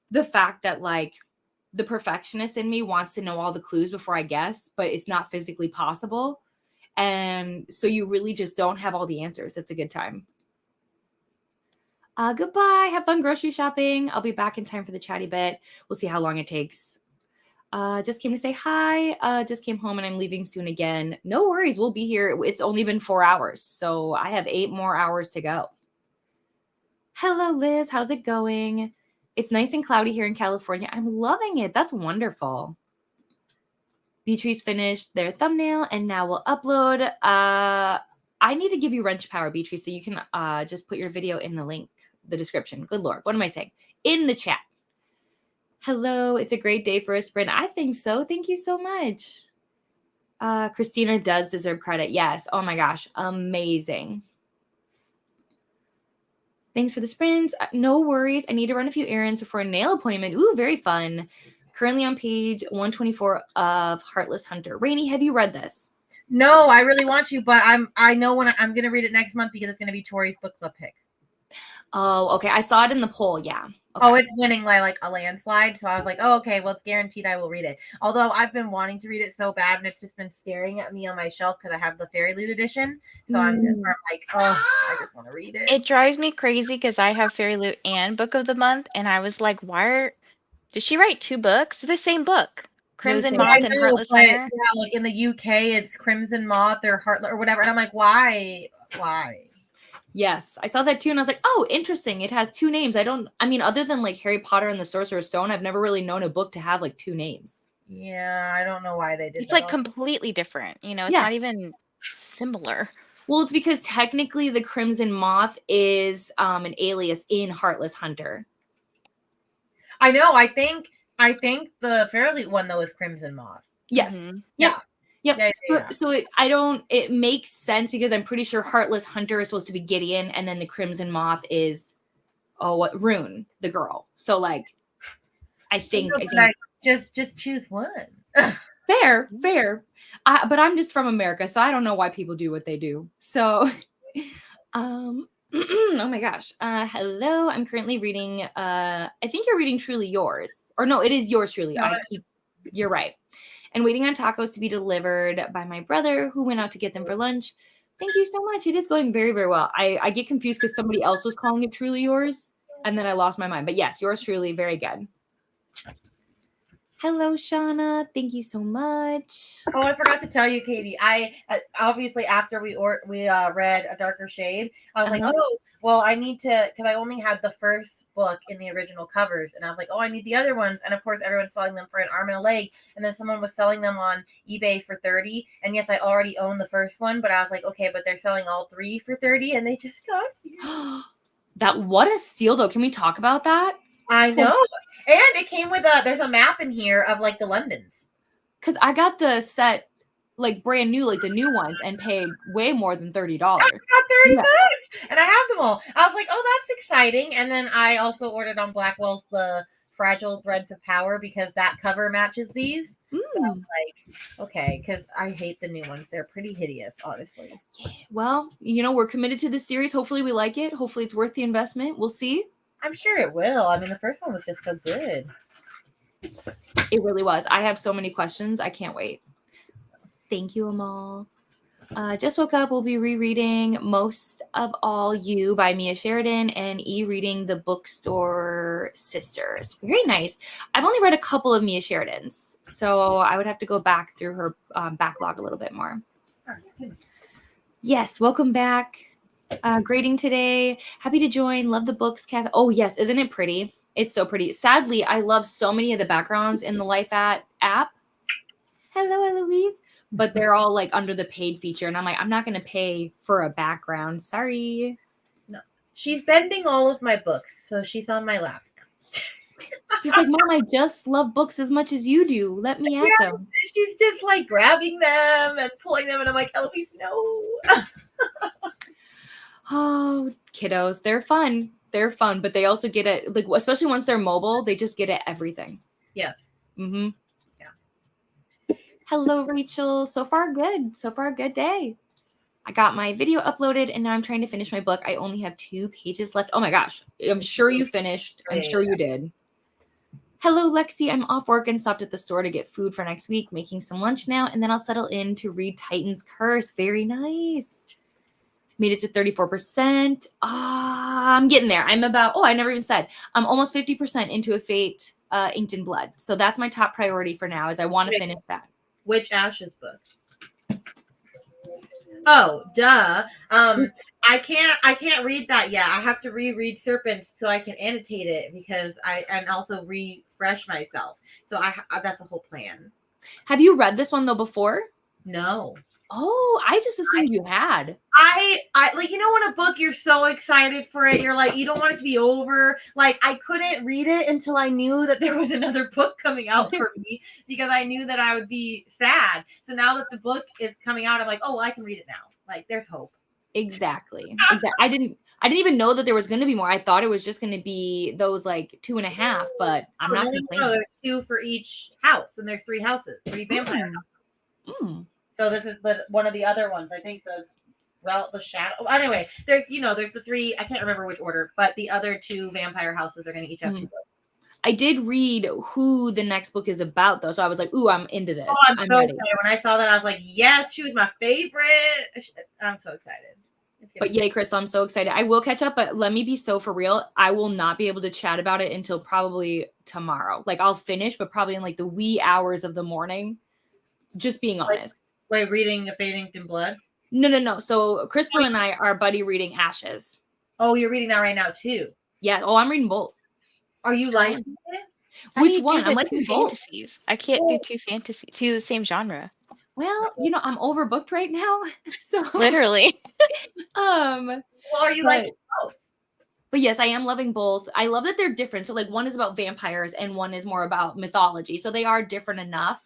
the fact that like the perfectionist in me wants to know all the clues before I guess, but it's not physically possible. And so you really just don't have all the answers. It's a good time. Goodbye. Have fun grocery shopping. I'll be back in time for the chatty bit. We'll see how long it takes. Just came to say hi. Just came home and I'm leaving soon again. No worries. We'll be here. It's only been 4 hours. So I have 8 more hours to go. Hello, Liz. How's it going? It's nice and cloudy here in California. I'm loving it. That's wonderful. Beatrice finished their thumbnail and now we'll upload. I need to give you wrench power, Beatrice, so you can just put your video in the link, the description. Good Lord. What am I saying? In the chat. Hello. It's a great day for a sprint. I think so. Thank you so much. Christina does deserve credit. Yes. Oh my gosh. Amazing. Thanks for the sprints. No worries. I need to run a few errands before a nail appointment. Ooh, very fun. Currently on page 124 of Heartless Hunter. Rainey, have you read this? No, I really want to, but I know when I'm going to read it next month because it's going to be Tori's book club pick. Oh, okay. I saw it in the poll. Yeah. Okay. Oh, it's winning like a landslide. So I was like, oh, okay, well, it's guaranteed I will read it. Although I've been wanting to read it so bad and it's just been staring at me on my shelf because I have the Fairy Loot edition. So I'm like, oh, I just want to read it. It drives me crazy because I have Fairy Loot and Book of the Month. And I was like, did she write 2 books? The same book. Crimson Moth and Heartless Hunter. Yeah, like in the UK, it's Crimson Moth or Heartless or whatever. And I'm like, why? Yes, I saw that too, and I was like, "Oh, interesting! It has 2 names." I mean, other than like Harry Potter and the Sorcerer's Stone, I've never really known a book to have like 2 names. Yeah, I don't know why they did. It's like completely different. You know, it's not even similar. Well, it's because technically the Crimson Moth is an alias in Heartless Hunter. I know. I think the Fairy Loot one though is Crimson Moth. Yes. Mm-hmm. Yep. Yep. Yeah. So it makes sense because I'm pretty sure Heartless Hunter is supposed to be Gideon, and then the Crimson Moth is Rune, the girl. So like, I think just choose one. Fair. But I'm just from America, so I don't know why people do what they do. So, oh my gosh. Hello. I'm currently reading. I think you're reading Truly Yours, or no, it is Yours Truly. You're right. And waiting on tacos to be delivered by my brother who went out to get them for lunch. Thank you so much. It is going very, very well. I get confused because somebody else was calling it Truly Yours, and then I lost my mind. But yes, Yours Truly, very good. Hello, Shauna. Thank you so much. Oh, I forgot to tell you, Katie. I obviously after we read A Darker Shade, I was like, oh, well, I need to, because I only had the first book in the original covers, and I was like, oh, I need the other ones, and of course, everyone's selling them for an arm and a leg, and then someone was selling them on eBay for $30, and yes, I already own the first one, but I was like, okay, but they're selling all 3 for $30, and they just got here. What a steal, though. Can we talk about that? I know. And it came with there's a map in here of like the Londons. Because I got the set like brand new, like the new ones, and paid way more than $30. I got $30 and I have them all. I was like, oh, that's exciting. And then I also ordered on Blackwell's the Fragile Threads of Power because that cover matches these. So I was like, okay, because I hate the new ones. They're pretty hideous, honestly. Yeah. Well, we're committed to this series. Hopefully we like it. Hopefully it's worth the investment. We'll see. I'm sure it will. I mean, the first one was just so good. It really was. I have so many questions. I can't wait. Thank you, Amal. Just woke up. We'll be rereading Most of All You by Mia Sheridan and reading The Bookstore Sisters. Very nice. I've only read a couple of Mia Sheridan's, so I would have to go back through her backlog a little bit more. Yes, welcome back. Grading today. Happy to join. Love the books, Cafe. Oh, yes. Isn't it pretty? It's so pretty. Sadly, I love so many of the backgrounds in the Life app. Hello, Eloise. But they're all like under the paid feature. And I'm like, I'm not going to pay for a background. Sorry. No. She's bending all of my books. So she's on my lap. She's like, Mom, I just love books as much as you do. Let me add them. she's just like grabbing them and pulling them, and I'm like, Eloise, no. Oh, kiddos, they're fun. They're fun, but they also get it, like, especially once they're mobile, they just get at everything. Yes. Mm-hmm. Yeah. Hello, Rachel. So far, good. So far, good day. I got my video uploaded, and now I'm trying to finish my book. I only have 2 pages left. Oh my gosh. I'm sure you finished. I'm sure you did. Hello, Lexi. I'm off work and stopped at the store to get food for next week, making some lunch now, and then I'll settle in to read Titan's Curse. Very nice. Made it to 34%. I'm getting there. I'm about, I never even said. I'm almost 50% into A Fate Inked in Blood. So that's my top priority for now, is I want to finish that. Which Ash's book? Oh, duh. I can't read that yet. I have to reread Serpents so I can annotate it because and also refresh myself. So that's the whole plan. Have you read this one though before? No. Oh, I just assumed you had. I like, you know, when a book, you're so excited for it, you're like, you don't want it to be over. Like, I couldn't read it until I knew that there was another book coming out for me because I knew that I would be sad. So now that the book is coming out, I'm like, oh, well, I can read it now. Like, there's hope. Exactly. I didn't even know that there was going to be more. I thought it was just going to be those like 2.5, but I'm not complaining. No, there's 2 for each house, and there's 3 houses, 3 vampire houses. So this is one of the other ones. I think the shadow. Anyway, there's the 3. I can't remember which order, but the other 2 vampire houses are going to each have 2 books. I did read who the next book is about, though, so I was like, "Ooh, I'm into this." Oh, I'm so excited. When I saw that, I was like, "Yes, she was my favorite." I'm so excited. But yay, Crystal, I'm so excited. I will catch up, but let me be so for real. I will not be able to chat about it until probably tomorrow. Like, I'll finish, but probably in like the wee hours of the morning. Just being honest. Wait, reading A Fate Inked in Blood? No. So Crystal and I are buddy reading Ashes. Oh, you're reading that right now too? Yeah. Oh, I'm reading both. Are you liking it? Which one? I'm liking both. Fantasies. I can't do 2 the same genre. Well, I'm overbooked right now. So literally. Well, are you liking both? But yes, I am loving both. I love that they're different. So like one is about vampires and one is more about mythology. So they are different enough.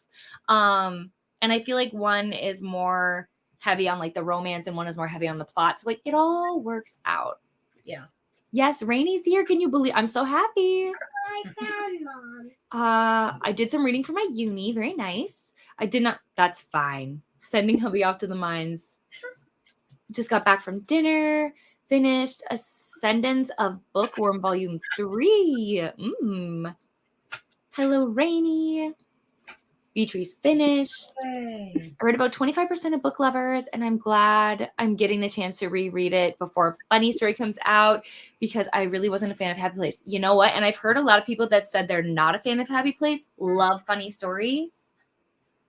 And I feel like one is more heavy on like the romance and one is more heavy on the plot. So like it all works out. Yeah. Yes, Rainy's here. Can you believe? I'm so happy. I can, Mom. I did some reading for my uni. Very nice. I did not. That's fine. Sending hubby off to the mines. Just got back from dinner. Finished Ascendance of Bookworm Volume 3. Hello, Rainy. Beatrice finished. Yay. I read about 25% of Book Lovers, and I'm glad I'm getting the chance to reread it before Funny Story comes out because I really wasn't a fan of Happy Place. You know what? And I've heard a lot of people that said they're not a fan of Happy Place love Funny Story.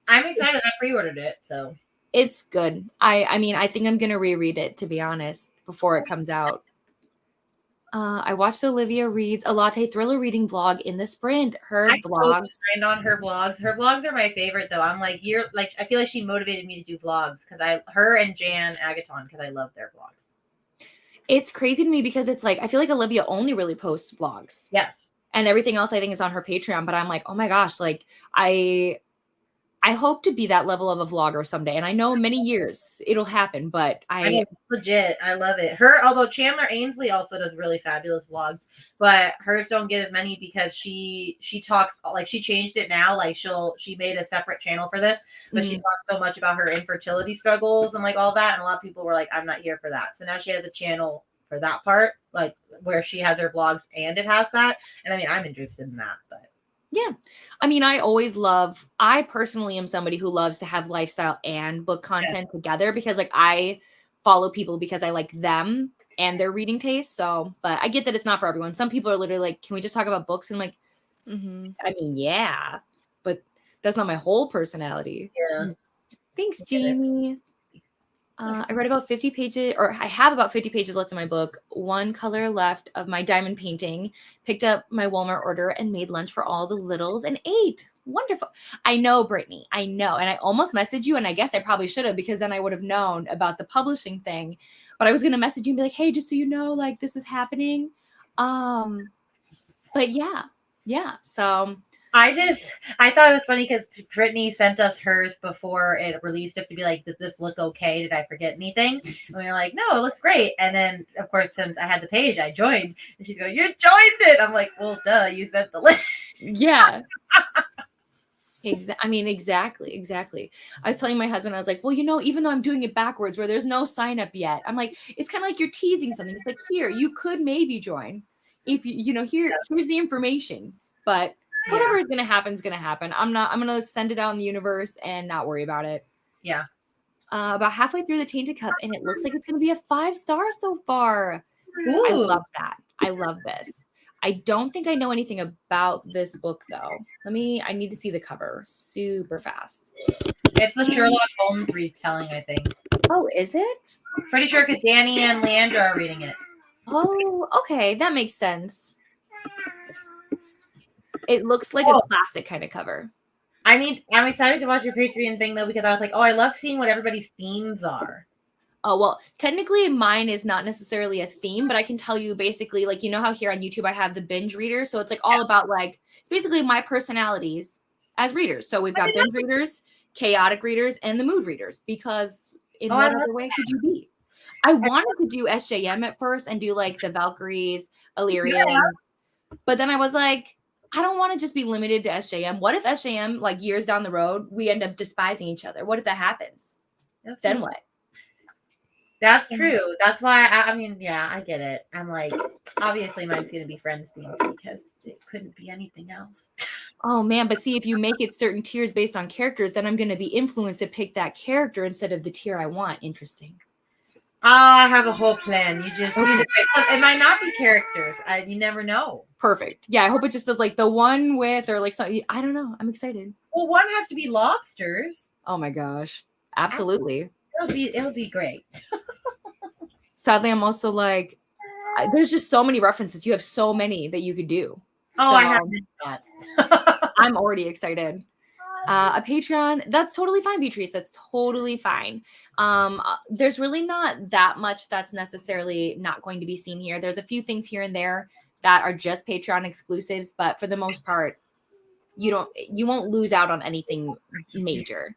I'm excited. I pre-ordered it, so it's good. I mean, I think I'm gonna reread it, to be honest, before it comes out. I watched Olivia reads a latte thriller reading vlog in the sprint. Her vlogs. So on her vlogs. Her vlogs are my favorite, though. I'm like, I feel like she motivated me to do vlogs because her and Jan Agaton, because I love their vlogs. It's crazy to me because it's like I feel like Olivia only really posts vlogs. Yes. And everything else I think is on her Patreon. But I'm like, oh my gosh, like I hope to be that level of a vlogger someday. And I know in many years it'll happen, but I mean, it's legit. I love it. Although Chandler Ainsley also does really fabulous vlogs, but hers don't get as many because she talks, like she changed it now. Like she made a separate channel for this, but she talks so much about her infertility struggles and like all that. And a lot of people were like, I'm not here for that. So now she has a channel for that part, like where she has her vlogs and it has that. And I mean, I'm interested in that, but. Yeah. I mean, I personally am somebody who loves to have lifestyle and book content together because like I follow people because I like them and their reading taste. So, but I get that it's not for everyone. Some people are literally like, can we just talk about books? And I'm like, I mean, yeah, but that's not my whole personality. Yeah. Thanks, Jamie. I read about 50 pages, or I have about 50 pages left in my book. 1 color left of my diamond painting. Picked up my Walmart order and made lunch for all the littles and ate. Wonderful. I know, Brittany. I know. And I almost messaged you, and I guess I probably should have because then I would have known about the publishing thing. But I was going to message you and be like, hey, just so you know, like this is happening. But yeah. So I thought it was funny because Brittany sent us hers before it released just to be like, does this look okay? Did I forget anything? And we were like, no, it looks great. And then, of course, since I had the page, I joined. And she's going, you joined it. I'm like, well, duh, you sent the link. Yeah. Exactly. I was telling my husband, I was like, well, even though I'm doing it backwards where there's no sign up yet, I'm like, it's kind of like you're teasing something. It's like, here, you could maybe join if here's the information, but whatever is going to happen is going to happen. I'm going to send it out in the universe and not worry about it. Yeah. About halfway through the Tainted Cup, and it looks like it's going to be a 5-star so far. Ooh. I love that. I love this. I don't think I know anything about this book, though. I need to see the cover super fast. It's the Sherlock Holmes retelling, I think. Oh, is it? Pretty sure because Danny and Leandra are reading it. Oh, okay. That makes sense. It looks like a classic kind of cover. I'm excited to watch your Patreon thing, though, because I was like, I love seeing what everybody's themes are. Oh, well, technically mine is not necessarily a theme, but I can tell you basically, like, how here on YouTube I have the binge reader. So it's like all about it's basically my personalities as readers. So we've got binge readers, chaotic readers, and the mood readers, because in what other way could you be? I wanted to do SJM at first and do like the Valkyries, Illyrian, but then I was like, I don't want to just be limited to SJM. What if SJM, like years down the road, we end up despising each other? What if that happens? Then what? That's true. That's why I get it. I'm like, obviously mine's going to be Friends themed because it couldn't be anything else. Oh man, but see, if you make it certain tiers based on characters, then I'm going to be influenced to pick that character instead of the tier I want. Interesting. I have a whole plan. You just need to pick. It might not be characters. You never know. Perfect. Yeah, I hope it just does like the one with or like something. I don't know. I'm excited. Well, one has to be lobsters. Oh my gosh. Absolutely. It'll be great. Sadly, I'm also like, there's just so many references. You have so many that you could do. Oh, so, I have thoughts. I'm already excited. A Patreon, that's totally fine, Beatrice. That's totally fine. There's really not that much that's necessarily not going to be seen here. There's a few things here and there that are just Patreon exclusives, but for the most part, you won't lose out on anything major.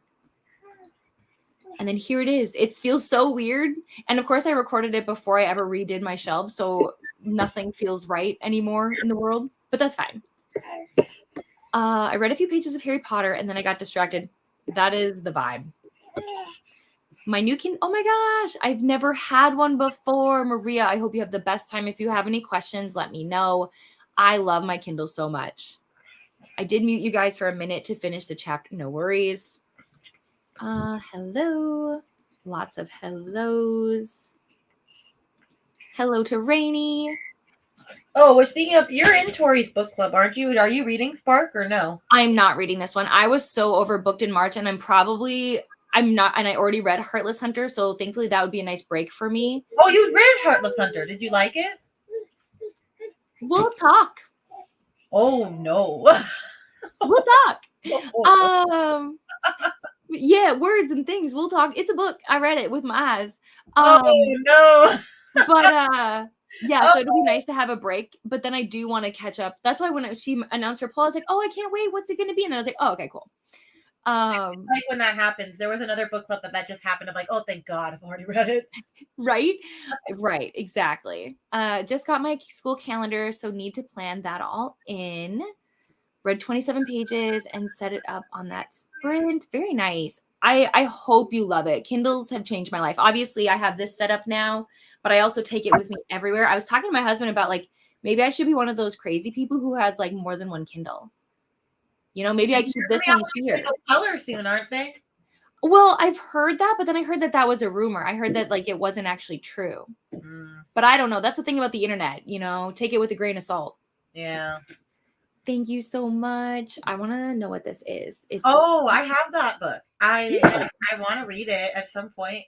And then here it is. It feels so weird. And of course, I recorded it before I ever redid my shelves, so nothing feels right anymore in the world, but that's fine. I read a few pages of Harry Potter, and then I got distracted. That is the vibe. My new Kindle. Oh my gosh, I've never had one before. Maria, I hope you have the best time. If you have any questions, let me know. I love my Kindle so much. I did mute you guys for a minute to finish the chapter. No worries. Hello. Lots of hellos. Hello to Rainy. Oh, we're speaking of, you're in Tori's book club, aren't you? Are you reading Spark or no? I'm not reading this one. I was so overbooked in March, and I'm not, and I already read Heartless Hunter, so thankfully that would be a nice break for me. Oh, you read Heartless Hunter. Did you like it? We'll talk. Oh, no. We'll talk. Yeah, words and things. We'll talk. It's a book. I read it with my eyes. Oh, no. But yeah, so it'll be nice to have a break, but then I do want to catch up. That's why when she announced her poll, I was like, oh, I can't wait. What's it going to be? And then I was like, oh, okay, cool. Like when that happens, there was another book club that just happened. I'm like, oh, thank God, I've already read it. Right, exactly. Just got my school calendar, so need to plan that all in. Read 27 pages and set it up on that sprint. Very nice. I hope you love it. Kindles have changed my life. Obviously, I have this set up now, but I also take it with me everywhere. I was talking to my husband about like, maybe I should be one of those crazy people who has like more than one Kindle. Maybe I keep this one here. Color soon, aren't they? Well, I've heard that, but then I heard that was a rumor. I heard that like it wasn't actually true. But I don't know. That's the thing about the internet, take it with a grain of salt. Yeah. Thank you so much. I want to know what this is. I have that book. I want to read it at some point.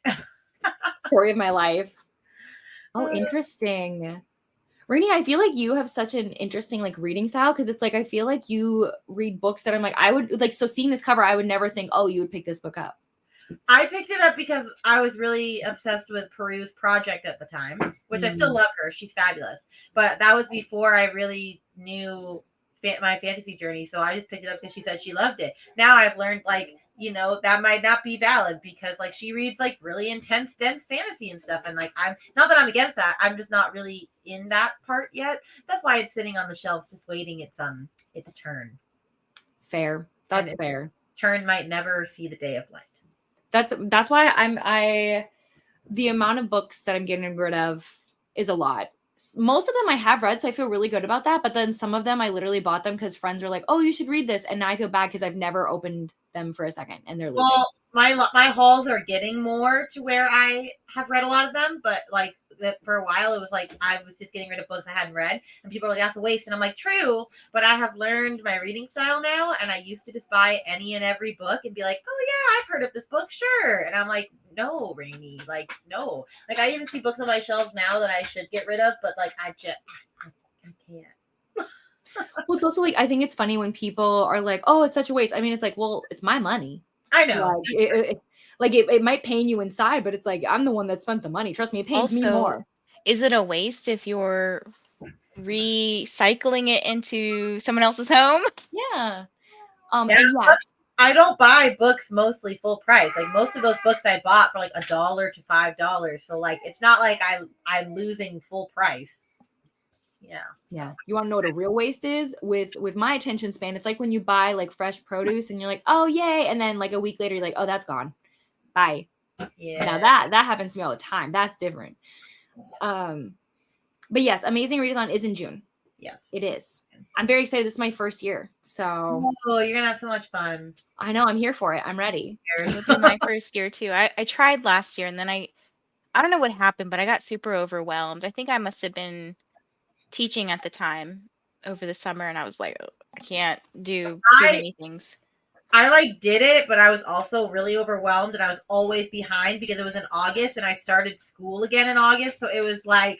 Story of my life. Oh, interesting. Rainy, I feel like you have such an interesting like reading style because it's like I feel like you read books that I'm like I would like. So seeing this cover, I would never think, oh, you would pick this book up. I picked it up because I was really obsessed with Peru's project at the time, which I still love her. She's fabulous. But that was before I really knew my fantasy journey, so I just picked it up because she said she loved it. Now I've learned, like, that might not be valid because, like, she reads like really intense, dense fantasy and stuff, and like, I'm not that I'm against that. I'm just not really in that part yet. That's why it's sitting on the shelves, just waiting its turn. Fair. That's And fair. Turn might never see the day of light. That's why the amount of books that I'm getting rid of is a lot. Most of them I have read, so I feel really good about that. But then some of them I literally bought them because friends were like, "Oh, you should read this," and now I feel bad because I've never opened them for a second, and they're leaving. Well, my hauls are getting more to where I have read a lot of them, but like that for a while it was like I was just getting rid of books I hadn't read, and people are like, "That's a waste," and I'm like, "True," but I have learned my reading style now, and I used to just buy any and every book and be like, "Oh yeah, I've heard of this book, sure," and I'm like, "No, Rainy, like no," like I even see books on my shelves now that I should get rid of, but like I can't. Well, it's also like I think it's funny when people are like, "Oh, it's such a waste." I mean, it's like, well, it's my money. I know. Like, it might pain you inside, but it's like I'm the one that spent the money. Trust me, it pains me more. Is it a waste if you're recycling it into someone else's home? Yeah. Yeah, and yes, I don't buy books mostly full price. Like most of those books I bought for like $1 to $5. So like it's not like I'm losing full price. Yeah. You want to know what a real waste is with my attention span? It's like when you buy like fresh produce and you're like, "Oh, yay," and then like a week later you're like, "Oh, that's gone. Bye." Yeah. Now that happens to me all the time. That's different. But yes, Amazing Readathon is in June. Yes, it is. I'm very excited. This is my first year, so you're gonna have so much fun. I know. I'm here for it. I'm ready. It'll be my first year too. I tried last year and then I don't know what happened, but I got super overwhelmed. I think I must have been teaching at the time over the summer, and I was like, oh, I can't do too many things. I like did it, but I was also really overwhelmed, and I was always behind because it was in August, and I started school again in August, so it was like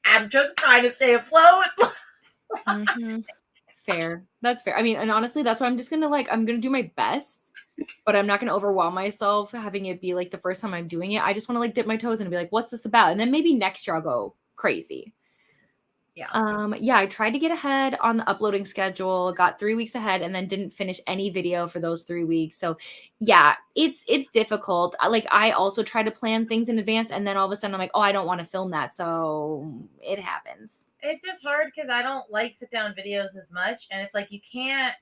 I'm just trying to stay afloat. Mm-hmm. Fair. That's fair. I mean, and honestly, that's why I'm just gonna I'm gonna do my best, but I'm not gonna overwhelm myself having it be like the first time I'm doing it. I just want to like dip my toes in and be like, what's this about? And then maybe next year I'll go crazy. Yeah, I tried to get ahead on the uploading schedule, got 3 weeks ahead, and then didn't finish any video for those 3 weeks. So yeah, it's difficult. I also try to plan things in advance, and then all of a sudden I'm like, oh, I don't want to film that. So it happens. It's just hard because I don't like sit down videos as much, and it's like you can't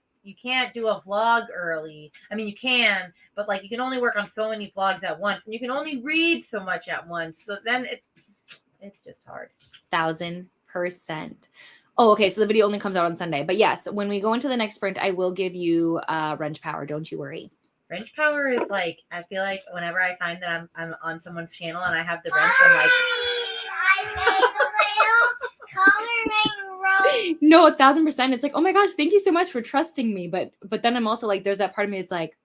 do a vlog early. I mean, you can, but like you can only work on so many vlogs at once, and you can only read so much at once. So then it's just hard. 1000%. Oh, okay. So the video only comes out on Sunday, but yes, when we go into the next sprint, I will give you wrench power. Don't you worry. Wrench power is like, I feel like whenever I find that I'm on someone's channel and I have the wrench, I'm like, no, 1000%. It's like, oh my gosh, thank you so much for trusting me. But then I'm also like, there's that part of me that's like,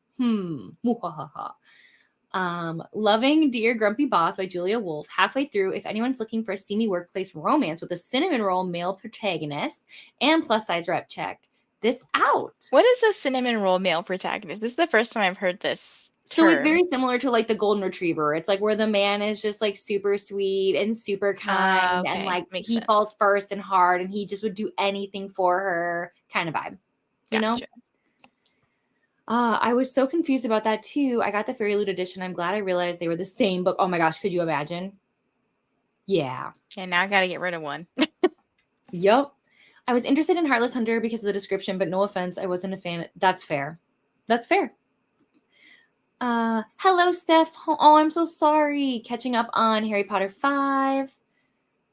Loving Dear Grumpy Boss by Julia Wolf. Halfway through, if anyone's looking for a steamy workplace romance with a cinnamon roll male protagonist and plus size rep, check this out. What is a cinnamon roll male protagonist? This is the first time I've heard this term. So it's very similar to like the golden retriever. It's like where the man is just like super sweet and super kind and like he sense. falls first and hard and he just would do anything for her kind of vibe. You know? I was so confused about that too. I got the Fairy Loot edition. I'm glad I realized they were the same book. Oh my gosh, could you imagine? Yeah. And now I got to get rid of one. Yup. I was interested in Heartless Hunter because of the description, but no offense, I wasn't a fan. That's fair. That's fair. Hello, Steph. Oh, I'm so sorry. Catching up on Harry Potter 5.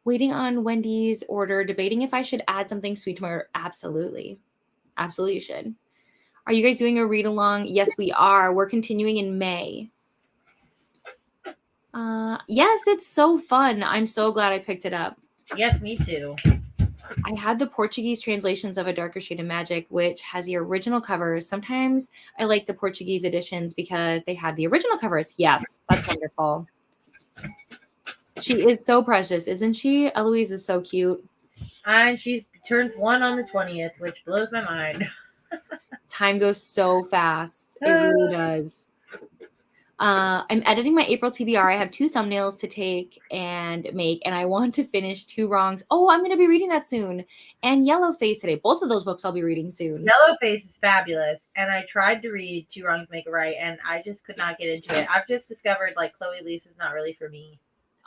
Waiting on Wendy's order. Debating if I should add something sweet to my order. Absolutely. Absolutely you should. Are you guys doing a read along? Yes, we are. We're continuing in May. Yes, it's so fun. I'm so glad I picked it up. Yes, me too. I had the Portuguese translations of A Darker Shade of Magic, which has the original covers. Sometimes I like the Portuguese editions because they have the original covers. Yes, that's wonderful. She is so precious, isn't she? Eloise is so cute. And she turns 1 on the 20th, which blows my mind. Time goes so fast. It really does. I'm editing my April TBR. I have 2 thumbnails to take and make, and I want to finish 2 Wrongs. Oh, I'm going to be reading that soon. And Yellowface today. Both of those books I'll be reading soon. Yellowface is fabulous, and I tried to read Two Wrongs Make a Right, and I just could not get into it. I've just discovered like Chloe Lease is not really for me.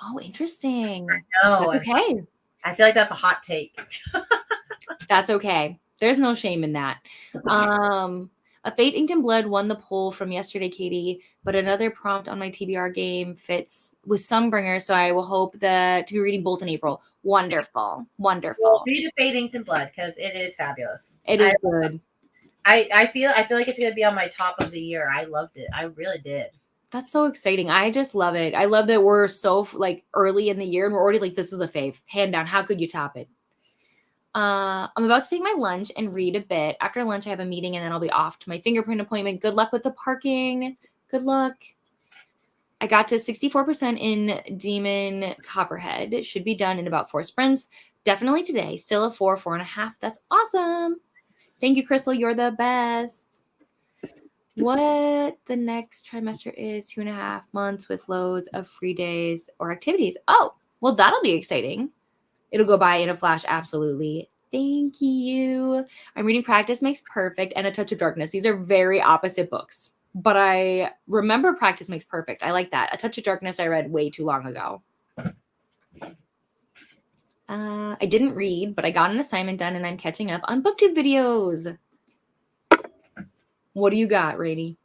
Oh, interesting. No, That's okay. I feel like that's a hot take. That's okay. There's no shame in that. A Fate Inked in Blood won the poll from yesterday, Katie, but another prompt on my TBR game fits with Sunbringer, so I will hope to be reading both in April. Wonderful. Well, read A Fate Inked in Blood because it is fabulous. It is good. I feel like it's gonna be on my top of the year. I loved it. I really did. That's so exciting. I just love it. I love that we're so like early in the year and we're already like, this is a fave. Hand down. How could you top it? I'm about to take my lunch and read a bit. After lunch, I have a meeting and then I'll be off to my fingerprint appointment. Good luck with the parking. Good luck. I got to 64% in Demon Copperhead. It should be done in about 4 sprints. Definitely today. Still a 4.5. That's awesome. Thank you, Crystal. You're the best. What the next trimester is 2.5 months with loads of free days or activities. Oh, well, that'll be exciting. It'll go by in a flash. Absolutely. Thank you. I'm reading Practice Makes Perfect and A Touch of Darkness. These are very opposite books, but I remember Practice Makes Perfect. I like that. A Touch of Darkness I read way too long ago. I didn't read, but I got an assignment done and I'm catching up on BookTube videos. What do you got, Rady?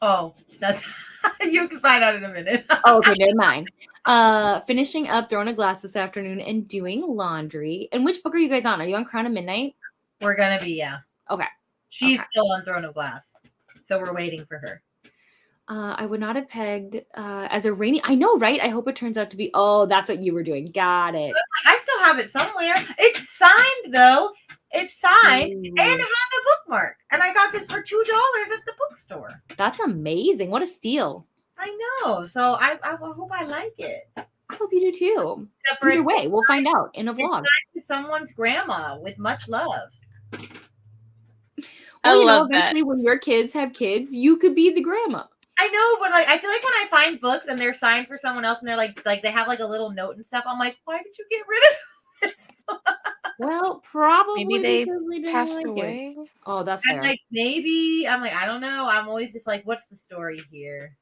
Oh, that's you can find out in a minute. Okay, never mind. Finishing up Throne of Glass this afternoon and doing laundry. And which book are you guys on? Are you on Crown of Midnight? We're gonna be, yeah. Okay. She's still on Throne of Glass, so we're waiting for her. I would not have pegged as a rainy. I know, right? I hope it turns out to be. Oh, that's what you were doing. Got it. I still have it somewhere. It's signed though. It's signed and it has a bookmark. And I got this for $2 at the bookstore. That's amazing. What a steal. I know. So I hope I like it. I hope you do too. Except for Either way, we'll find out in a vlog. It's signed to someone's grandma with much love. Well, I love eventually that. when your kids have kids, you could be the grandma. I know, but like I feel like when I find books and they're signed for someone else and they're like they have like a little note and stuff, I'm like, why did you get rid of this book? Well, probably Maybe they because didn't passed like it. away. Oh, that's I'm fair. like, maybe. I'm like, I don't know. I'm always just like, what's the story here?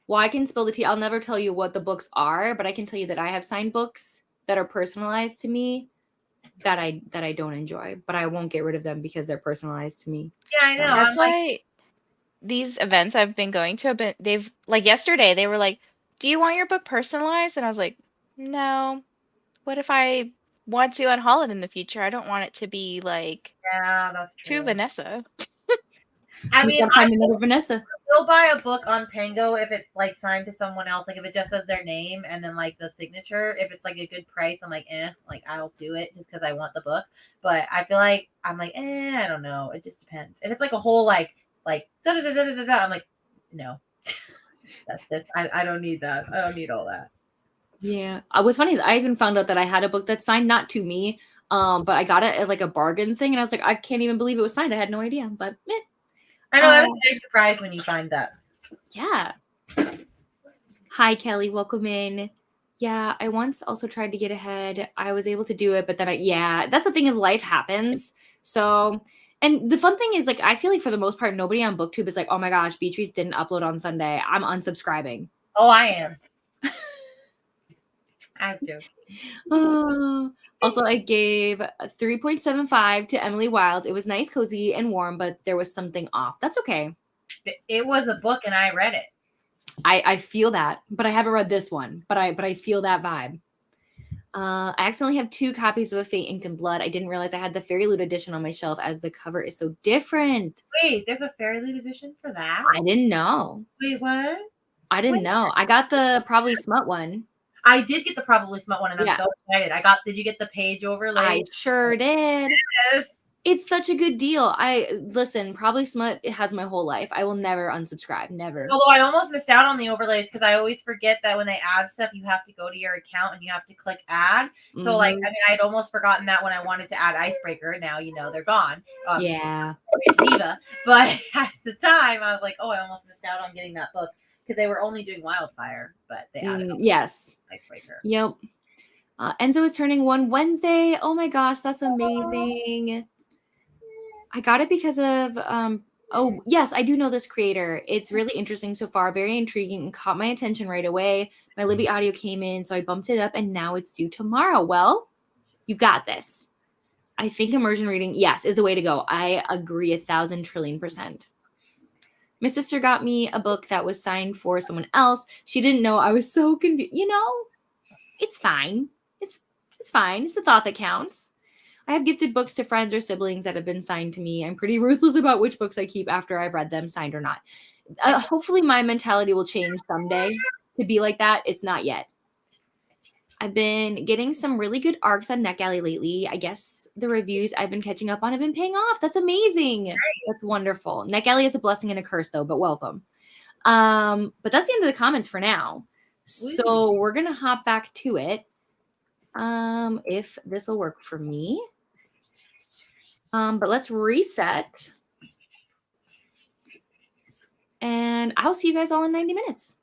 Well, I can spill the tea. I'll never tell you what the books are, but I can tell you that I have signed books that are personalized to me that I don't enjoy, but I won't get rid of them because they're personalized to me. Yeah, I know. That's I'm like, why these events I've been going to, but they've like yesterday they were like, "Do you want your book personalized?" And I was like, "No. What if I want to unhaul it in the future? I don't want it to be like yeah, that's true. to Vanessa." I You mean, gotta find another Vanessa. will buy a book on Pango if it's like signed to someone else. Like if it just says their name and then like the signature. If it's like a good price, I'm like, like I'll do it just because I want the book. But I feel like I'm like, I don't know. It just depends. If it's like a whole like da da da da da da, I'm like, no. That's just I don't need that. I don't need all that. Yeah. What's funny is I even found out that I had a book that's signed not to me, but I got it at like a bargain thing, and I was like, I can't even believe it was signed. I had no idea, but I know that was a nice surprise when you find that. yeah. Hi, Kelly. Welcome in. Yeah, I once also tried to get ahead. I was able to do it, but then that's the thing is life happens. So, and the fun thing is like, I feel like for the most part, nobody on BookTube is like, oh my gosh, Beatrice didn't upload on Sunday. I'm unsubscribing. Oh, I am. I do. Also, I gave a 3.75 to Emily Wilde. It was nice, cozy, and warm, but there was something off. That's okay. It was a book and I read it. I feel that, but I haven't read this one. But I feel that vibe. I accidentally have 2 copies of A Fate Inked in Blood. I didn't realize I had the Fairy Loot edition on my shelf as the cover is so different. Wait, there's a Fairy Loot edition for that? I didn't know. Wait, what? I didn't know. I got the Probably Smut one. I did get the Probably Smut one, and I'm so excited. Did you get the page overlay? I sure did. Yes. It's such a good deal. Listen, Probably Smut has my whole life. I will never unsubscribe. Never. Although I almost missed out on the overlays because I always forget that when they add stuff, you have to go to your account and you have to click add. So like, I mean, I'd almost forgotten that when I wanted to add Icebreaker. Now, they're gone. Yeah. It's Diva. But at the time, I was like, oh, I almost missed out on getting that book. because they were only doing Wildfire, but they added yes. Icebreaker. Yep. Enzo is turning 1 Wednesday. Oh my gosh, that's amazing. I got it because of oh yes, I do know this creator. It's really interesting so far, very intriguing, and caught my attention right away. My Libby audio came in, so I bumped it up, and now it's due tomorrow. Well, you've got this. I think immersion reading, yes, is the way to go. I agree 1,000 trillion%. My sister got me a book that was signed for someone else. She didn't know. I was so confused. You know, it's fine. It's fine. It's the thought that counts. I have gifted books to friends or siblings that have been signed to me. I'm pretty ruthless about which books I keep after I've read them, signed or not. Hopefully my mentality will change someday to be like that. It's not yet. I've been getting some really good arcs on NetGalley lately. I guess the reviews I've been catching up on have been paying off. That's amazing. Nice. That's wonderful. NetGalley is a blessing and a curse, though, but welcome. But that's the end of the comments for now. So we're going to hop back to it. If this will work for me. But let's reset. And I'll see you guys all in 90 minutes.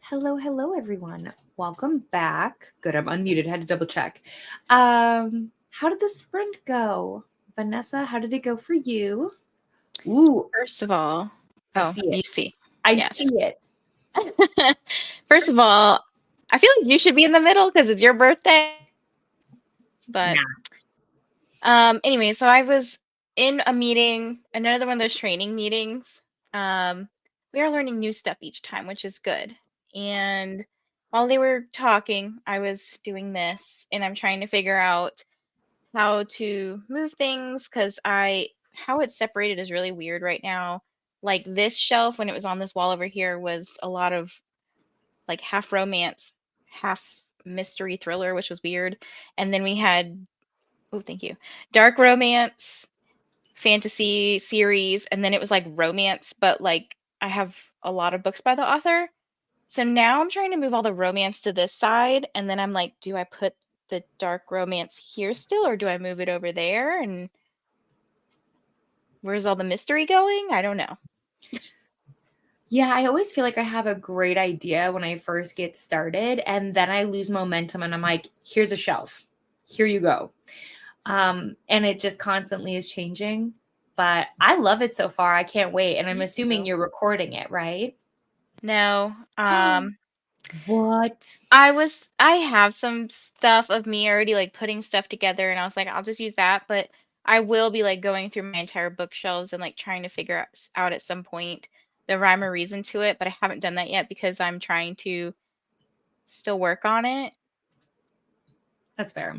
Hello, hello, everyone. Welcome back. Good, I'm unmuted. Had to double check. How did the sprint go? Vanessa, how did it go for you? Ooh, First of all, I see you it. see. I Yes. see it. First of all, I feel like you should be in the middle because it's your birthday. But anyway, so I was in a meeting, another one of those training meetings. We are learning new stuff each time, which is good. And while they were talking, I was doing this, and I'm trying to figure out how to move things because how it's separated is really weird right now. Like this shelf, when it was on this wall over here, was a lot of like half romance, half mystery thriller, which was weird. And then we had, oh, thank you, dark romance, fantasy series, and then it was like romance, but like I have a lot of books by the author. So now I'm trying to move all the romance to this side, and then I'm like, do I put the dark romance here still, or do I move it over there? And where's all the mystery going? I don't know. Yeah, I always feel like I have a great idea when I first get started, and then I lose momentum and I'm like, here's a shelf. Here you go. And it just constantly is changing. But I love it so far. I can't wait. And I'm Me assuming too. you're recording it, right? No. What? I have some stuff of me already like putting stuff together, and I was like, I'll just use that, but I will be like going through my entire bookshelves and like trying to figure out at some point the rhyme or reason to it, but I haven't done that yet because I'm trying to still work on it. That's fair.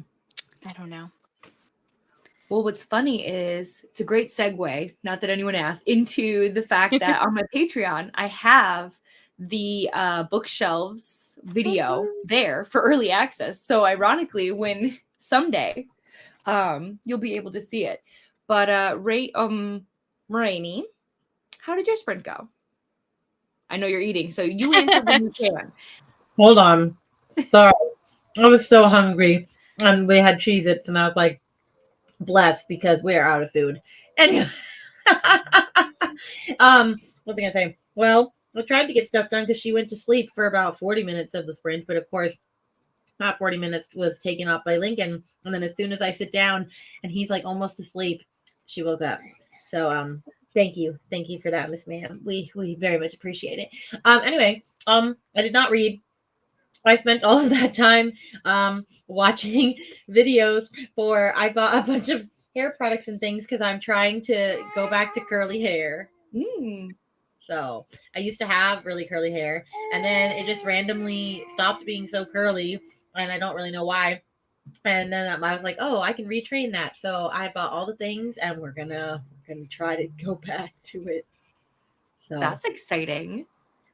I don't know. Well, what's funny is it's a great segue, not that anyone asked, into the fact that on my Patreon, I have the bookshelves video there for early access. So ironically, when someday you'll be able to see it. But Rainy, how did your sprint go? I know you're eating, so you answer when you can. Hold on. Sorry. I was so hungry. And we had Cheez-Its, and I was like, blessed because we're out of food. Anyway. What was I gonna say? Well, I tried to get stuff done because she went to sleep for about 40 minutes of the sprint, but of course, not 40 minutes was taken up by Lincoln. And then as soon as I sit down and he's like almost asleep, she woke up. So thank you for that, Miss Ma'am. We very much appreciate it. Anyway, I did not read. I spent all of that time watching videos I bought a bunch of hair products and things because I'm trying to go back to curly hair. So I used to have really curly hair, and then it just randomly stopped being so curly, and I don't really know why. And then I was like, oh, I can retrain that. So I bought all the things, and we're gonna try to go back to it. So That's exciting.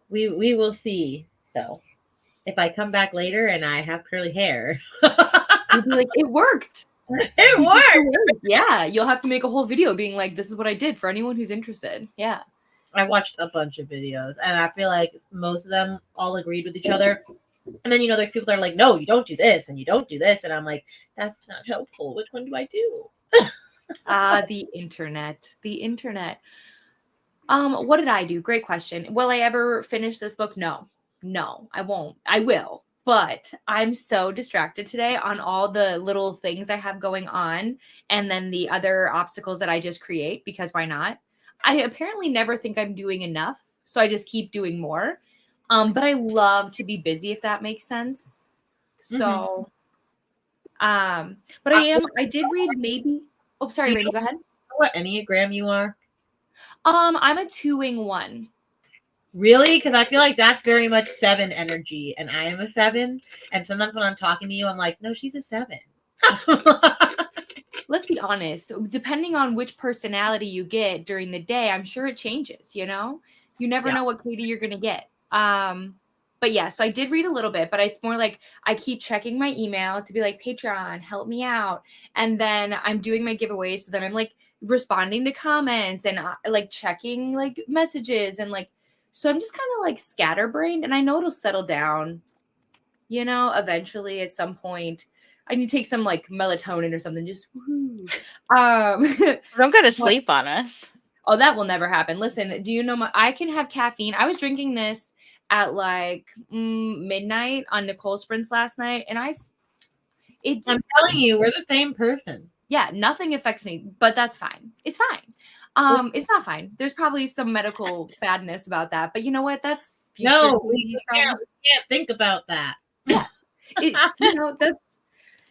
We will see. So if I come back later and I have curly hair, you'll be like, it worked. It worked. Yeah, you'll have to make a whole video being like, this is what I did for anyone who's interested. Yeah. I watched a bunch of videos, and I feel like most of them all agreed with each other. And then, there's people that are like, no, you don't do this, and you don't do this. And I'm like, that's not helpful. Which one do I do? The internet. The internet. What did I do? Great question. Will I ever finish this book? No, I won't. I will. But I'm so distracted today on all the little things I have going on and then the other obstacles that I just create because why not? I apparently never think I'm doing enough, so I just keep doing more. But I love to be busy, if that makes sense. So, but I did read maybe. Oh, sorry, Rainy, go ahead. What Enneagram you are? I'm a 2-wing 1. Really? Because I feel like that's very much 7 energy, and I am a 7. And sometimes when I'm talking to you, I'm like, no, she's a 7. Let's be honest. Depending on which personality you get during the day, I'm sure it changes. You never know what Katie you're gonna get. But yeah, so I did read a little bit, but it's more like I keep checking my email to be like, Patreon, help me out, and then I'm doing my giveaways. So then I'm like responding to comments and like checking like messages and like. So I'm just kind of like scatterbrained, and I know it'll settle down. Eventually at some point. I need to take some like melatonin or something. Just woo. Don't go to sleep on us. Oh, that will never happen. Listen, do you know I can have caffeine. I was drinking this at like midnight on Nicole Sprints last night, and I'm telling you, we're the same person. Yeah, nothing affects me, but that's fine. It's fine. It's not fine. There's probably some medical badness about that, but you know what? That's future we can't think about that. Yeah,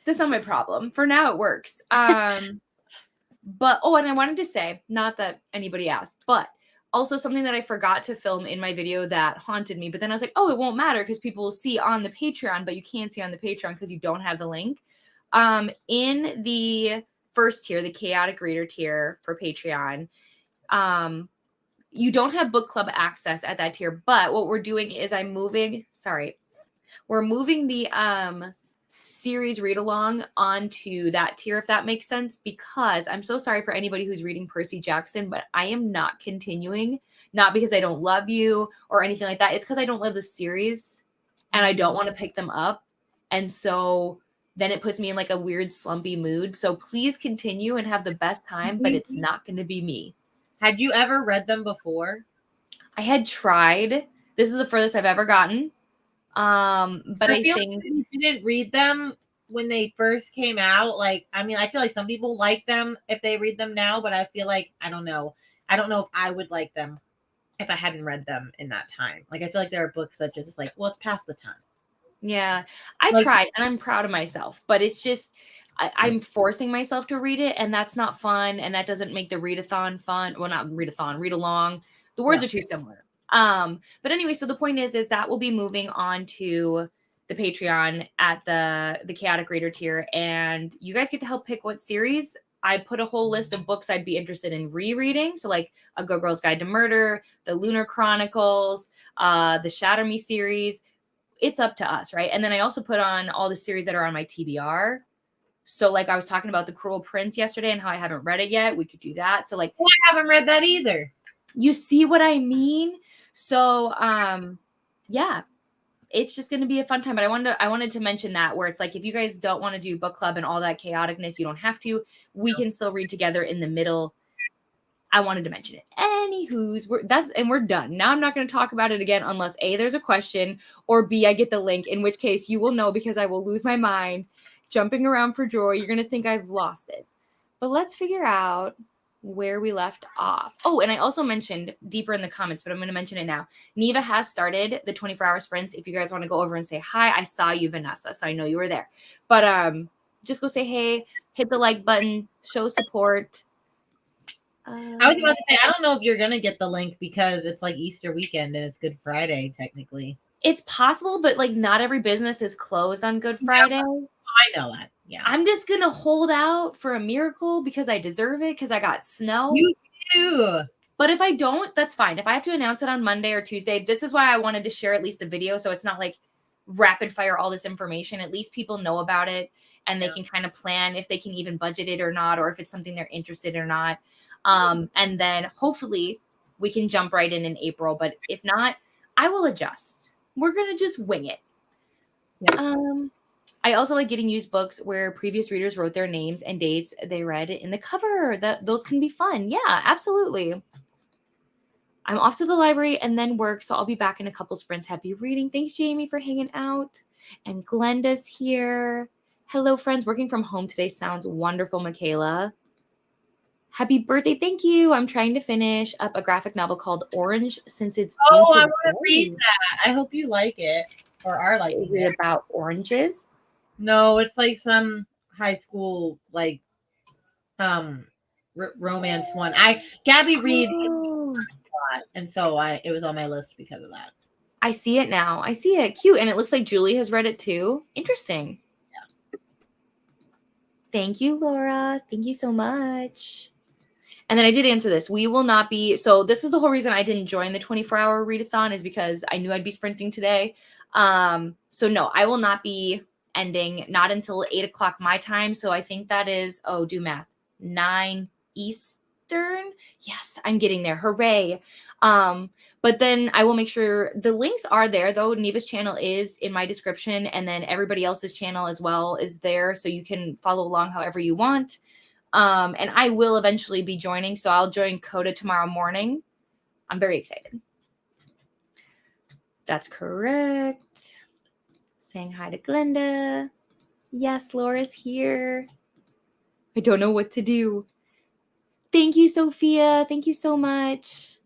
that's not my problem. For now, it works. But and I wanted to say, not that anybody asked, but also something that I forgot to film in my video that haunted me. But then I was like, it won't matter because people will see on the Patreon, but you can't see on the Patreon because you don't have the link. In the first tier, the chaotic reader tier for Patreon, you don't have book club access at that tier. But what we're doing is we're moving the series read along onto that tier, if that makes sense, because I'm so sorry for anybody who's reading Percy Jackson, but I am not continuing, not because I don't love you or anything like that. It's because I don't love the series and I don't want to pick them up. And so then it puts me in like a weird slumpy mood. So please continue and have the best time, but it's not going to be me. Had you ever read them before? I had tried. This is the furthest I've ever gotten. But I think like you didn't read them when they first came out. Like, I mean, I feel like some people like them if they read them now, but I feel like I don't know if I would like them if I hadn't read them in that time. Like, I feel like there are books that just like, well, it's past the time. Yeah, I tried and I'm proud of myself, but it's just I'm forcing myself to read it, and that's not fun, and that doesn't make the readathon fun. Well, not readathon, read along. The words are too similar. But anyway, so the point is that will be moving on to the Patreon at the chaotic reader tier, and you guys get to help pick what series. I put a whole list of books I'd be interested in rereading. So like A Good Girl's Guide to Murder, the Lunar Chronicles, the Shatter Me series. It's up to us, right? And then I also put on all the series that are on my TBR. So like I was talking about The Cruel Prince yesterday and how I haven't read it yet. We could do that. So like, I haven't read that either. You see what I mean? So yeah, it's just going to be a fun time. But I wanted to mention that, where it's like, if you guys don't want to do book club and all that chaoticness, you don't have to. We can still read together in the middle. I wanted to mention it. Anywho's, we're done. Now I'm not going to talk about it again unless A, there's a question, or B, I get the link, in which case you will know because I will lose my mind jumping around for joy. You're going to think I've lost it. But let's figure out where we left off. Oh, and I also mentioned deeper in the comments, but I'm going to mention it now. Neva has started the 24-hour sprints. If you guys want to go over and say hi, I saw you, Vanessa, so I know you were there. But just go say hey, hit the like button, show support. I was about to say, I don't know if you're going to get the link because it's like Easter weekend and it's Good Friday, technically. It's possible, but like not every business is closed on Good Friday. Yeah, I know that. Yeah. I'm just going to hold out for a miracle because I deserve it, because I got snow. You too. But if I don't, that's fine. If I have to announce it on Monday or Tuesday, this is why I wanted to share at least the video. So it's not like rapid fire all this information. At least people know about it and they can kind of plan if they can even budget it or not, or if it's something they're interested in or not. And then hopefully we can jump right in April. But if not, I will adjust. We're going to just wing it. Yeah. I also like getting used books where previous readers wrote their names and dates they read in the cover. Those can be fun. Yeah, absolutely. I'm off to the library and then work, so I'll be back in a couple sprints. Happy reading. Thanks, Jamie, for hanging out. And Glenda's here. Hello, friends. Working from home today sounds wonderful, Michaela. Happy birthday. Thank you. I'm trying to finish up a graphic novel called Orange since it's I want to read that. I hope you like it or are liking it. About oranges? No, it's like some high school like romance one. Gabby reads a lot, and so it was on my list because of that. I see it now. I see it. Cute. And it looks like Julie has read it too. Interesting. Yeah. Thank you, Laura. Thank you so much. And then I did answer this. We will not be. So this is the whole reason I didn't join the 24-hour readathon, is because I knew I'd be sprinting today. So no, I will not be ending, not until 8 o'clock my time. So I think that is, do math, 9 Eastern. Yes, I'm getting there. Hooray. But then I will make sure the links are there, though. Neva's channel is in my description, and then everybody else's channel as well is there, so you can follow along however you want. And I will eventually be joining, so I'll join Coda tomorrow morning. I'm very excited. That's correct. Saying hi to Glenda. Yes, Laura's here. I don't know what to do. Thank you, Sophia. Thank you so much.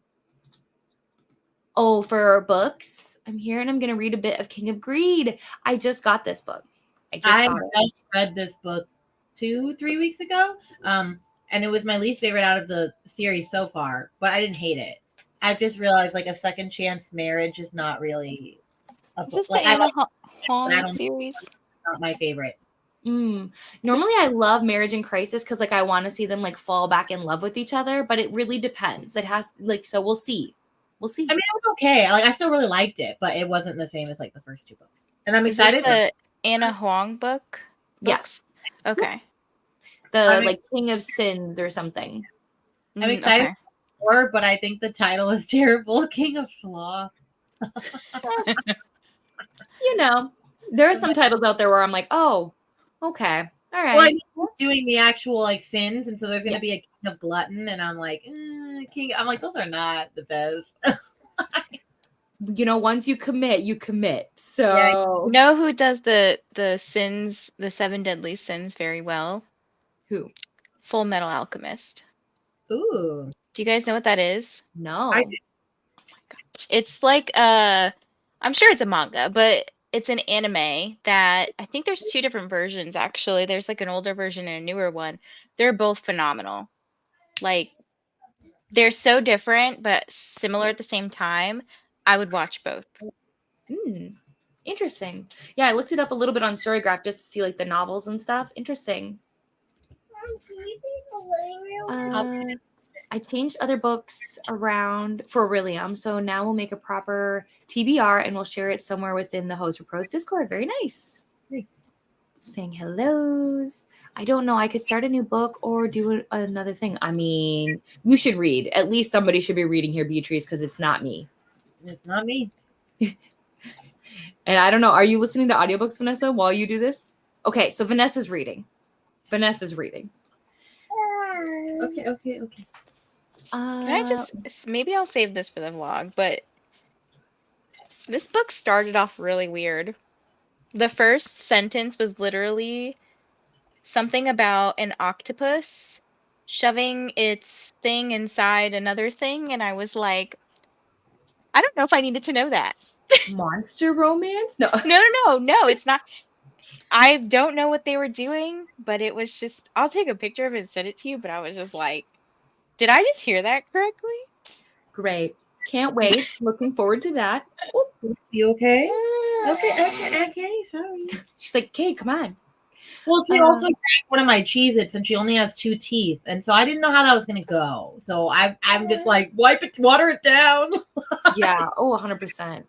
Oh, for books, I'm here and I'm going to read a bit of King of Greed. I just got this book. I just read this book 2-3 weeks ago. And it was my least favorite out of the series so far, but I didn't hate it. I just realized like a second chance marriage is not really a book. Like, the Anna Hong series? Not my favorite. Normally I love Marriage in Crisis because like I want to see them like fall back in love with each other, but it really depends. It has like, so we'll see. We'll see. I mean, it was okay. Like I still really liked it, but it wasn't the same as like the first 2 books. And I'm excited for the Anna Huang book. Yes. Okay. The like King of Sins or something. I'm excited for, but I think the title is terrible. King of Sloth. You know, there are some titles out there where I'm like, oh, okay. All right. Well, I'm doing the actual like sins, and so there's gonna be a King of Glutton, and I'm like, King. I'm like, those are not the best. You know, once you commit, you commit. So you know who does the sins, the 7 deadly sins very well? Who? Full Metal Alchemist. Ooh. Do you guys know what that is? No. Oh my gosh. It's like I'm sure it's a manga, but it's an anime that I think there's 2 different versions actually. There's like an older version and a newer one. They're both phenomenal. Like they're so different but similar at the same time. I would watch both. Interesting. Yeah, I looked it up a little bit on Storygraph just to see like the novels and stuff. Interesting. I changed other books around for William, so now we'll make a proper TBR and we'll share it somewhere within the Host for Pros Discord. Very nice. Saying hellos. I don't know. I could start a new book or do another thing. I mean, you should read. At least somebody should be reading here, Beatrice, because it's not me. It's not me. And I don't know. Are you listening to audiobooks, Vanessa, while you do this? Okay, so Vanessa's reading. Okay. Can I just, maybe I'll save this for the vlog, but this book started off really weird. The first sentence was literally something about an octopus shoving its thing inside another thing, and I was like, I don't know if I needed to know that. Monster romance? No. No, it's not. I don't know what they were doing, but it was just, I'll take a picture of it and send it to you, but I was just like, did I just hear that correctly? Great. Can't wait. Looking forward to that. Oop. You okay? Okay, sorry. She's like, okay, come on. Well, she also drank one of my Cheez-Its and she only has 2 teeth. And so I didn't know how that was going to go. So I'm just like, water it down. Yeah. Oh, 100%.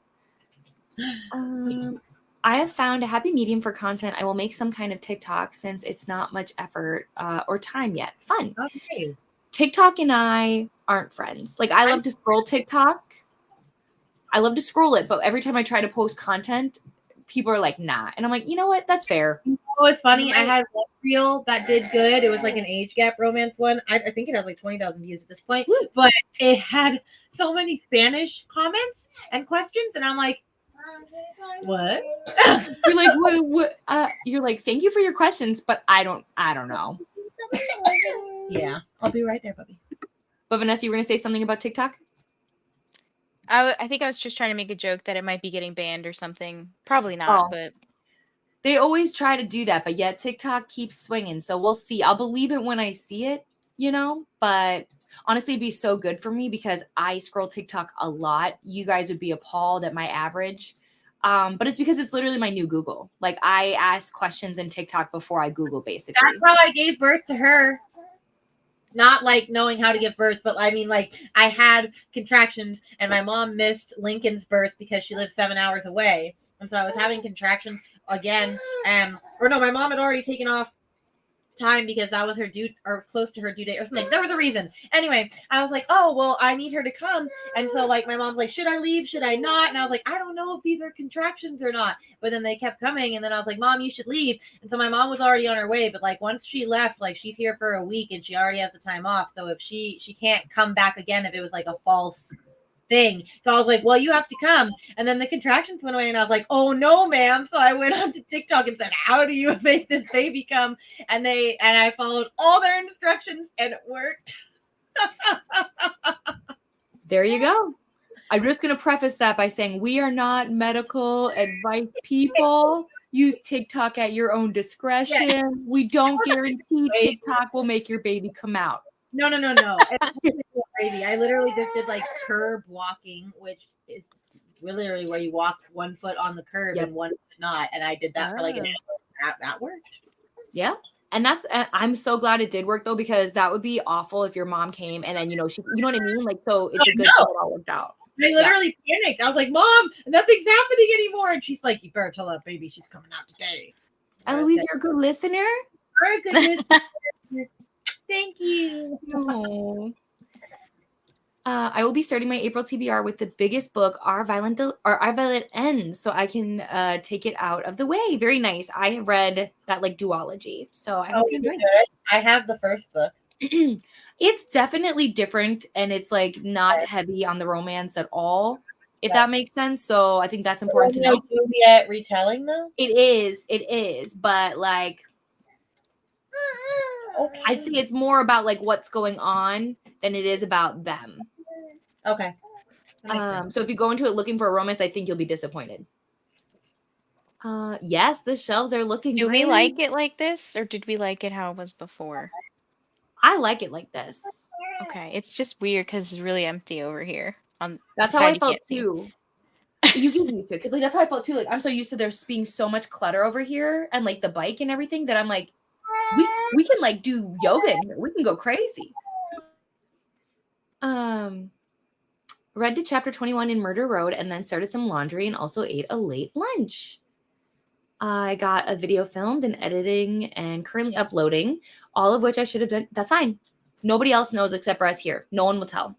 I have found a happy medium for content. I will make some kind of TikTok since it's not much effort or time yet. Fun. Okay. TikTok and I aren't friends. Like, I love to scroll TikTok. I love to scroll it, but every time I try to post content, people are like, nah. And I'm like, you know what? That's fair. Oh, it's funny. I had one reel that did good. It was like an age gap romance one. I think it has like 20,000 views at this point. Woo. But it had so many Spanish comments and questions. And I'm like, what? You're like, what? You're like, thank you for your questions, but I don't know. Yeah, I'll be right there, puppy. But Vanessa, you were going to say something about TikTok? I think I was just trying to make a joke that it might be getting banned or something. Probably not, but they always try to do that, but yet TikTok keeps swinging. So we'll see. I'll believe it when I see it, you know, but honestly, it'd be so good for me because I scroll TikTok a lot. You guys would be appalled at my average. But it's because it's literally my new Google. Like, I ask questions in TikTok before I Google, basically. That's how I gave birth to her. Not like knowing how to give birth, but I mean, like, I had contractions and my mom missed Lincoln's birth because she lived 7 hours away. And so I was having contractions again. Or no, my mom had already taken off time because that was her due or close to her due date or something. There was a reason. Anyway, I was like, oh, well, I need her to come. And so like my mom's like, should I leave? Should I not? And I was like, I don't know if these are contractions or not. But then they kept coming. And then I was like, Mom, you should leave. And so my mom was already on her way. But like once she left, like she's here for a week and she already has the time off. So if she can't come back again if it was like a false thing. So I was like, well, you have to come. And then the contractions went away and I was like, oh no, ma'am. So I went on to TikTok and said, how do you make this baby come? And I followed all their instructions and it worked. There you go. I'm just going to preface that by saying we are not medical advice people. Use TikTok at your own discretion. Yeah. We don't guarantee TikTok will make your baby come out. No. Crazy. I literally just did like curb walking, which is literally where you walk one foot on the curb and one foot not. And I did that for like an hour. That worked. Yeah. And I'm so glad it did work though, because that would be awful if your mom came and then, you know what I mean? Like, so it's a good thing it all worked out. I literally panicked. I was like, Mom, nothing's happening anymore. And she's like, you better tell that baby she's coming out today. Eloise, you're a good listener. You're a good listener. Thank you. No. I will be starting my April TBR with the biggest book, Our Violet Ends, so I can take it out of the way. Very nice. I have read that like duology, so I hope you enjoy it. I have the first book. It's definitely different, and it's like not heavy on the romance at all, if that makes sense. So I think that's important to know. Juliet retelling though? It is, but like I'd say it's more about like what's going on than it is about them. Okay. So if you go into it looking for a romance, I think you'll be disappointed. Yes, the shelves are looking Do great. we like it like this, or did we like it how it was before? I like it like this. Okay, it's just weird because it's really empty over here. That's how I felt too. You get used to it because like that's how I felt too. Like I'm so used to there being so much clutter over here and like the bike and everything that I'm like, we can like do yoga in here. We can go crazy. Read to chapter 21 in Murder Road and then started some laundry and also ate a late lunch. I got a video filmed and editing and currently uploading, all of which I should have done. That's fine. Nobody else knows except for us here. No one will tell.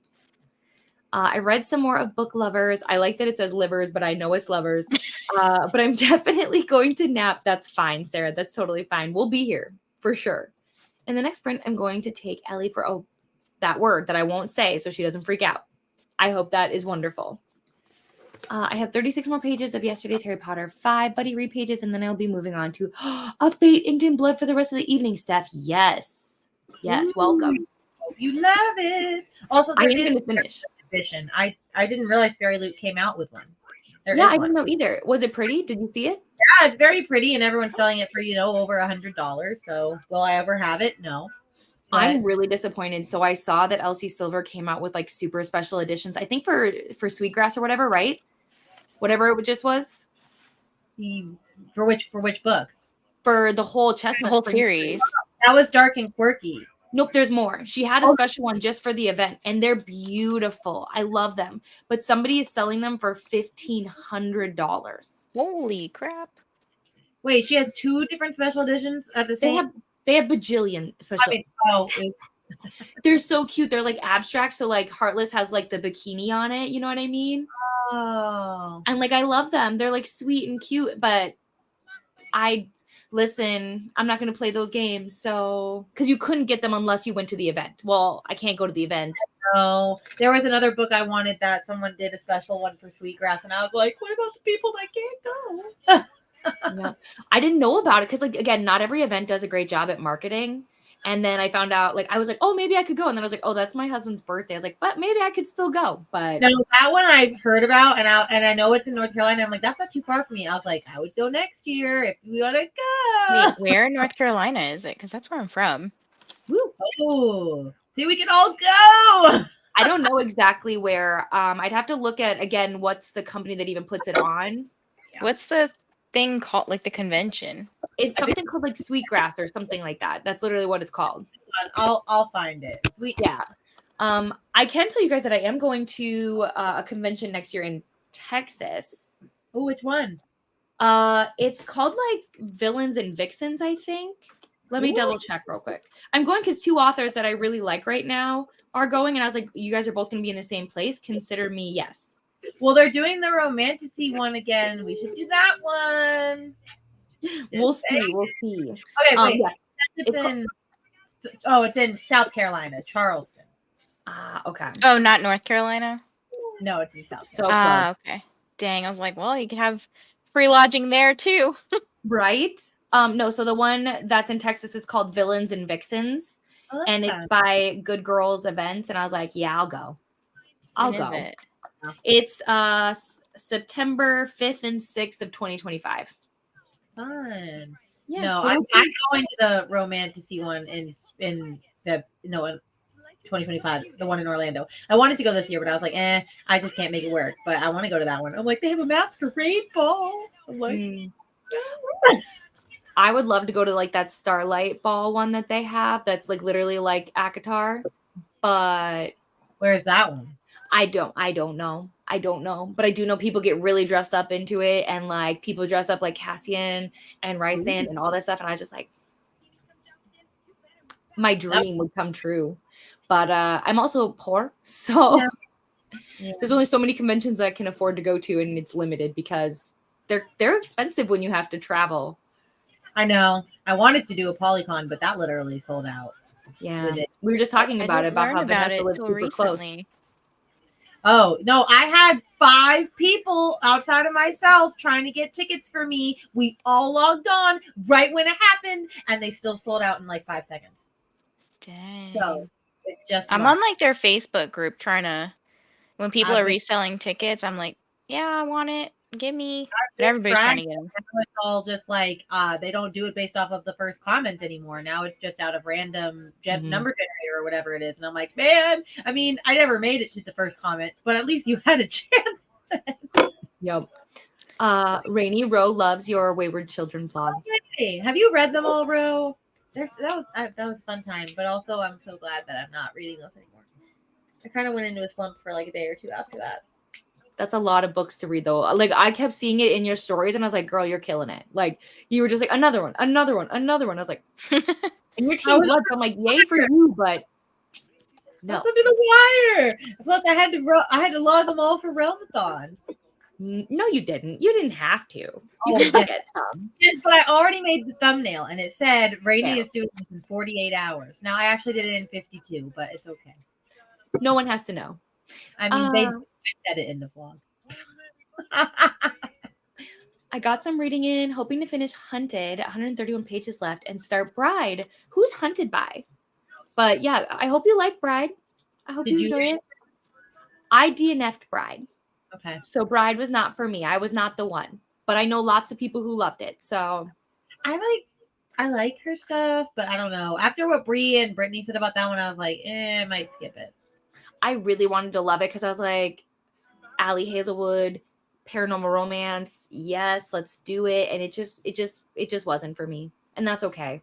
I read some more of Book Lovers. I like that it says livers, but I know it's lovers. But I'm definitely going to nap. That's fine, Sarah. That's totally fine. We'll be here for sure. In the next sprint, I'm going to take Ellie for that word that I won't say so she doesn't freak out. I hope that is wonderful. I have 36 more pages of yesterday's Harry Potter, 5 buddy read pages, and then I'll be moving on to update Inked in Blood for the rest of the evening, Steph. Yes. Yes, welcome. Hope you love it. Also, I am going to finish. Edition. I didn't realize Fairy Loot came out with one. I didn't know either. Was it pretty? Did you see it? Yeah, it's very pretty, and everyone's selling it for over $100. So, will I ever have it? No. But I'm really disappointed. So I saw that LC Silver came out with like super special editions. I think for Sweetgrass or whatever, right? Whatever it just was. For which book? For the whole Chestnut, the whole series. That was Dark and Quirky. Nope, there's more. She had a special one just for the event, and they're beautiful. I love them. But somebody is selling them for $1,500. Holy crap. Wait, she has 2 different special editions at the same? They have bajillion special. They're so cute. They're like abstract. So like Heartless has like the bikini on it. You know what I mean? Oh. And like I love them. They're like sweet and cute, but listen, I'm not going to play those games. So, because you couldn't get them unless you went to the event. Well, I can't go to the event. No, there was another book I wanted that someone did a special one for Sweetgrass, and I was like, what about the people that can't go? Yeah. I didn't know about it because, like, again, not every event does a great job at marketing. And then I found out, like, I was like, oh, maybe I could go. And then I was like, oh, that's my husband's birthday. I was like, but maybe I could still go. But no, that one I've heard about, and I know it's in North Carolina. I'm like, that's not too far from me. I was like, I would go next year if you want to go. Wait, where in North Carolina is it? Because that's where I'm from. Woo. Oh, see, we can all go. I don't know exactly where. I'd have to look at, again, what's the company that even puts it on. Yeah. What's the thing called, like the convention? It's something called like Sweetgrass or something like that. That's literally what it's called. I'll find it. Yeah. I can tell you guys that I am going to a convention next year in Texas. Oh, which one? It's called like Villains and Vixens, I think. Let me double check real quick. I'm going because 2 authors that I really like right now are going, and I was like, you guys are both going to be in the same place. Consider me yes. Well, they're doing the Romantasy one again. We should do that one. We'll see. We'll see. Okay, wait. Yeah. It's in South Carolina, Charleston. Okay. Oh, not North Carolina? No, it's in South So Carolina. close. Okay. Dang, I was like, well, you can have free lodging there too. Right? No, so the one that's in Texas is called Villains and Vixens, I like and it's that. by Good Girls Events, and I was like, yeah, I'll go. I'll When is go. it? It's September 5th and 6th of 2025. Fun. Yeah. No, so I'm we'll see. going to the Romantasy one in 2025, the one in Orlando. I wanted to go this year, but I was like, I just can't make it work. But I want to go to that one. I'm like, they have a masquerade ball. I'm like, I would love to go to like that Starlight Ball one that they have. That's like literally like ACOTAR, but where's that one? I don't know. I don't know, but I do know people get really dressed up into it, and like people dress up like Cassian and Rysand and all that stuff, and I was just like, my dream would come true. But I'm also poor, so there's only so many conventions I can afford to go to, and it's limited because they're expensive when you have to travel. I know. I wanted to do a Polycon, but that literally sold out. Yeah, we were just talking about it, about how Vanessa lives super recently. close. Oh, no, I had 5 people outside of myself trying to get tickets for me. We all logged on right when it happened, and they still sold out in like 5 seconds. Dang. So it's just I'm on like their Facebook group trying to, when people are reselling tickets, I'm like, yeah, I want it. Give me. But everybody's trying to get them. It's all just like they don't do it based off of the first comment anymore. Now it's just out of random number generator or whatever it is. And I'm like, man, I mean, I never made it to the first comment, but at least you had a chance. Yep. Rainy Row loves your Wayward Children vlog. Hey, have you read them all, Ro? That was a fun time, but also I'm so glad that I'm not reading those anymore. I kind of went into a slump for like a day or two after that. That's a lot of books to read, though. Like, I kept seeing it in your stories, and I was like, girl, you're killing it. Like, you were just like, another one. I was like, and your Team Blood, I'm like, yay for you, but no. Under the wire. Plus, I had to log them all for Readathon. No, you didn't. You didn't have to. You could get some. Yes, but I already made the thumbnail, and it said Rainy is doing this in 48 hours. Now, I actually did it in 52, but it's okay. No one has to know. I mean, they said it in the vlog. I got some reading in, hoping to finish Hunted, 131 pages left, and start Bride. Who's Hunted by? But yeah, I hope you like Bride. I hope you enjoy it. I DNF'd Bride. Okay. So Bride was not for me. I was not the one. But I know lots of people who loved it. So I like her stuff, but I don't know. After what Bree and Brittany said about that one, I was like, I might skip it. I really wanted to love it because I was like, Allie Hazelwood, paranormal romance, yes, let's do it. And it just wasn't for me. And that's okay.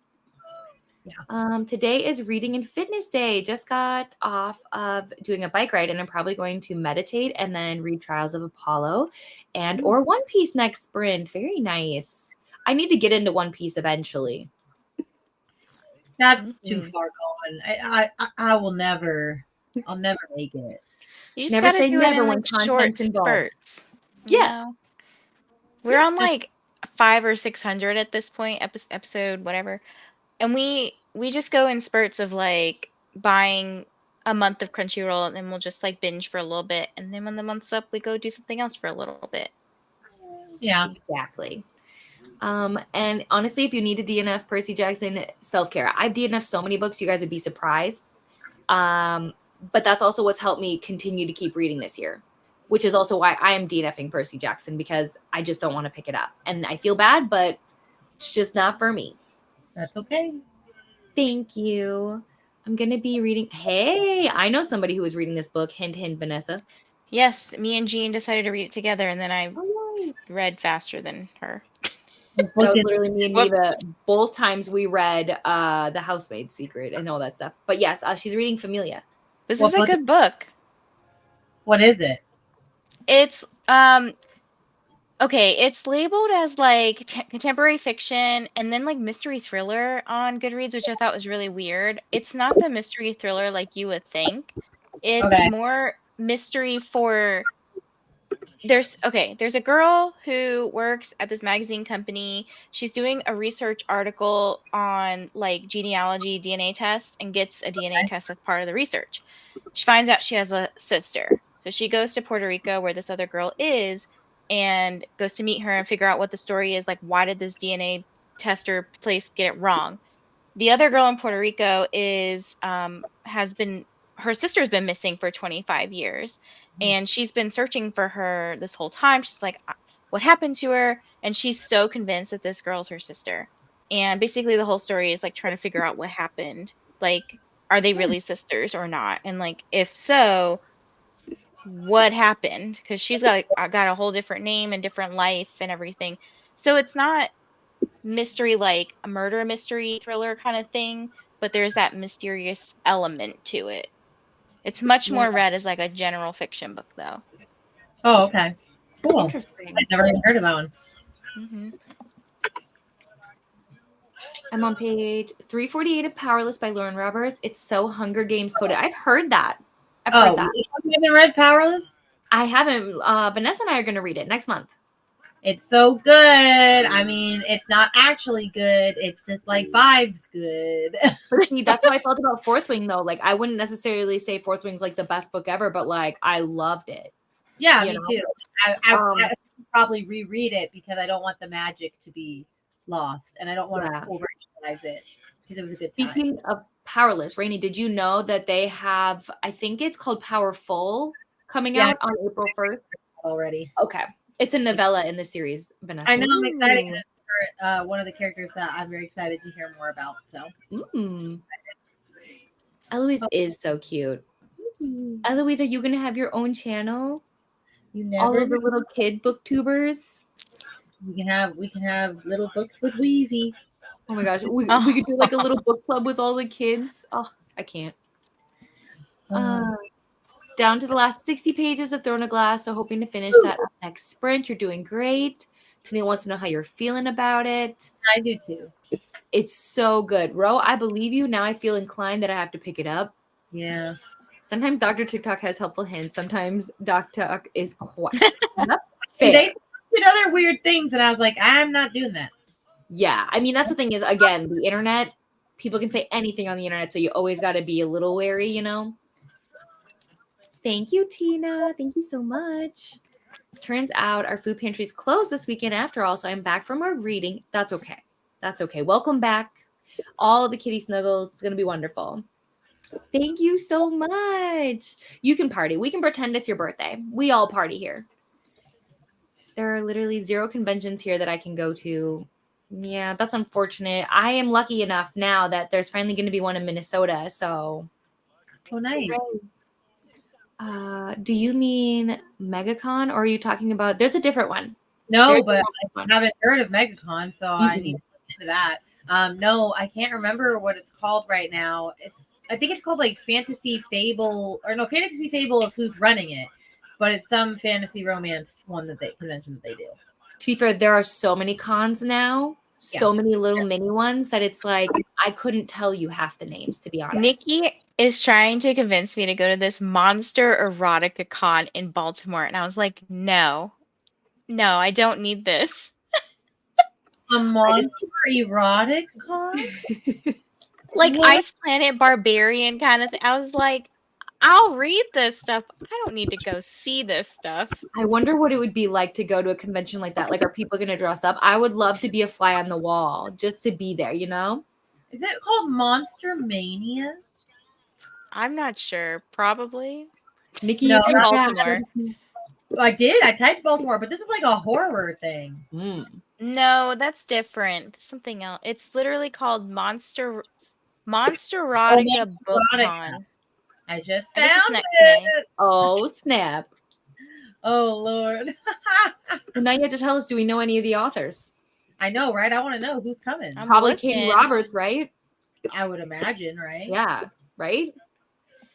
Yeah. Today is reading and fitness day. Just got off of doing a bike ride, and I'm probably going to meditate and then read Trials of Apollo or One Piece next sprint. Very nice. I need to get into One Piece eventually. That's too far gone. I will never. I'll never make it. You just never say never when content's involved. Yeah. We're on like 500 or 600 at this point, episode whatever. And we just go in spurts of like buying a month of Crunchyroll, and then we'll just like binge for a little bit, and then when the month's up, we go do something else for a little bit. Yeah, exactly. And honestly, if you need to DNF Percy Jackson, self-care. I've DNF'd so many books, you guys would be surprised. But that's also what's helped me continue to keep reading this year, which is also why I am DNFing Percy Jackson, because I just don't want to pick it up. And I feel bad, but it's just not for me. That's okay. Thank you. I'm going to be reading. Hey, I know somebody who was reading this book. Hint, hint, Vanessa. Yes, me and Jean decided to read it together, and then I read faster than her. That was literally me and Neva. Both times we read The Housemaid's Secret and all that stuff. But yes, she's reading Familia. This is a good book. What is it? It's okay, it's labeled as like contemporary fiction and then like mystery thriller on Goodreads, which I thought was really weird. It's not the mystery thriller like you would think. It's more mystery for there's a girl who works at this magazine company. She's doing a research article on like genealogy DNA tests and gets a DNA test as part of the research. She finds out she has a sister. So she goes to Puerto Rico where this other girl is and goes to meet her and figure out what the story is. Like, why did this DNA tester place get it wrong? The other girl in Puerto Rico is her sister's been missing for 25 years, and she's been searching for her this whole time. She's like, what happened to her? And she's so convinced that this girl's her sister. And basically the whole story is like trying to figure out what happened. Like, are they really sisters or not? And like, if so, what happened? Because she's got a whole different name and different life and everything. So it's not mystery like a murder mystery thriller kind of thing, but there's that mysterious element to it. It's much more read as like a general fiction book, though. Oh, okay. Cool. Interesting. I've never even heard of that one. Mm-hmm. I'm on page 348 of Powerless by Lauren Roberts. It's so Hunger Games coded. I've heard that. I've heard that. You haven't read Powerless? I haven't. Vanessa and I are going to read it next month. It's so good. I mean, it's not actually good. It's just like vibes good. But see, that's how I felt about Fourth Wing, though. Like, I wouldn't necessarily say Fourth Wing's like the best book ever, but like, I loved it. Yeah, me too. I probably reread it because I don't want the magic to be lost, and I don't want to overanalyze it because it was a good time. Speaking of Powerless, Rainey, did you know that they have? I think it's called Powerful coming out on April 1st already. Okay. It's a novella in the series, Vanessa. I know. I'm excited for one of the characters that I'm very excited to hear more about. So, Eloise is so cute. Eloise, are you going to have your own channel? You never. All of the little kid booktubers. We can have little books with Weezy. Oh my gosh, we could do like a little book club with all the kids. Oh, I can't. Down to the last 60 pages of Throne of Glass, so hoping to finish that next sprint. You're doing great. Tania wants to know how you're feeling about it. I do too. It's so good. Ro, I believe you. Now I feel inclined that I have to pick it up. Yeah. Sometimes Dr. TikTok has helpful hints. Sometimes Dr. is quite They did other weird things, and I was like, I'm not doing that. Yeah. I mean, that's the thing is, again, the internet, people can say anything on the internet, so you always got to be a little wary, you know? Thank you, Tina. Thank you so much. Turns out our food pantry's closed this weekend after all, so I'm back from our reading. That's okay. That's okay. Welcome back. All the kitty snuggles. It's going to be wonderful. Thank you so much. You can party. We can pretend it's your birthday. We all party here. There are literally 0 conventions here that I can go to. Yeah, that's unfortunate. I am lucky enough now that there's finally going to be one in Minnesota, so. Oh, nice. Do you mean MegaCon, or are you talking about? There's a different one. No, but I haven't heard of MegaCon, so I need to look into that. No, I can't remember what it's called right now. I think it's called like Fantasy Fable, or no, Fantasy Fable is who's running it, but it's some fantasy romance convention that they do. To be fair, there are so many cons now, so many little mini ones that it's like I couldn't tell you half the names, to be honest. Nikki is trying to convince me to go to this monster erotica con in Baltimore, and I was like, no, I don't need this. A monster erotic con? Like Ice Planet Barbarian kind of thing. I was like, I'll read this stuff. I don't need to go see this stuff. I wonder what it would be like to go to a convention like that. Like, are people going to dress up? I would love to be a fly on the wall just to be there, you know? Is it called Monster Mania? I'm not sure. Probably. Nikki, no, you Baltimore. I did. I typed Baltimore, but this is like a horror thing. No, that's different. Something else. It's literally called Monster Erotica Book Con. I just found it. Oh, snap. Oh, Lord. Well, now you have to tell us, do we know any of the authors? I know, right? I want to know who's coming. Probably Katie Roberts, right? I would imagine, right? Yeah, right?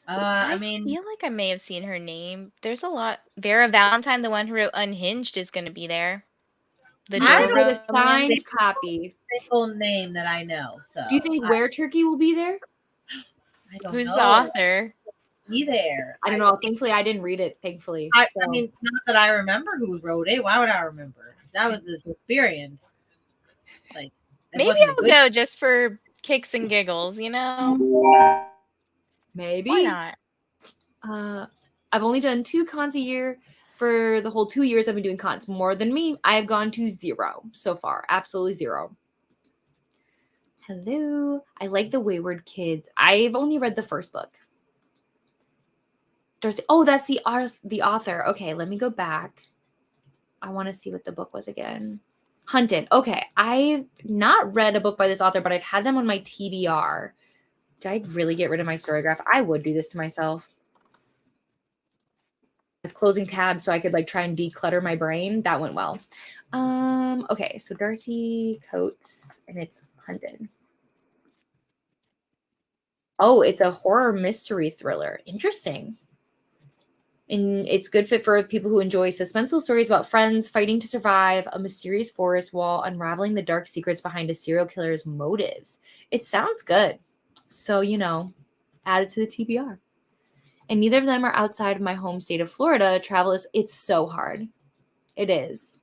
I feel like I may have seen her name. There's a lot. Vera Valentine, the one who wrote Unhinged, is going to be there. I wrote a signed copy. Single name that I know. So, do you think Where Turkey will be there? I don't Who's know. the author? Be there. I don't know. Thankfully, I didn't read it. Thankfully, I mean, not that I remember who wrote it. Why would I remember? That was an experience. Like, maybe I'll go just for kicks and giggles. You know. Maybe. Why not? I've only done 2 cons a year for the whole 2 years I've been doing cons. More than me, I have gone to 0 so far. Absolutely 0. Hello. I like The Wayward Kids. I've only read the first book. Darcy. Oh, that's the author. Okay, let me go back. I want to see what the book was again. Hunted. Okay, I've not read a book by this author, but I've had them on my TBR. Did I really get rid of my Storygraph? I would do this to myself. It's closing tabs so I could like try and declutter my brain. That went well. Okay, so Darcy Coates, and it's Hunted. Oh, it's a horror mystery thriller. Interesting. And it's good fit for people who enjoy suspenseful stories about friends fighting to survive a mysterious forest while unraveling the dark secrets behind a serial killer's motives. It sounds good. So, add it to the TBR. And neither of them are outside of my home state of Florida. Travel it's so hard. It is.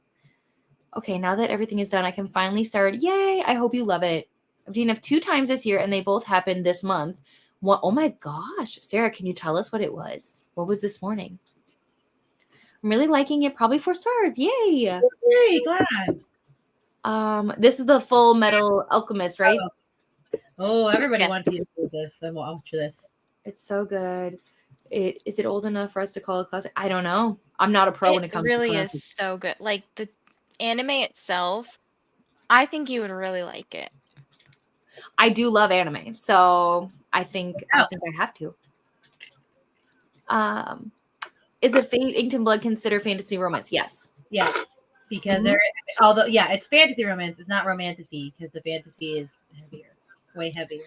Okay, now that everything is done, I can finally start. Yay, I hope you love it. I've DNF'd 2 times this year, and they both happened this month. What? Oh my gosh. Sarah, can you tell us what it was? What was this morning? I'm really liking it. Probably 4 stars. Yay. Yay, glad. This is the Full Metal Alchemist, right? Oh, everybody Yes. wants you to do this. I will watch this. It's so good. Is it old enough for us to call it classic? I don't know. I'm not a pro when it comes really to is so good. Like the anime itself, I think you would really like it. I do love anime, so I think I have to. Is a Fate Inked in Blood considered fantasy romance? Yes. Yes, because although it's fantasy romance, it's not romantasy because the fantasy is heavier, way heavier.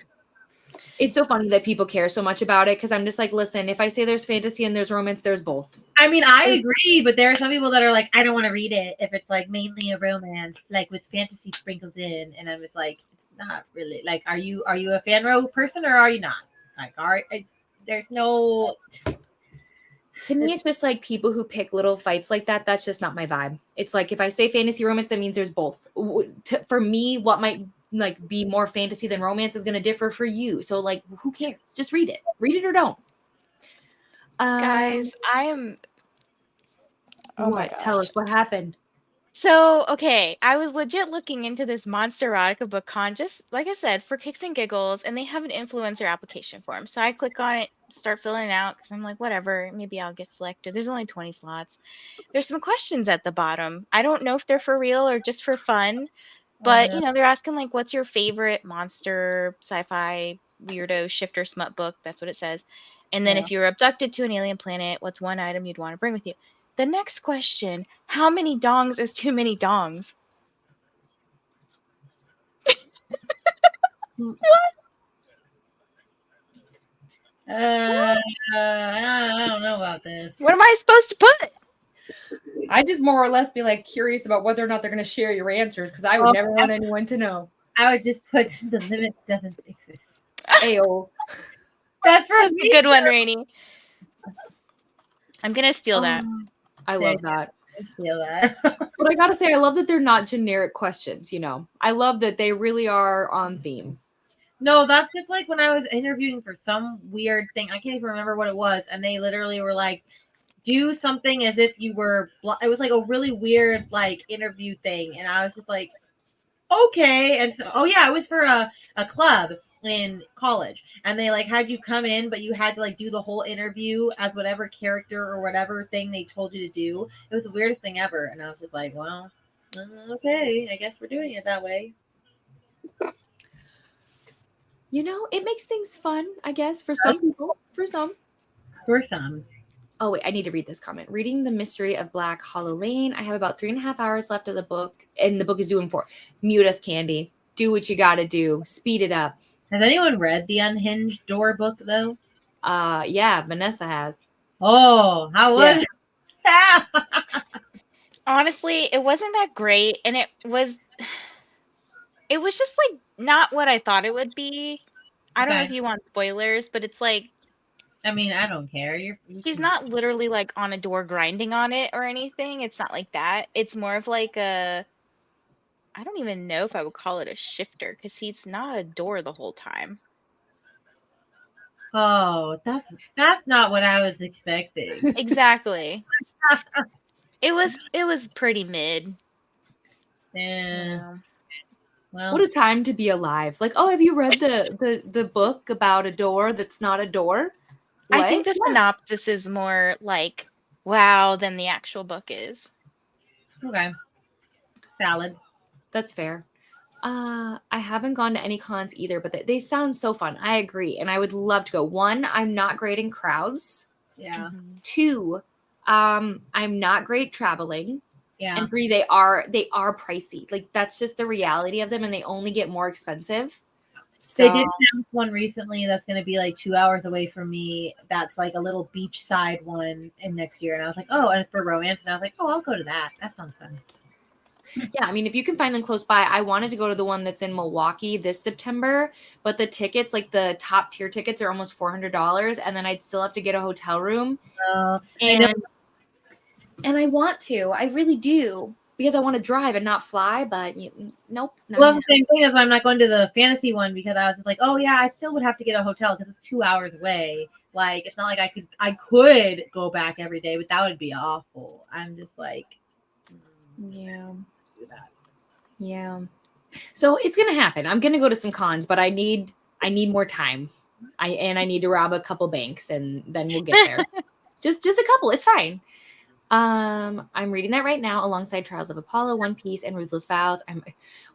It's so funny that people care so much about it because I'm just like, listen, if I say there's fantasy and there's romance, there's both. I mean, I agree, but there are some people that are like, I don't want to read it if it's like mainly a romance, like with fantasy sprinkled in, and I'm just like, it's not really. Like, are you a fanro person or are you not? Like, there's no. To me, it's just like people who pick little fights like that. That's just not my vibe. It's like if I say fantasy romance, that means there's both. For me, what might like be more fantasy than romance is going to differ for you. So like, who cares? Just read it. Read it or don't. Guys, I am. Oh my what? gosh. Tell us what happened. So, okay, I was legit looking into this Monster Erotica book con, just like I said, for kicks and giggles, and they have an influencer application form. So I click on it, start filling it out, because I'm like, whatever, maybe I'll get selected. There's only 20 slots. There's some questions at the bottom. I don't know if they're for real or just for fun, but, they're asking, like, what's your favorite monster, sci-fi, weirdo, shifter, smut book? That's what it says. And then if you were abducted to an alien planet, what's one item you'd want to bring with you? The next question, how many dongs is too many dongs? What? I don't know about this. What am I supposed to put? I just more or less be like curious about whether or not they're going to share your answers because I would never want anyone to know. I would just put the limits doesn't exist. Ayo. That's a good one, Rainey. I'm gonna steal that. I love that. I steal that. But I gotta say, I love that they're not generic questions. I love that they really are on theme. No, that's just like when I was interviewing for some weird thing. I can't even remember what it was, and they literally were like, "Do something as if you were." It was like a really weird like interview thing, and I was just like, "Okay." And so, it was for a club in college, and they like had you come in, but you had to like do the whole interview as whatever character or whatever thing they told you to do. It was the weirdest thing ever, and I was just like, "Well, okay, I guess we're doing it that way." It makes things fun, I guess, for some people. For some. Oh, wait, I need to read this comment. Reading The Mystery of Black Hollow Lane. I have about 3.5 hours left of the book, and the book is due in 4. Mute us, Candy. Do what you gotta do. Speed it up. Has anyone read the Unhinged Door book, though? Yeah, Vanessa has. Oh, how was it? Honestly, it wasn't that great, and it was just like not what I thought it would be. I don't know if you want spoilers, but it's like, I mean, I don't care. He's not literally like on a door grinding on it or anything. It's not like that. It's more of like I don't even know if I would call it a shifter because he's not a door the whole time. Oh, that's not what I was expecting. Exactly. It was pretty mid. Yeah. Well, What a time to be alive. Like, oh, have you read the book about a door that's not a door? I What? think the synopsis is more like wow than the actual book is. okay. Valid. That's fair. I haven't gone to any cons either, but they sound so fun. I agree. And I would love to go. One, I'm not great in crowds. Yeah. Mhm. Two, I'm not great traveling. Yeah. And three, they are pricey. Like that's just the reality of them, and they only get more expensive. So They did announce one recently that's going to be like 2 hours away from me. That's like a little beachside one in next year. And I was like, oh, and for romance. And I was like, oh, I'll go to that. That sounds fun. yeah, I mean, if you can find them close by, I wanted to go to the one that's in Milwaukee this September, but the tickets, like the top tier tickets, are almost $400, and then I'd still have to get a hotel room. I know. And I want to, I really do, because I want to drive and not fly. But nope. Well, that's the same thing as why I'm not going to the fantasy one, because I was just like, oh yeah, I still would have to get a hotel because it's 2 hours away. Like it's not like I could go back every day, but that would be awful. I'm just like, Yeah. do that. Yeah. So it's gonna happen. I'm gonna go to some cons, but I need more time. I need to rob a couple banks, and then we'll get there. just a couple. It's fine. I'm reading that right now alongside Trials of Apollo, One Piece, and Ruthless Vows.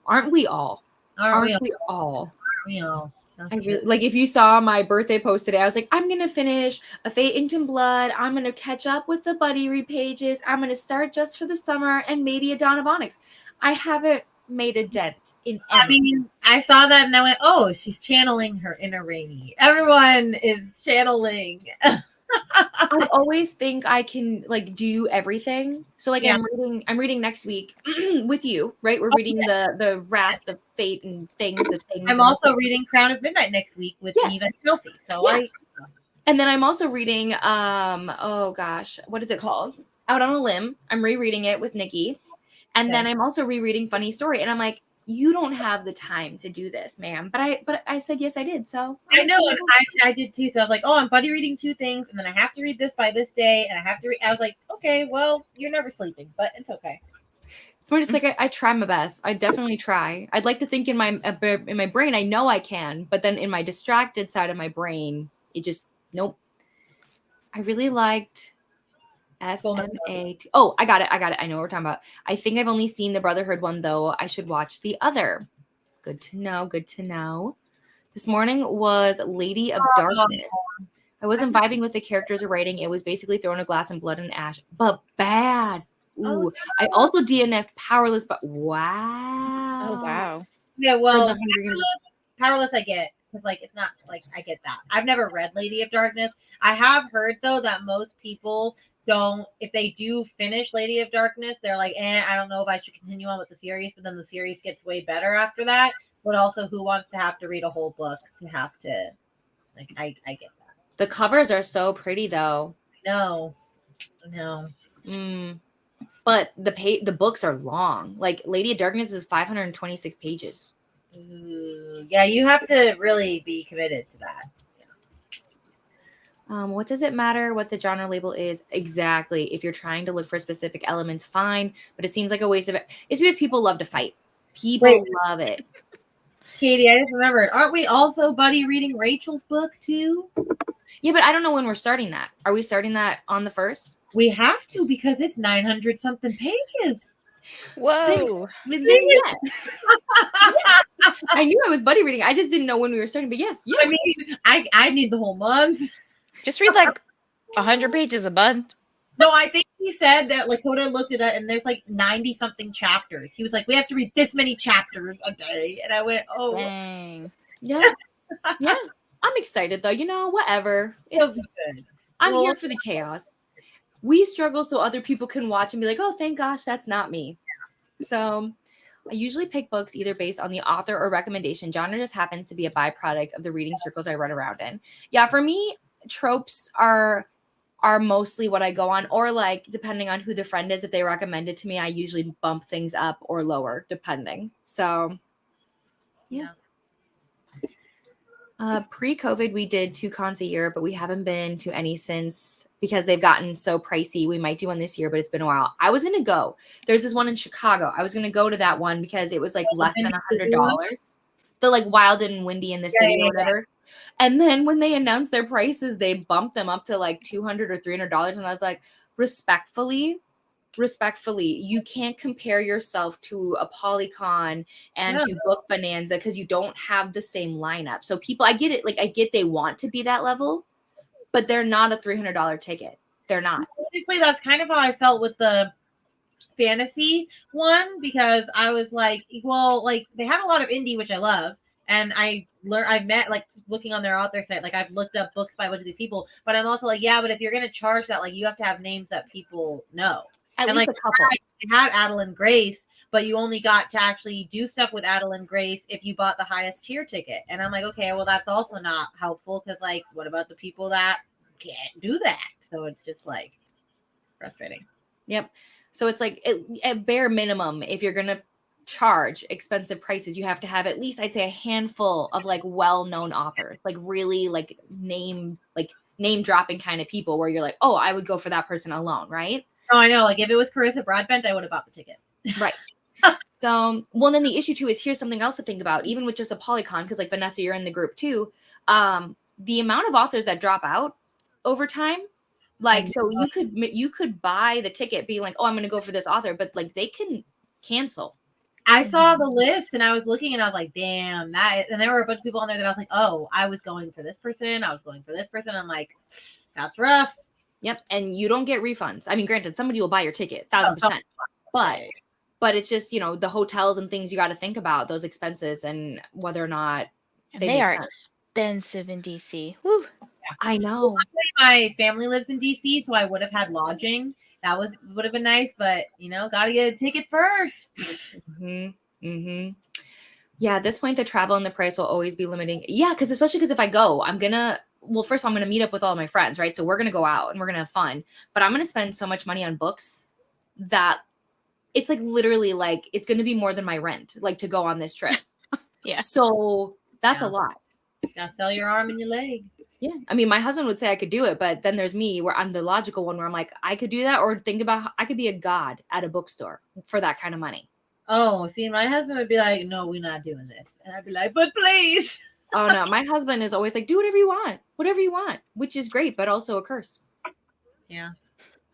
Aren't we all? Aren't we all? You know, I really like. If you saw my birthday post today, I was like, I'm gonna finish A Fate Inked in Blood. I'm gonna catch up with the buddy read pages. I'm gonna start Just for the Summer and maybe a Dawn of Onyx. I haven't made a dent in anything. I mean, I saw that and I went, oh, she's channeling her inner Rainy. Everyone is channeling. I always think I can like do everything. So like Yeah. I'm reading next week with you, right? We're reading the Wrath of Fate and things. I'm also reading Crown of Midnight next week with Neva and Kelsey. So and then I'm also reading oh gosh, what is it called? Out on a Limb. I'm rereading it with Nikki. And then I'm also rereading Funny Story. And I'm like, you don't have the time to do this, ma'am. But I said yes, I did. So I know, and I did too. So I was like, oh, I'm buddy reading 2 things, and then I have to read this by this day, and I have to read. I was like, okay, well, you're never sleeping, but it's okay. It's more just like I try my best. I definitely try. I'd like to think in my brain, I know I can, but then in my distracted side of my brain, it just nope. I really liked FMA. Oh, I got it. I know what we're talking about. I think I've only seen the Brotherhood one though. I should watch the other. Good to know. Good to know. This morning was Lady of Darkness. I wasn't vibing with the characters or writing. It was basically throwing a glass in blood and ash, but bad. Ooh, I also DNF'd Powerless, but wow. Oh wow. Yeah, well, Powerless I get, because like it's not like I get that. I've never read Lady of Darkness. I have heard though that most people don't, if they do finish Lady of Darkness, they're like, I don't know if I should continue on with the series, but then the series gets way better after that. But also, who wants to have to read a whole book to have to, like, I get that. The covers are so pretty though. No. But the books are long. Like Lady of Darkness is 526 pages. Ooh, yeah, you have to really be committed to that. What does it matter what the genre label is? Exactly. If you're trying to look for specific elements, fine. But it seems like a waste of it. It's because people love to fight. People love it. Katie, I just remembered. Aren't we also buddy reading Rachel's book too? Yeah, but I don't know when we're starting that. Are we starting that on the 1st? We have to, because it's 900 something pages. Whoa. Yeah. I knew I was buddy reading. I just didn't know when we were starting. But yeah. I mean, I need the whole month. Just read like 100 pages a month. No, I think he said that Lakota looked at it and there's like 90 something chapters. He was like, we have to read this many chapters a day. And I went, oh. Dang. Yeah. Yeah. I'm excited though. You know, whatever. It'll be good. I'm here for the chaos. We struggle so other people can watch and be like, oh, thank gosh, that's not me. So I usually pick books either based on the author or recommendation. Genre just happens to be a byproduct of the reading circles I run around in. Yeah, for me, tropes are mostly what I go on, or like depending on who the friend is, if they recommend it to me, I usually bump things up or lower depending. So yeah. Pre-COVID, we did 2 cons a year, but we haven't been to any since because they've gotten so pricey. We might do one this year, but it's been a while. I was going to go. There's this one in Chicago. I was going to go to that one because it was like less than $100. The like wild and windy in the city or whatever. And then when they announced their prices, they bumped them up to like $200 or $300. And I was like, respectfully, you can't compare yourself to a Polycon and to Book Bonanza because you don't have the same lineup. So people, I get it. Like I get they want to be that level, but they're not a $300 ticket. They're not. Honestly, that's kind of how I felt with the fantasy one, because I was like, well, like they have a lot of indie, which I love. And I met like looking on their author site, like I've looked up books by a bunch of these people, but I'm also like, yeah, but if you're going to charge that, like you have to have names that people know. At and least like a couple. I had Adeline Grace, but you only got to actually do stuff with Adeline Grace if you bought the highest tier ticket. And I'm like, okay, well, that's also not helpful because, like, what about the people that can't do that? So it's just like frustrating. Yep. So it's like at bare minimum, if you're going to charge expensive prices, you have to have at least, I'd say, a handful of like well-known authors, like really like name dropping kind of people where you're like, oh, I would go for that person alone, right? Oh, I know. Like if it was Carissa Broadbent, I would have bought the ticket. Right. So, well, then the issue too is here's something else to think about, even with just a Polycon, because like Vanessa, you're in the group too. The amount of authors that drop out over time, like, so you could buy the ticket being like, oh, I'm going to go for this author, but like they can cancel. I saw the list and I was looking and I was like, damn, that, and there were a bunch of people on there that I was like, oh, I was going for this person. I was going for this person. I'm like, that's rough. Yep. And you don't get refunds. I mean, granted, somebody will buy your ticket 1,000%, but it's just, you know, the hotels and things you got to think about, those expenses and whether or not they are expensive in DC. Woo. I know. Well, my family lives in DC, so I would have had lodging. That would have been nice, but you know, got to get a ticket first. Yeah, at this point, the travel and the price will always be limiting. Yeah, especially because if I go, first I'm going to meet up with all my friends, right? So we're going to go out and we're going to have fun, but I'm going to spend so much money on books that it's like literally like it's going to be more than my rent, like to go on this trip. Yeah. So that's a lot. You got to sell your arm and your leg. Yeah. I mean, my husband would say I could do it, but then there's me where I'm the logical one where I'm like, I could do that, or think about how I could be a god at a bookstore for that kind of money. Oh, see, my husband would be like, no, we're not doing this. And I'd be like, but please. Oh no, my husband is always like, do whatever you want, which is great, but also a curse. Yeah.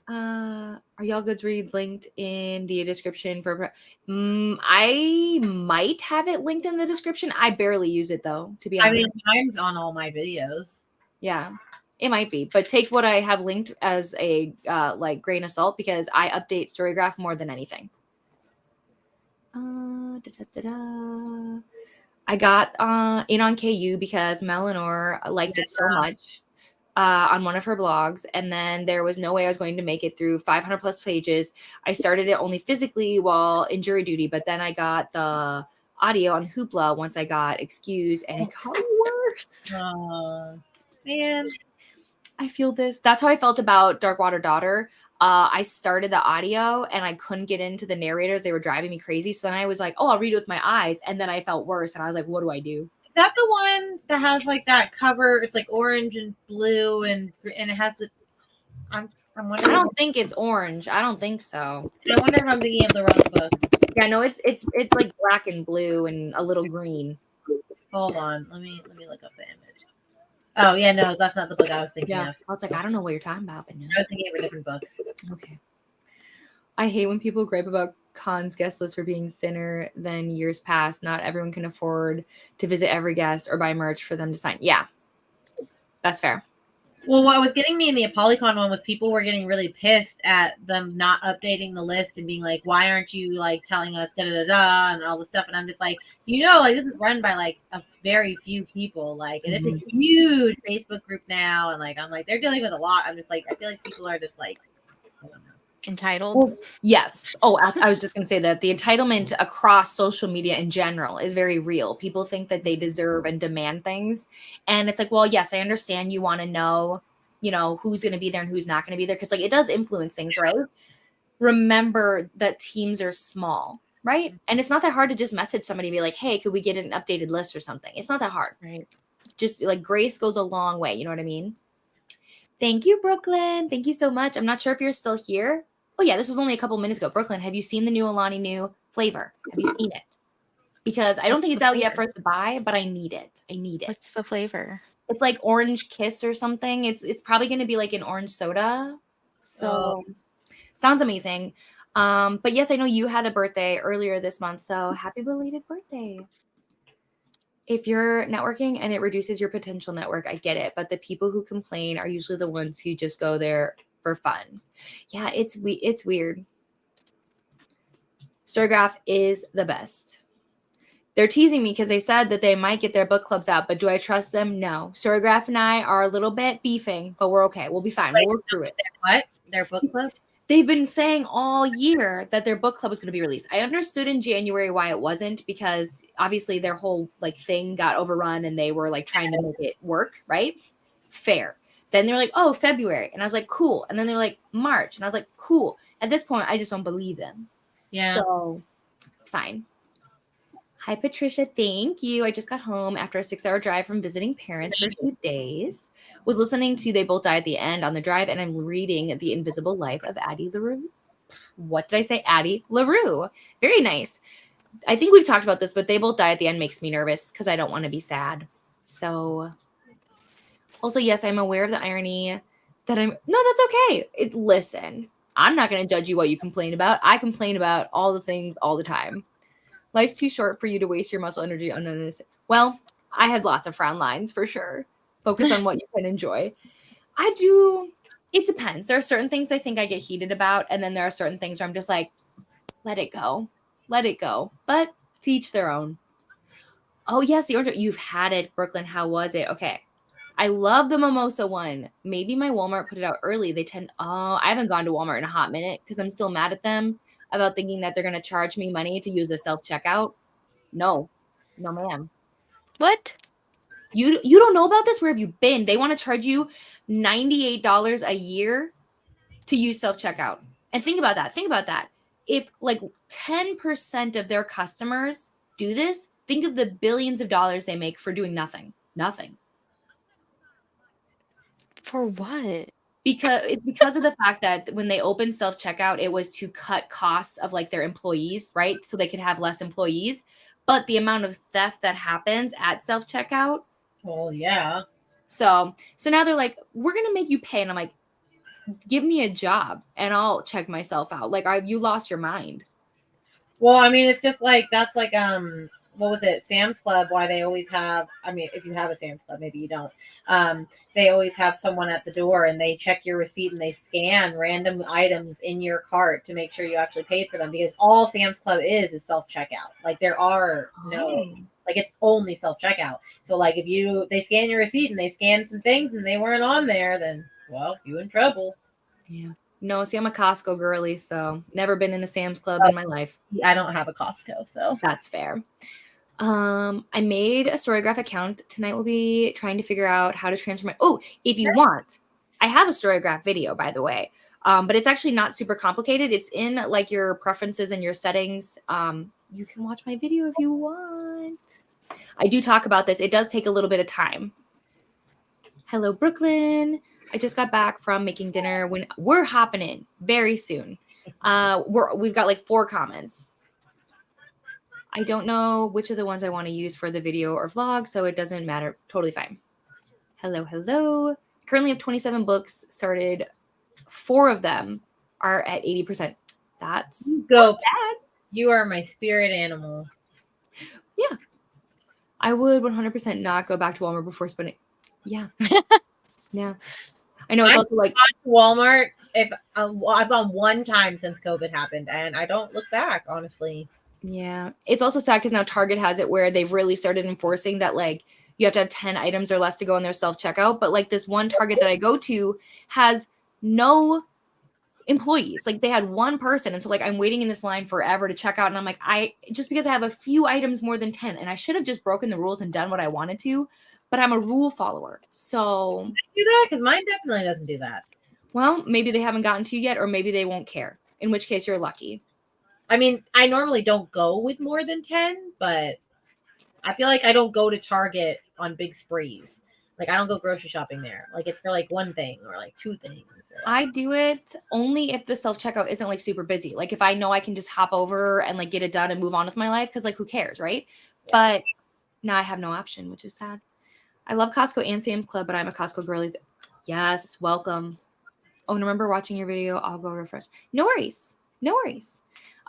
Are y'all goods read linked in the description for? I might have it linked in the description. I barely use it though, to be honest. I mean, mine's on all my videos. Yeah, it might be, but take what I have linked as a like grain of salt because I update Storygraph more than anything. I got in on KU because Melanor liked it so much on one of her blogs, and then there was no way I was going to make it through 500 plus pages. I started it only physically while in jury duty, but then I got the audio on Hoopla once I got excused, and it got worse. Man, I feel this. That's how I felt about Darkwater Daughter. I started the audio and I couldn't get into the narrators. They were driving me crazy. So then I was like, oh, I'll read it with my eyes. And then I felt worse. And I was like, what do I do? Is that the one that has like that cover? It's like orange and blue and it has the. I'm wondering. I don't think it's orange. I don't think so. I wonder if I'm thinking of the wrong book. Yeah, no, it's like black and blue and a little green. Hold on. Let me look up the image. Oh yeah, no, that's not the book I was thinking of. I was like, I don't know what you're talking about, but no. I was thinking of a different book. Okay. I hate when people gripe about cons guest lists for being thinner than years past. Not everyone can afford to visit every guest or buy merch for them to sign. Yeah, that's fair. Well, what was getting me in the Polycon one was people were getting really pissed at them not updating the list and being like, why aren't you like telling us da-da-da-da and all this stuff? And I'm just like, you know, like this is run by like a very few people, like, and it's a huge Facebook group now. And like, I'm like, they're dealing with a lot. I'm just like, I feel like people are just like, I don't know. Entitled? Well, yes. Oh, I was just going to say that the entitlement across social media in general is very real. People think that they deserve and demand things. And it's like, well, yes, I understand you want to know, you know, who's going to be there and who's not going to be there. Because like it does influence things, right? Remember that teams are small, right? And it's not that hard to just message somebody and be like, hey, could we get an updated list or something? It's not that hard. Right. just like grace goes a long way. You know what I mean? Thank you, Brooklyn. Thank you so much. I'm not sure if you're still here. Oh yeah, this was only a couple minutes ago. Brooklyn, have you seen the new Alani Nu flavor? Have you seen it? Because I don't think it's out yet for us to buy, but I need it. I need it. What's the flavor? It's like orange kiss or something. It's probably going to be like an orange soda. So sounds amazing. But yes, I know you had a birthday earlier this month, so happy belated birthday. If you're networking and it reduces your potential network, I get it. But the people who complain are usually the ones who just go there for fun. Yeah, it's weird. Storygraph is the best. They're teasing me because they said that they might get their book clubs out, but do I trust them? No. Storygraph and I are a little bit beefing, but we're okay. We'll be fine. We'll work through it. What? Their book club? They've been saying all year that their book club was going to be released. I understood in January why it wasn't, because obviously their whole like thing got overrun and they were like trying to make it work, right? Fair. Then they were like, oh, February. And I was like, cool. And then they were like, March. And I was like, cool. At this point, I just don't believe them. Yeah. So it's fine. Hi, Patricia. Thank you. I just got home after a 6-hour drive from visiting parents for a few days. Was listening to They Both Die at the End on the drive, and I'm reading The Invisible Life of Addie LaRue. What did I say? Addie LaRue. Very nice. I think we've talked about this, but They Both Die at the End makes me nervous because I don't want to be sad. So also, yes, I'm aware of the irony that no, that's okay. Listen, I'm not going to judge you what you complain about. I complain about all the things all the time. Life's too short for you to waste your muscle energy on unnecessary. Well, I had lots of frown lines for sure. Focus on what you can enjoy. I do. It depends. There are certain things I think I get heated about, and then there are certain things where I'm just like, let it go. Let it go. But to each their own. Oh, yes, the orange. You've had it, Brooklyn. How was it? Okay. I love the mimosa one. Maybe my Walmart put it out early. I haven't gone to Walmart in a hot minute because I'm still mad at them about thinking that they're going to charge me money to use the self-checkout. No, ma'am. What? You don't know about this? Where have you been? They want to charge you $98 a year to use self-checkout. And think about that. If like 10% of their customers do this, think of the billions of dollars they make for doing nothing. Nothing. For what? Because of the fact that when they opened self-checkout, it was to cut costs of like their employees, right? So they could have less employees. But the amount of theft that happens at self-checkout. Well, yeah. So now they're like, we're going to make you pay. And I'm like, give me a job and I'll check myself out. Like, you lost your mind. Well, I mean, it's just like, that's like, what was it? Sam's Club, why they always have, I mean, if you have a Sam's Club, maybe you don't. They always have someone at the door and they check your receipt and they scan random items in your cart to make sure you actually paid for them, because all Sam's Club is self-checkout. Like there are like it's only self-checkout. So like if they scan your receipt and they scan some things and they weren't on there, then well, you in trouble. Yeah. No, see, I'm a Costco girly, so never been in a Sam's Club in my life. I don't have a Costco, so that's fair. I made a Storygraph account. Tonight we'll be trying to figure out how to transfer if you want, I have a Storygraph video, by the way. But it's actually not super complicated. It's in like your preferences and your settings. You can watch my video if you want. I do talk about this. It does take a little bit of time. Hello, Brooklyn. I just got back from making dinner. When we're hopping in very soon. We've got like 4 comments. I don't know which of the ones I want to use for the video or vlog, so it doesn't matter. Totally fine. Hello. Currently have 27 books started. 4 of them are at 80%. That's not bad. You are my spirit animal. Yeah. I would 100% not go back to Walmart before spending. Yeah. Yeah. I know it's also like Walmart. If I've gone one time since COVID happened, and I don't look back, honestly. Yeah, it's also sad because now Target has it where they've really started enforcing that like you have to have 10 items or less to go in their self-checkout. But like this one Target that I go to has no employees. Like they had 1 person, and so like I'm waiting in this line forever to check out, and I'm like, just because I have a few items more than 10, and I should have just broken the rules and done what I wanted to. But I'm a rule follower, so I do that because mine definitely doesn't do that. Well, maybe they haven't gotten to you yet, or maybe they won't care. In which case, you're lucky. I mean, I normally don't go with more than 10, but I feel like I don't go to Target on big sprees. Like I don't go grocery shopping there. Like it's for like one thing or like two things. I do it only if the self-checkout isn't like super busy. Like if I know I can just hop over and like get it done and move on with my life, because like who cares, right? Yeah. But now I have no option, which is sad. I love Costco and Sam's Club, but I'm a Costco girly. Yes, welcome. Oh, and remember watching your video? I'll go refresh. No worries. No worries.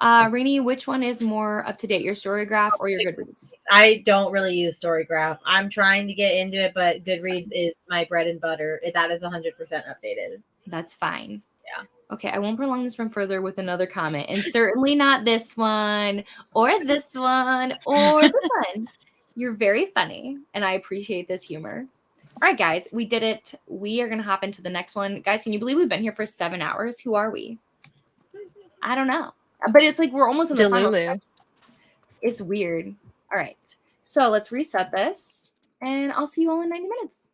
Rainey, which one is more up to date, your Storygraph or your Goodreads? I don't really use Storygraph. I'm trying to get into it, but Goodreads is my bread and butter. That is 100% updated. That's fine. Yeah. Okay, I won't prolong this from further with another comment, and certainly not this one or this one or this one. You're very funny, and I appreciate this humor. All right, guys, we did it. We are going to hop into the next one. Guys, can you believe we've been here for 7 hours? Who are we? I don't know. But it's like we're almost in the final. Delulu. It's weird. All right. So let's reset this, and I'll see you all in 90 minutes.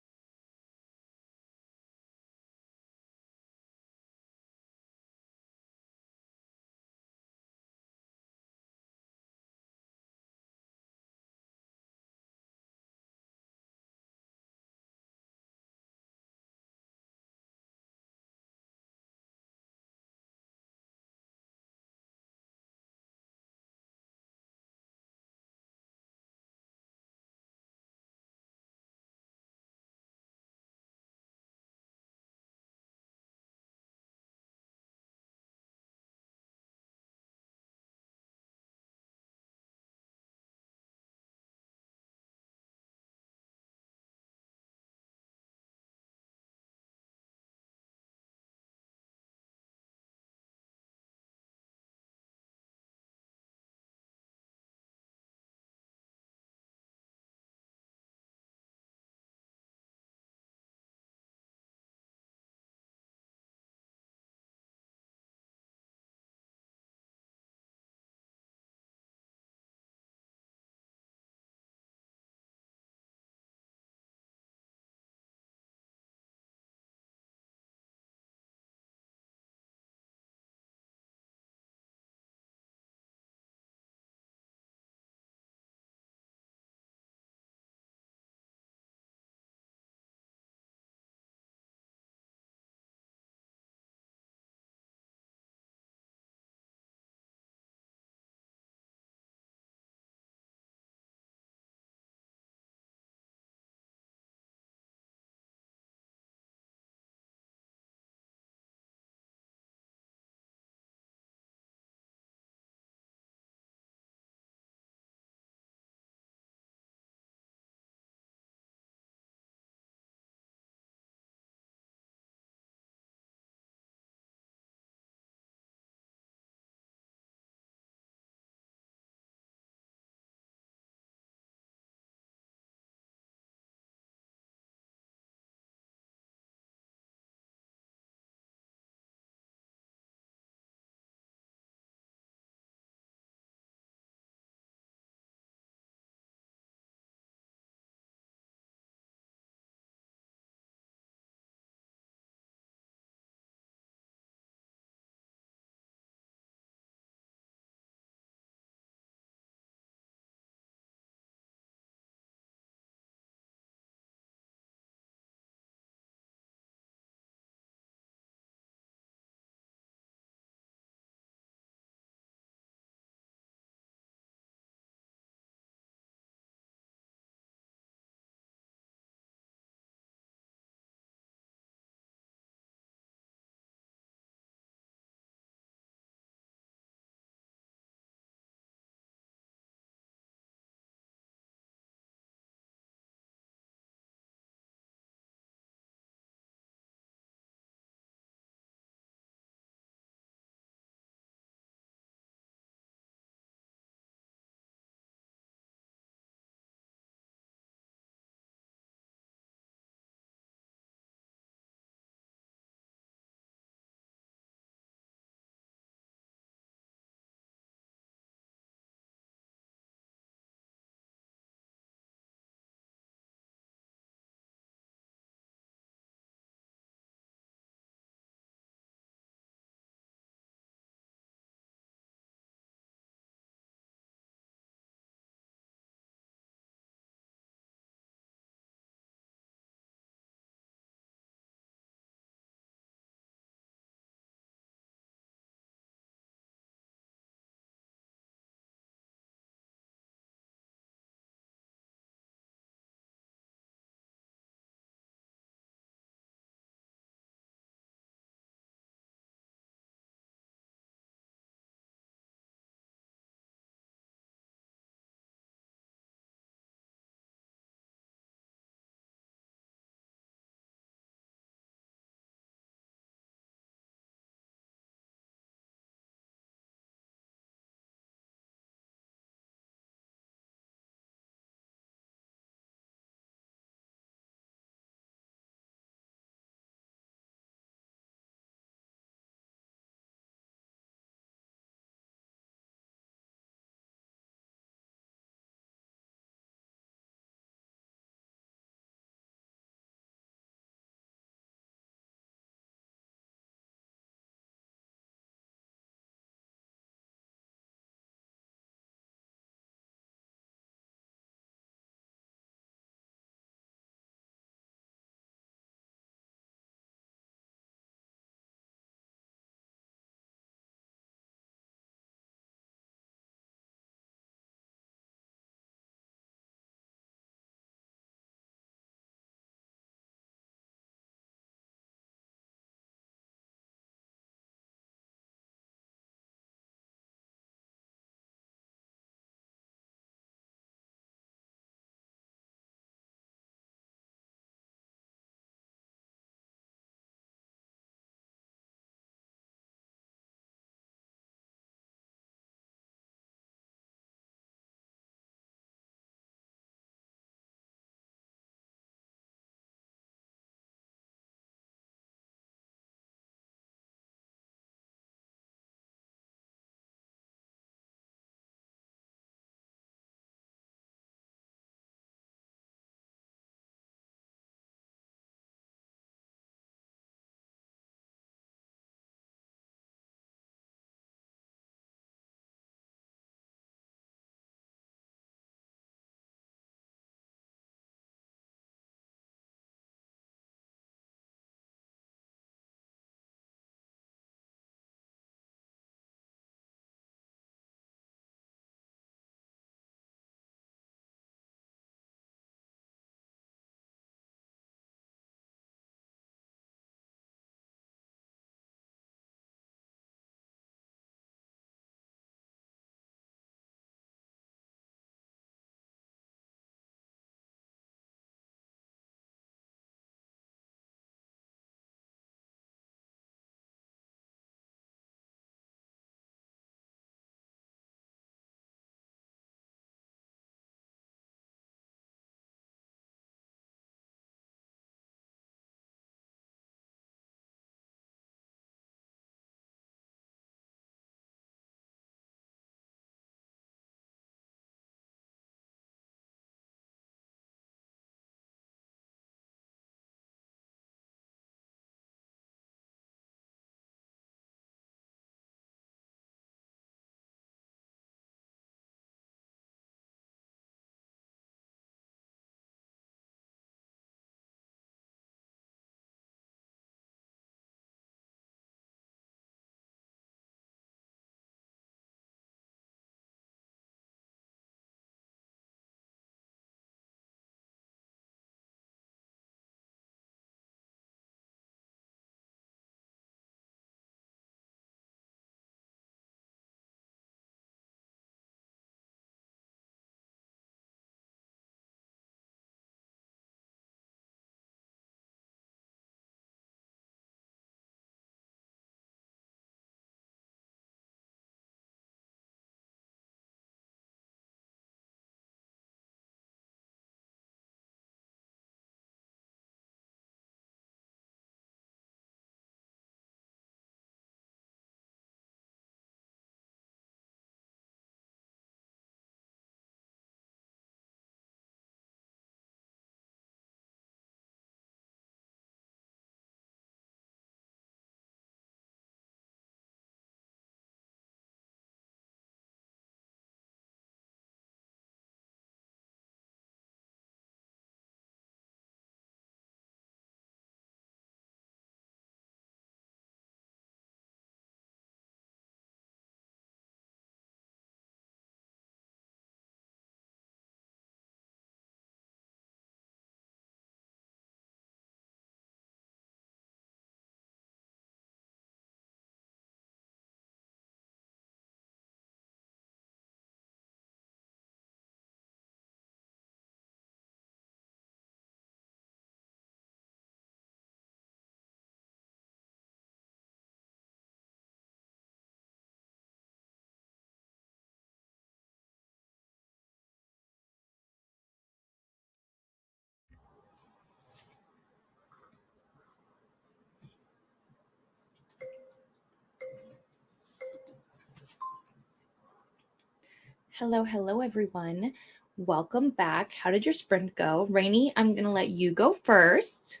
Hello, everyone. Welcome back. How did your sprint go? Rainy, I'm going to let you go first.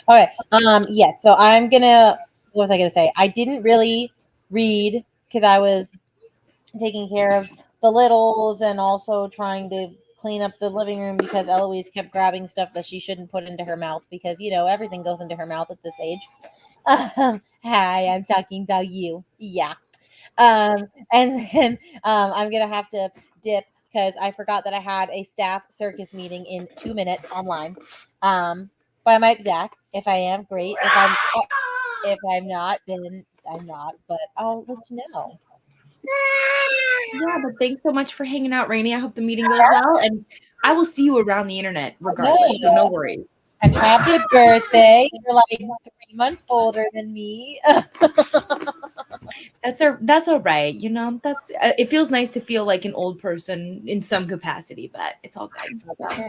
Okay. Yes. So I'm gonna. What was I gonna say? I didn't really read because I was taking care of the littles and also trying to clean up the living room because Eloise kept grabbing stuff that she shouldn't put into her mouth because everything goes into her mouth at this age. Hi, I'm talking about you. Yeah. And then I'm gonna have to dip because I forgot that I had a staff circus meeting in 2 minutes online. But I might be back. If I am, great. If I'm not, then I'm not. But I'll let you know. Yeah, but thanks so much for hanging out, Rainy. I hope the meeting goes well, and I will see you around the internet regardless, so no worries. And happy birthday! You're like 3 months older than me. That's all right. That's it feels nice to feel like an old person in some capacity, but it's all good. Okay.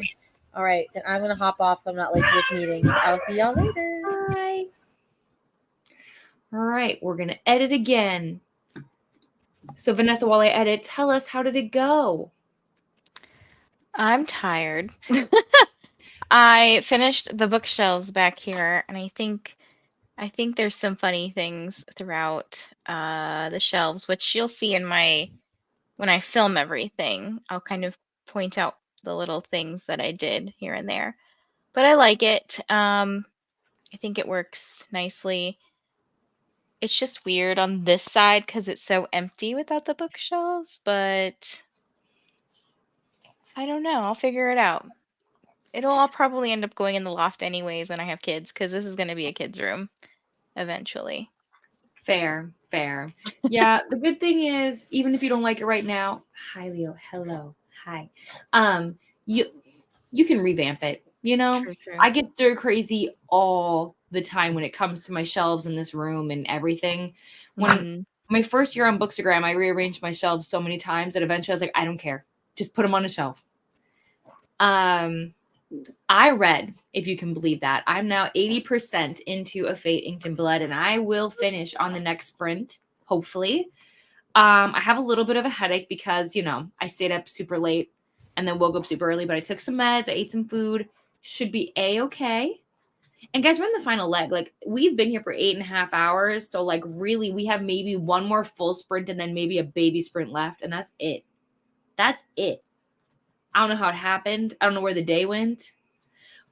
All right, then I'm gonna hop off so I'm not late to this meeting. I'll see y'all later. Bye. All right, we're gonna edit again. So Vanessa, while I edit, tell us, how did it go? I'm tired. I finished the bookshelves back here, and I think there's some funny things throughout the shelves, which you'll see in when I film everything. I'll kind of point out the little things that I did here and there. But I like it. I think it works nicely. It's just weird on this side because it's so empty without the bookshelves, but I don't know. I'll figure it out. It'll all probably end up going in the loft anyways when I have kids, because this is going to be a kid's room eventually. Fair. Yeah, the good thing is, even if you don't like it right now, hi Leo, hello, hi. You can revamp it. True. I get stir crazy all the time when it comes to my shelves in this room and everything. When my first year on Bookstagram, I rearranged my shelves so many times that eventually I was like, I don't care, just put them on a shelf. I read, if you can believe that, I'm now 80% into A Fate Inked in Blood, and I will finish on the next sprint, hopefully. I have a little bit of a headache because, I stayed up super late and then woke up super early, but I took some meds, I ate some food, should be A-okay. And guys, we're in the final leg. Like, we've been here for 8.5 hours, so like really we have maybe one more full sprint and then maybe a baby sprint left, and that's it. That's it. I don't know how it happened. I don't know where the day went.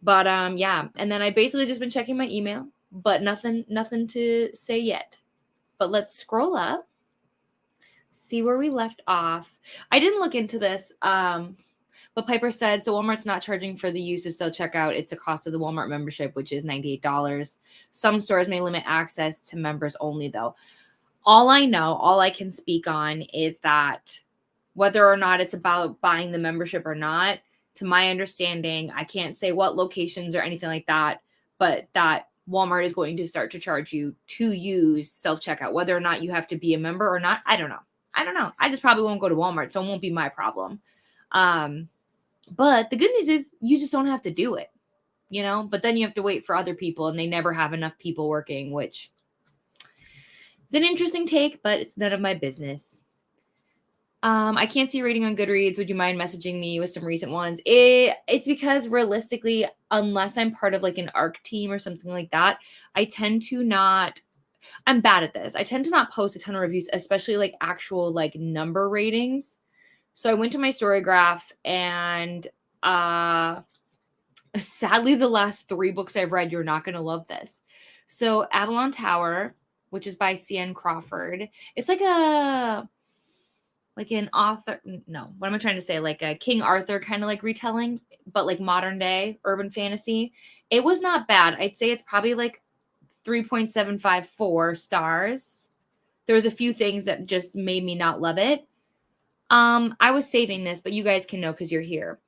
But yeah, and then I basically just been checking my email, but nothing to say yet. But let's scroll up, see where we left off. I didn't look into this, but Piper said, so Walmart's not charging for the use of self-checkout. It's the cost of the Walmart membership, which is $98. Some stores may limit access to members only, though. All I can speak on is that whether or not it's about buying the membership or not, to my understanding, I can't say what locations or anything like that, but that Walmart is going to start to charge you to use self-checkout. Whether or not you have to be a member or not, I don't know. I just probably won't go to Walmart, so it won't be my problem. But the good news is you just don't have to do it, but then you have to wait for other people, and they never have enough people working, which is an interesting take, but it's none of my business. I can't see your rating on Goodreads. Would you mind messaging me with some recent ones? It's because realistically, unless I'm part of like an ARC team or something like that, I tend to not. I'm bad at this. I tend to not post a ton of reviews, especially like actual like number ratings. So I went to my Storygraph, and sadly, the last 3 books I've read, you're not going to love this. So Avalon Tower, which is by C.N. Crawford. It's like an author, no, what am I trying to say? Like a King Arthur kind of like retelling, but like modern day urban fantasy. It was not bad. I'd say it's probably like 3.754 stars. There was a few things that just made me not love it. I was saving this, but you guys can know because you're here.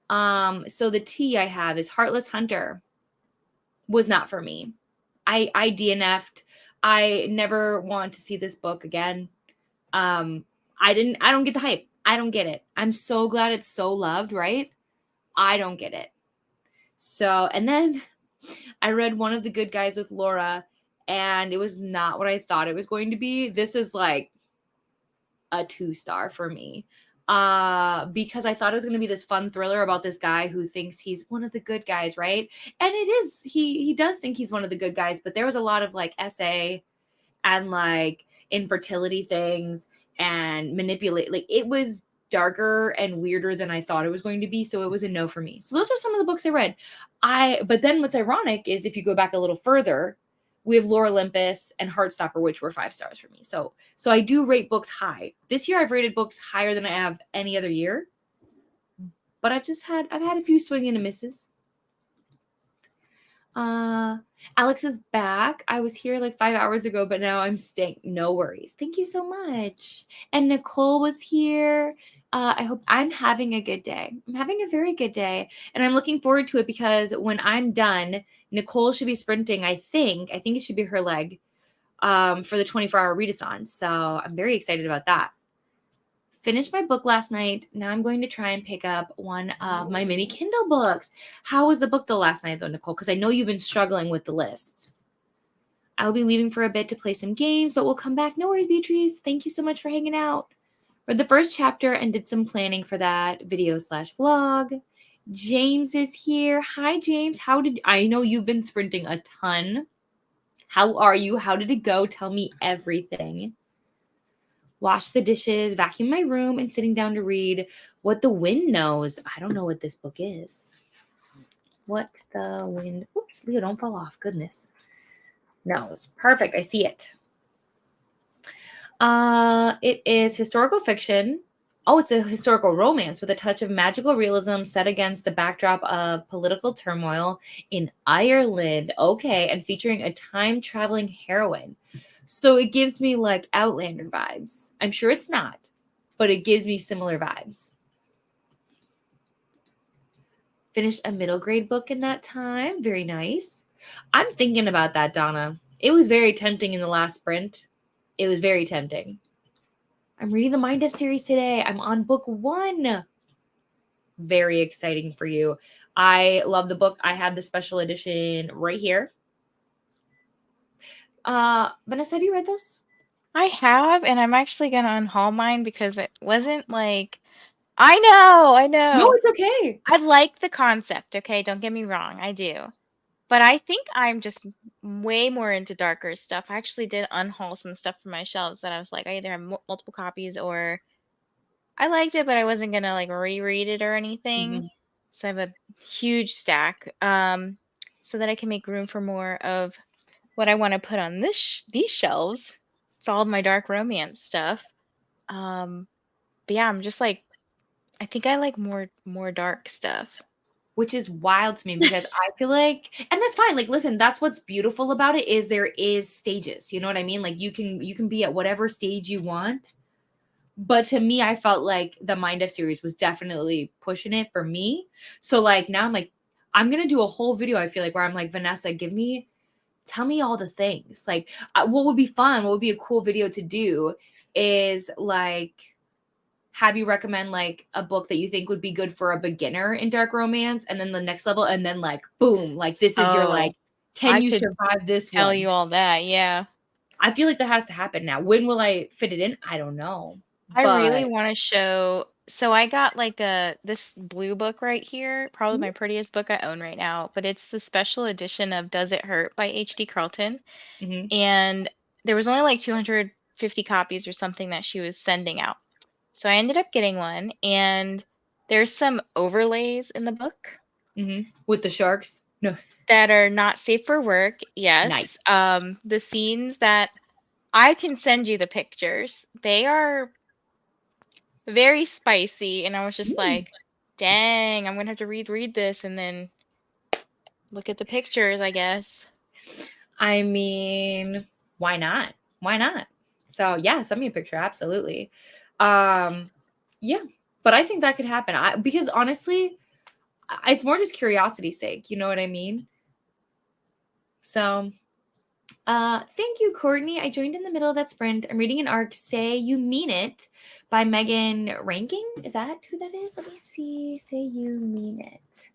So the T I have is Heartless Hunter. Was not for me. I DNF'd. I never want to see this book again. I don't get the hype. I don't get it. I'm so glad it's so loved, right? I don't get it. So, and then I read One of the Good Guys with Laura, and it was not what I thought it was going to be. This is like a 2-star for me. Because I thought it was going to be this fun thriller about this guy who thinks he's one of the good guys, right? And it is, he does think he's one of the good guys, but there was a lot of like SA and like infertility things and manipulate. Like it was darker and weirder than I thought it was going to be. So it was a no for me. So those are some of the books I read. But then what's ironic is if you go back a little further, we have Lore Olympus and Heartstopper, which were 5 stars for me. So I do rate books high. This year I've rated books higher than I have any other year. But I've had a few swing and a misses. Alex is back. I was here like 5 hours ago, but now I'm staying. No worries. Thank you so much. And Nicole was here. I hope I'm having a good day. I'm having a very good day. And I'm looking forward to it because when I'm done, Nicole should be sprinting, I think it should be her leg for the 24-hour readathon. So I'm very excited about that. Finished my book last night. Now I'm going to try and pick up one of my mini Kindle books. How was the book though last night though, Nicole? Because I know you've been struggling with the list. I'll be leaving for a bit to play some games, but we'll come back. No worries, Beatrice. Thank you so much for hanging out. Read the first chapter and did some planning for that video/vlog. James is here. Hi, James. I know you've been sprinting a ton. How are you? How did it go? Tell me everything. Wash the dishes, vacuum my room, and sitting down to read What the Wind Knows. I don't know what this book is. What the Wind... Oops, Leo, don't fall off. Goodness. Knows. Perfect. I see it. It is historical fiction. Oh, it's a historical romance with a touch of magical realism set against the backdrop of political turmoil in Ireland. Okay, and featuring a time-traveling heroine. So it gives me like Outlander vibes. I'm sure it's not, but it gives me similar vibes. Finished a middle grade book in that time. Very nice. I'm thinking about that, Donna. It was very tempting in the last sprint. It was very tempting. I'm reading the Mind F series today. I'm on book 1. Very exciting for you. I love the book. I have the special edition right here. Vanessa, have you read those? I have, and I'm actually gonna unhaul mine because it wasn't like I know. No, it's okay. I like the concept, okay? Don't get me wrong, I do. But I think I'm just way more into darker stuff. I actually did unhaul some stuff from my shelves that I was like, I either have multiple copies or I liked it, but I wasn't gonna like reread it or anything. So I have a huge stack, so that I can make room for more of what I want to put on these shelves. It's all of my dark romance stuff. But yeah, I'm just like, I think I like more dark stuff. Which is wild to me because I feel like, and that's fine. Like, listen, that's what's beautiful about it is there is stages. You know what I mean? Like you can be at whatever stage you want. But to me, I felt like the Mind F series was definitely pushing it for me. So like now I'm like, I'm going to do a whole video. I feel like where I'm like, Vanessa, tell me all the things. Like what would be fun? What would be a cool video to do is like, have you recommend like a book that you think would be good for a beginner in dark romance, and then the next level, and then like boom, like this is your like, can you survive this one? Tell you all that, yeah. I feel like that has to happen now. When will I fit it in? I don't know. I really want to show. So I got like this blue book right here, probably my prettiest book I own right now, but it's the special edition of Does It Hurt by H.D. Carlton. And there was only like 250 copies or something that she was sending out. So I ended up getting one, and there's some overlays in the book. With the sharks? No. That are not safe for work. Yes. Nice. The scenes that I can send you the pictures. They are very spicy, and I was just like, dang, I'm gonna have to read this and then look at the pictures, I guess. I mean, why not? Why not? So yeah, send me a picture. Absolutely. Yeah, but I think that could happen. Because honestly, it's more just curiosity's sake. You know what I mean? So, thank you, Courtney. I joined in the middle of that sprint. I'm reading an arc, Say You Mean It by Megan Ranking. Is that who that is? Let me see. Say You Mean It.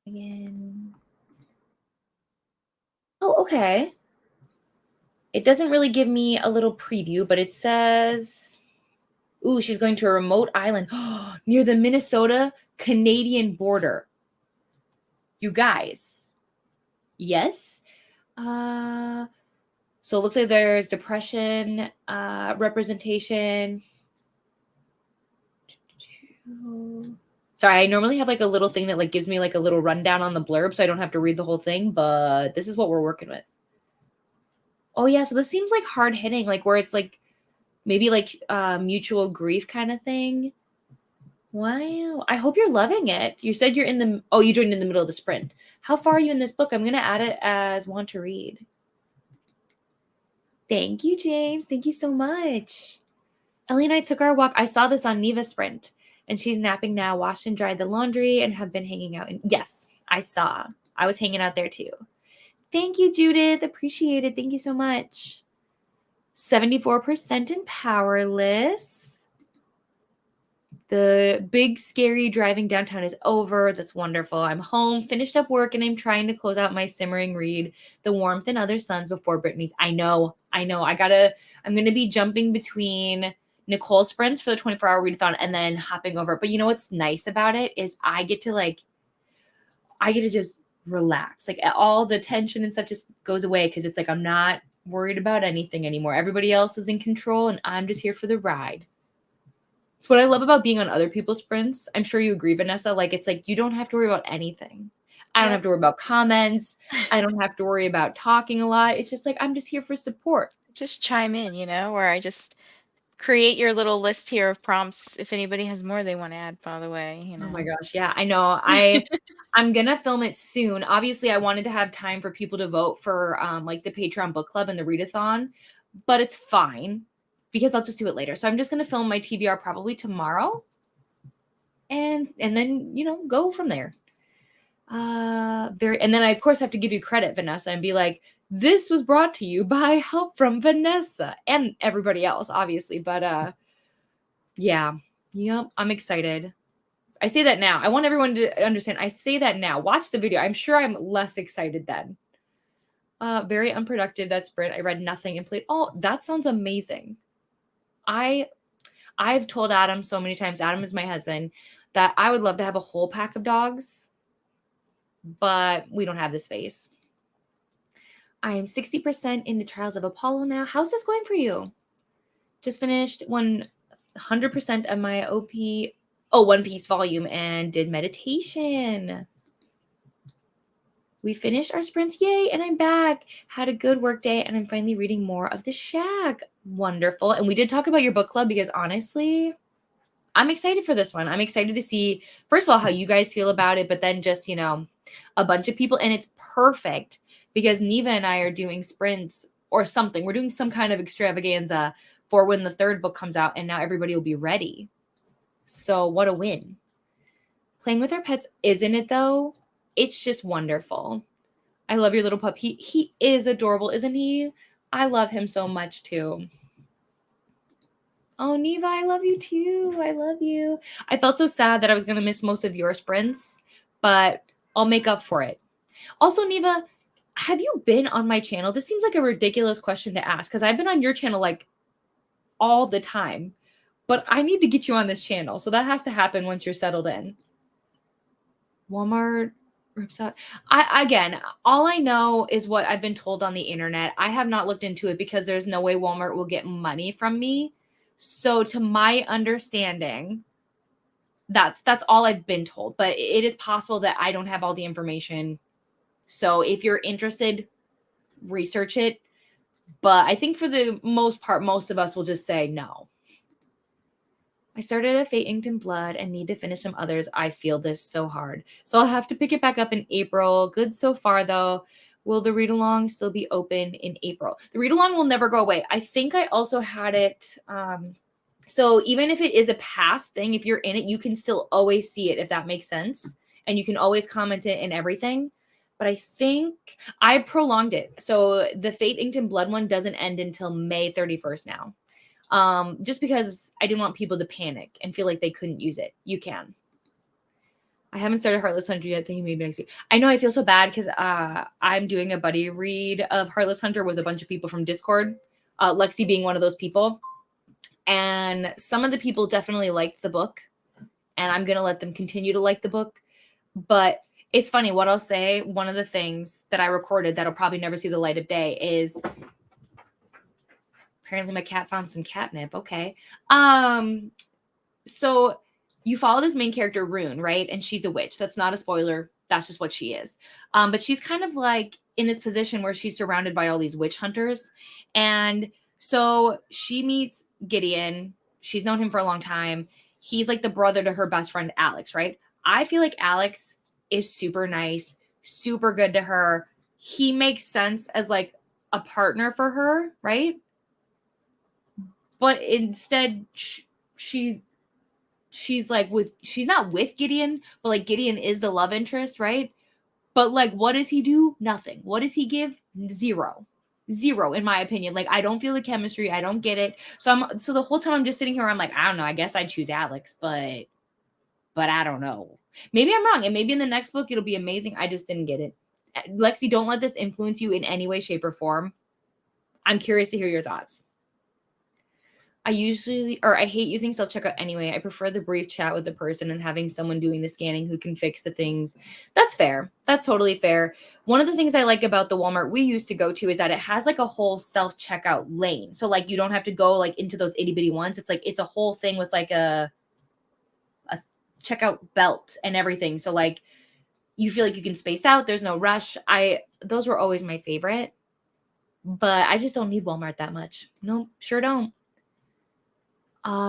Megan. Oh, okay. It doesn't really give me a little preview, but it says Ooh, she's going to a remote island near the Minnesota-Canadian border. You guys. Yes? So it looks like there's depression, representation. Sorry, I normally have like a little thing that like gives me like a little rundown on the blurb so I don't have to read the whole thing, but this is what we're working with. Oh yeah, so this seems like hard hitting, like where it's like maybe like mutual grief kind of thing. Wow. I hope you're loving it. You said you're you joined in the middle of the sprint. How far are you in this book? I'm going to add it as want to read. Thank you, James. Thank you so much. Ellie and I took our walk. I saw this on Neva's sprint, and she's napping now, washed and dried the laundry, and have been hanging out. Yes, I saw. I was hanging out there too. Thank you, Judith. Appreciate it. Thank you so much. 74% in powerless. The big, scary driving downtown is over. That's wonderful. I'm home, finished up work, and I'm trying to close out my simmering read, The Warmth and Other Suns, before Brittany's. I know. I'm going to be jumping between Nicole's sprints for the 24-hour readathon and then hopping over. But you know what's nice about it is I get to just relax. Like all the tension and stuff just goes away because it's like I'm not worried about anything anymore. Everybody else is in control, and I'm just here for the ride. It's what I love about being on other people's sprints. I'm sure you agree, Vanessa. Like, it's like you don't have to worry about anything. I don't have to worry about comments. I don't have to worry about talking a lot. It's just like, I'm just here for support. Just chime in, or I just create your little list here of prompts if anybody has more they want to add, by the way. Oh my gosh. Yeah, I know. I'm going to film it soon. Obviously, I wanted to have time for people to vote for like the Patreon book club and the readathon, but it's fine because I'll just do it later. So I'm just going to film my TBR probably tomorrow and then, go from there. And then I, of course, have to give you credit, Vanessa, and be like, this was brought to you by help from Vanessa and everybody else, obviously. But yeah, I'm excited. I say that now. I want everyone to understand. I say that now. Watch the video. I'm sure I'm less excited then. Very unproductive, that sprint. I read nothing and played. Oh, that sounds amazing. I've told Adam so many times, Adam is my husband, that I would love to have a whole pack of dogs, but we don't have the space. I am 60% in the Trials of Apollo now. How's this going for you? Just finished 100% of my One Piece volume and did meditation. We finished our sprints. Yay. And I'm back. Had a good work day. And I'm finally reading more of The Shack. Wonderful. And we did talk about your book club because honestly, I'm excited for this one. I'm excited to see, first of all, how you guys feel about it, but then just, a bunch of people. And it's perfect because Neva and I are doing sprints or something. We're doing some kind of extravaganza for when the third book comes out. And now everybody will be ready. So what a win. Playing with our pets, isn't it though? It's just wonderful. I love your little pup. He is adorable, isn't he? I love him so much too. Oh, Neva, I love you too. I love you. I felt so sad that I was going to miss most of your sprints, but I'll make up for it. Also, Neva, have you been on my channel? This seems like a ridiculous question to ask because I've been on your channel like all the time, but I need to get you on this channel. So that has to happen once you're settled in. Walmart. Again, all I know is what I've been told on the internet. I have not looked into it because there's no way Walmart will get money from me. So to my understanding, that's all I've been told. But it is possible that I don't have all the information. So if you're interested, research it. But I think for the most part, most of us will just say no. I started a Fate Inked in Blood and need to finish some others. I feel this so hard. So I'll have to pick it back up in April. Good so far, though. Will the read-along still be open in April? The read-along will never go away. I think I also had it. So even if it is a past thing, if you're in it, you can still always see it, if that makes sense. And you can always comment it and everything. But I think I prolonged it. So the Fate Inked in Blood one doesn't end until May 31st now. Just because I didn't want people to panic and feel like they couldn't use it. You can. I haven't started Heartless Hunter yet. Thinking maybe next week. I know I feel so bad because I'm doing a buddy read of Heartless Hunter with a bunch of people from Discord. Lexi being one of those people. And some of the people definitely liked the book, and I'm going to let them continue to like the book. But it's funny what I'll say. One of the things that I recorded that'll probably never see the light of day is apparently my cat found some catnip. Okay. So you follow this main character, Rune, right? And she's a witch. That's not a spoiler. That's just what she is. But she's kind of like in this position where she's surrounded by all these witch hunters. And so she meets Gideon. She's known him for a long time. He's like the brother to her best friend, Alex, right? I feel like Alex is super nice, super good to her. He makes sense as like a partner for her, right? But instead, she's like she's not with Gideon, but like Gideon is the love interest, right? But like, what does he do? Nothing. What does he give? Zero in my opinion. Like, I don't feel the chemistry. I don't get it. So the whole time I'm just sitting here, I'm like, I don't know. I guess I'd choose Alex, but I don't know. Maybe I'm wrong. And maybe in the next book, it'll be amazing. I just didn't get it. Lexi, don't let this influence you in any way, shape, or form. I'm curious to hear your thoughts. I hate using self-checkout anyway. I prefer the brief chat with the person and having someone doing the scanning who can fix the things. That's fair. That's totally fair. One of the things I like about the Walmart we used to go to is that it has like a whole self-checkout lane. So like you don't have to go like into those itty bitty ones. It's like, it's a whole thing with like a checkout belt and everything. So like you feel like you can space out. There's no rush. Those were always my favorite, but I just don't need Walmart that much. Nope, sure don't.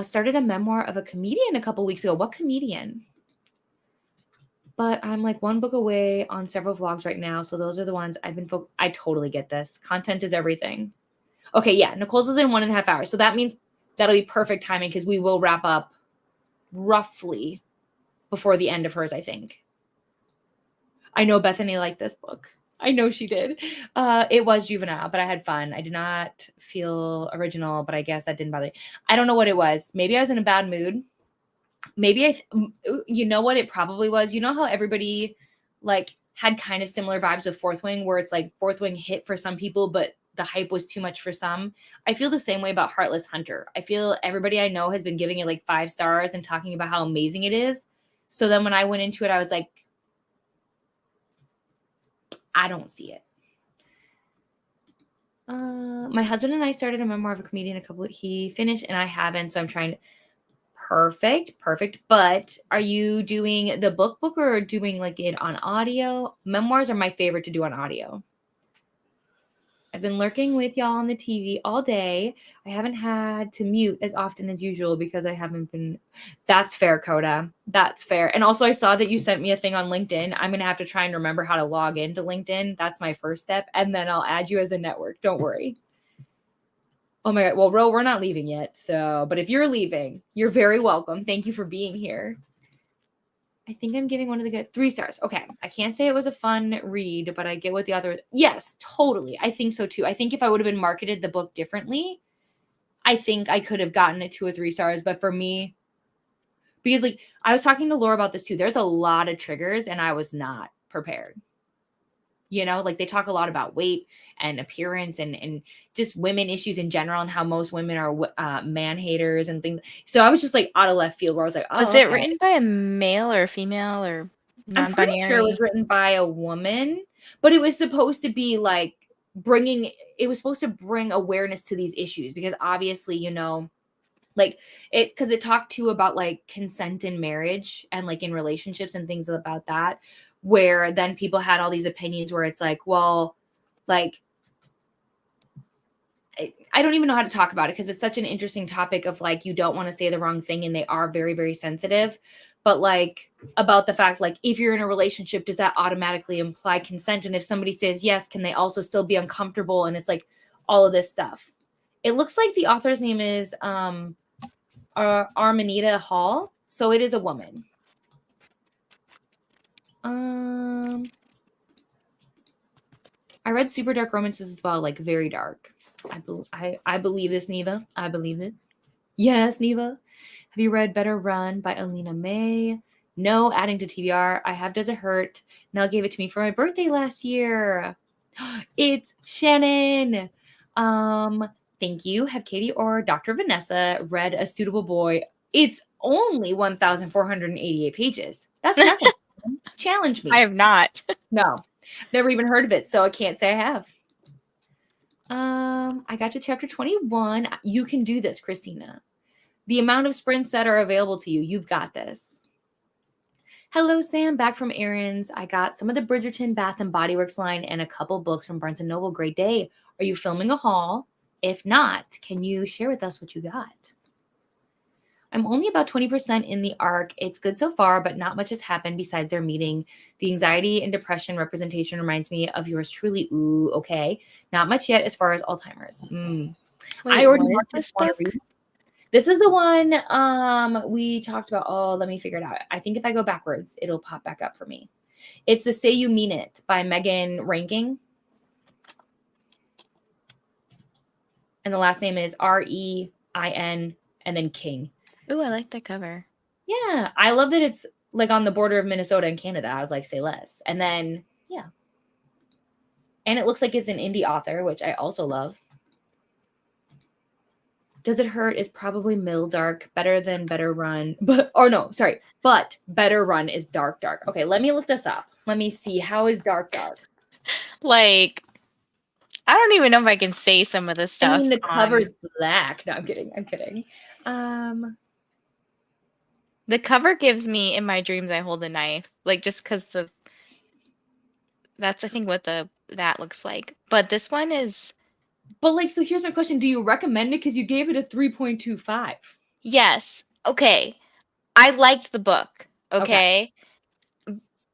Started a memoir of a comedian a couple weeks ago. What comedian? But I'm like one book away on several vlogs right now. So those are the ones I've been I totally get this. Content is everything. Okay, yeah. Nicole's is in 1.5 hours. So that means that'll be perfect timing because we will wrap up roughly before the end of hers, I think. I know Bethany liked this book. I know she did. It was juvenile, but I had fun. I did not feel original, but I guess that didn't bother me. I don't know what it was. Maybe I was in a bad mood. Maybe you know what it probably was? You know how everybody like had kind of similar vibes with Fourth Wing, where it's like Fourth Wing hit for some people, but the hype was too much for some. I feel the same way about Heartless Hunter. I feel everybody I know has been giving it like 5 stars and talking about how amazing it is. So then when I went into it, I was like, I don't see it. My husband and I started a memoir of a comedian he finished and I haven't, so I'm trying to. Perfect. But are you doing the book or doing like it on audio? Memoirs are my favorite to do on audio. I've been lurking with y'all on the TV all day. I haven't had to mute as often as usual because I haven't been. That's fair, Coda. That's fair. And also I saw that you sent me a thing on LinkedIn. I'm going to have to try and remember how to log into LinkedIn. That's my first step. And then I'll add you as a network. Don't worry. Oh my God. Well, Ro, we're not leaving yet. But if you're leaving, you're very welcome. Thank you for being here. I think I'm giving one of the good 3 stars. Okay. I can't say it was a fun read, but I get what the author. Yes, totally. I think so too. I think if I would have been marketed the book differently, I think I could have gotten it 2 or 3 stars. But for me, because like I was talking to Laura about this too, there's a lot of triggers and I was not prepared. You know, like they talk a lot about weight and appearance and just women issues in general and how most women are man haters and things. So I was just like out of left field where I was like, oh, Was it written by a male or a female or non-binary? I'm pretty sure it was written by a woman, but it was supposed to be like it was supposed to bring awareness to these issues because obviously, you know, like because it talked too about like consent in marriage and like in relationships and things about that, where then people had all these opinions where it's like, well, like, I don't even know how to talk about it because it's such an interesting topic of like, you don't want to say the wrong thing and they are very, very sensitive. But like about the fact, like, if you're in a relationship, does that automatically imply consent? And if somebody says yes, can they also still be uncomfortable? And it's like all of this stuff. It looks like the author's name is Armanita Hall. So it is a woman. I read super dark romances as well, like very dark. I believe this, Neva. I believe this. Yes, Neva. Have you read Better Run by Alina May? No, adding to TBR. I have Does It Hurt? Nell gave it to me for my birthday last year. It's Shannon. Thank you. Have Katie or Dr. Vanessa read A Suitable Boy? It's only 1,488 pages. That's nothing. Challenge me. I have not. No, never even heard of it, so I can't say I have. I got to chapter 21. You can do this, Christina. The amount of sprints that are available to you, you've got this. Hello, Sam. Back from errands. I got some of the Bridgerton Bath and Body Works line and a couple books from Barnes & Noble. Great day. Are you filming a haul? If not, can you share with us what you got? I'm only about 20% in the arc. It's good so far, but not much has happened besides their meeting. The anxiety and depression representation reminds me of yours truly. Ooh, okay. Not much yet as far as Alzheimer's. Wait, I already what is marked this one to book? read. This is the one we talked about. Oh, let me figure it out. I think if I go backwards, it'll pop back up for me. It's the Say You Mean It by Megan Ranking. And the last name is Rein and then King. Ooh, I like that cover. Yeah, I love that it's like on the border of Minnesota and Canada. I was like, say less. And then, yeah. And it looks like it's an indie author, which I also love. Does It Hurt is probably middle dark, better than Better Run. But Better Run is dark. Okay, let me look this up. Let me see. How is dark? Like, I don't even know if I can say some of this stuff. I mean, the cover's black. No, I'm kidding. The cover gives me In My Dreams I Hold a Knife. Like, just because that's I think what that looks like. But this one is. But like, so here's my question. Do you recommend it? Because you gave it a 3.25. Yes. Okay. I liked the book. Okay.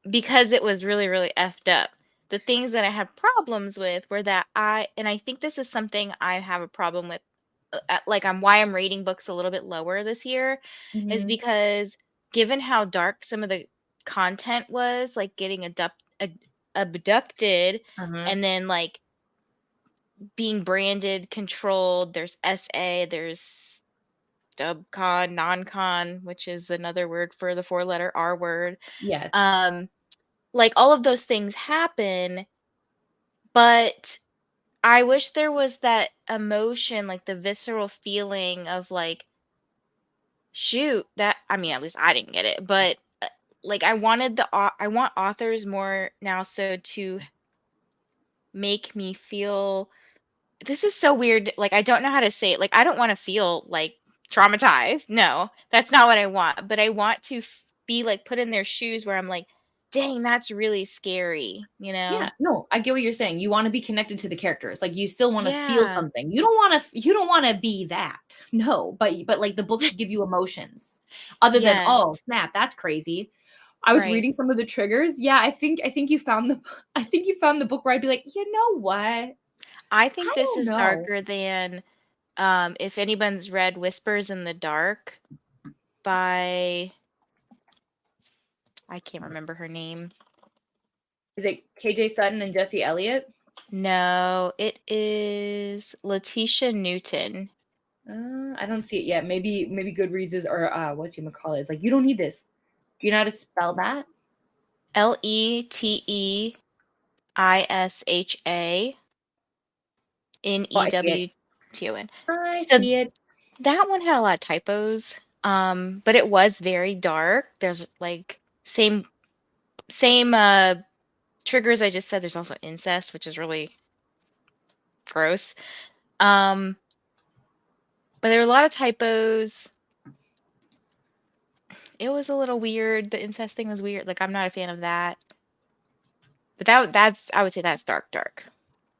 Because it was really, really effed up. The things that I had problems with were that and I think this is something I have a problem with, like why I'm rating books a little bit lower this year, is because given how dark some of the content was, like getting abducted and then like being branded, controlled, there's SA, there's dubcon, non-con, which is another word for the 4-letter R word. Yes. Like all of those things happen, but I wish there was that emotion, like the visceral feeling of like, shoot, I mean, at least I didn't get it, but like I want authors more now so to make me feel, this is so weird, like I don't know how to say it. Like I don't want to feel like traumatized. No, that's not what I want, but I want to be like put in their shoes where I'm like, dang, that's really scary, you know? Yeah, no, I get what you're saying. You want to be connected to the characters. Like you still want to feel Yeah. something. You don't want to be that. No, but like the book should give you emotions. Other than, Yes. oh, snap, that's crazy. I was reading some of the triggers. Yeah, I think you found the book where I'd be like, "You know what? I think this don't is know." darker than if anyone's read Whispers in the Dark by, I can't remember her name. Is it KJ Sutton and Jesse Elliott? No, it is Letitia Newton. I don't see it yet. Maybe Goodreads is, or whatchamacallit. It's like, you don't need this. Do you know how to spell that? Letisha Newton. I So see it. that one had a lot of typos, but it was very dark. There's like same triggers I just said. There's also incest, which is really gross. But there were a lot of typos. It was a little weird. The incest thing was weird. Like I'm not a fan of that. But that's I would say that's dark.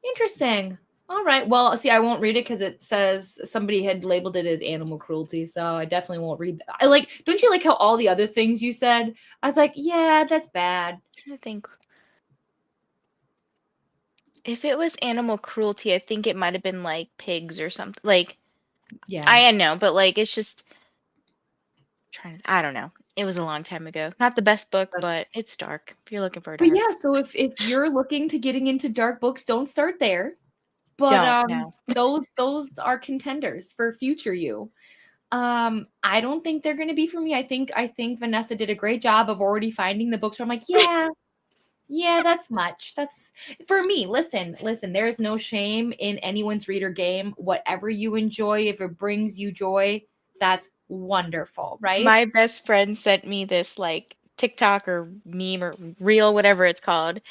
Interesting. All right. Well, see, I won't read it because it says somebody had labeled it as animal cruelty, so I definitely won't read that. Don't you like how all the other things you said? I was like, yeah, that's bad. I'm trying to think. If it was animal cruelty, I think it might have been like pigs or something. Like, yeah, I know, but like it's just I don't know. It was a long time ago. Not the best book, but it's dark. If you're looking for a dark. But yeah, so if you're looking to getting into dark books, don't start there. But those are contenders for future you. I don't think they're going to be for me. I think Vanessa did a great job of already finding the books where I'm like, yeah, Yeah, that's much. That's for me. Listen, there's no shame in anyone's reader game. Whatever you enjoy, if it brings you joy, that's wonderful, right? My best friend sent me this like TikTok or meme or reel, whatever it's called,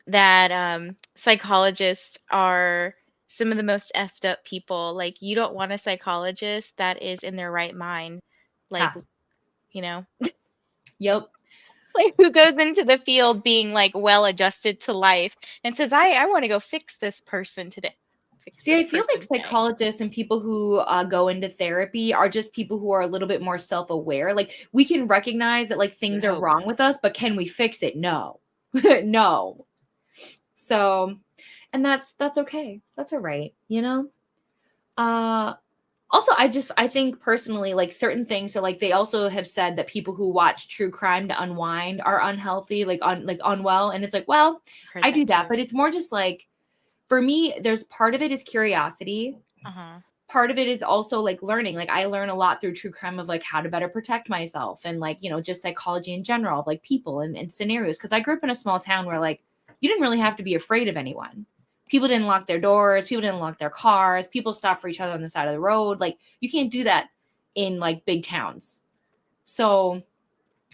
that psychologists are some of the most effed up people. Like, you don't want a psychologist that is in their right mind. Like, Ha. you know, Yep. like who goes into the field being like well adjusted to life and says, I want to go fix this person today. Fix See, this I feel like person today. psychologists and people who go into therapy are just people who are a little bit more self-aware. Like we can recognize that like I things would are hope. wrong with us, but can we fix it? No. No. So, and that's okay. That's all right, you know? Uh Also, I think personally, like certain things. So, like they also have said that people who watch true crime to unwind are unhealthy, like unwell. And it's like, well, Heard I that do that, too. but it's more just like for me. There's part of it is curiosity. Uh-huh. Part of it is also like learning. Like I learn a lot through true crime of like how to better protect myself and like just psychology in general, of, like people and scenarios. Because I grew up in a small town where like you didn't really have to be afraid of anyone. People didn't lock their doors. People didn't lock their cars. People stopped for each other on the side of the road. Like you can't do that in like big towns. So,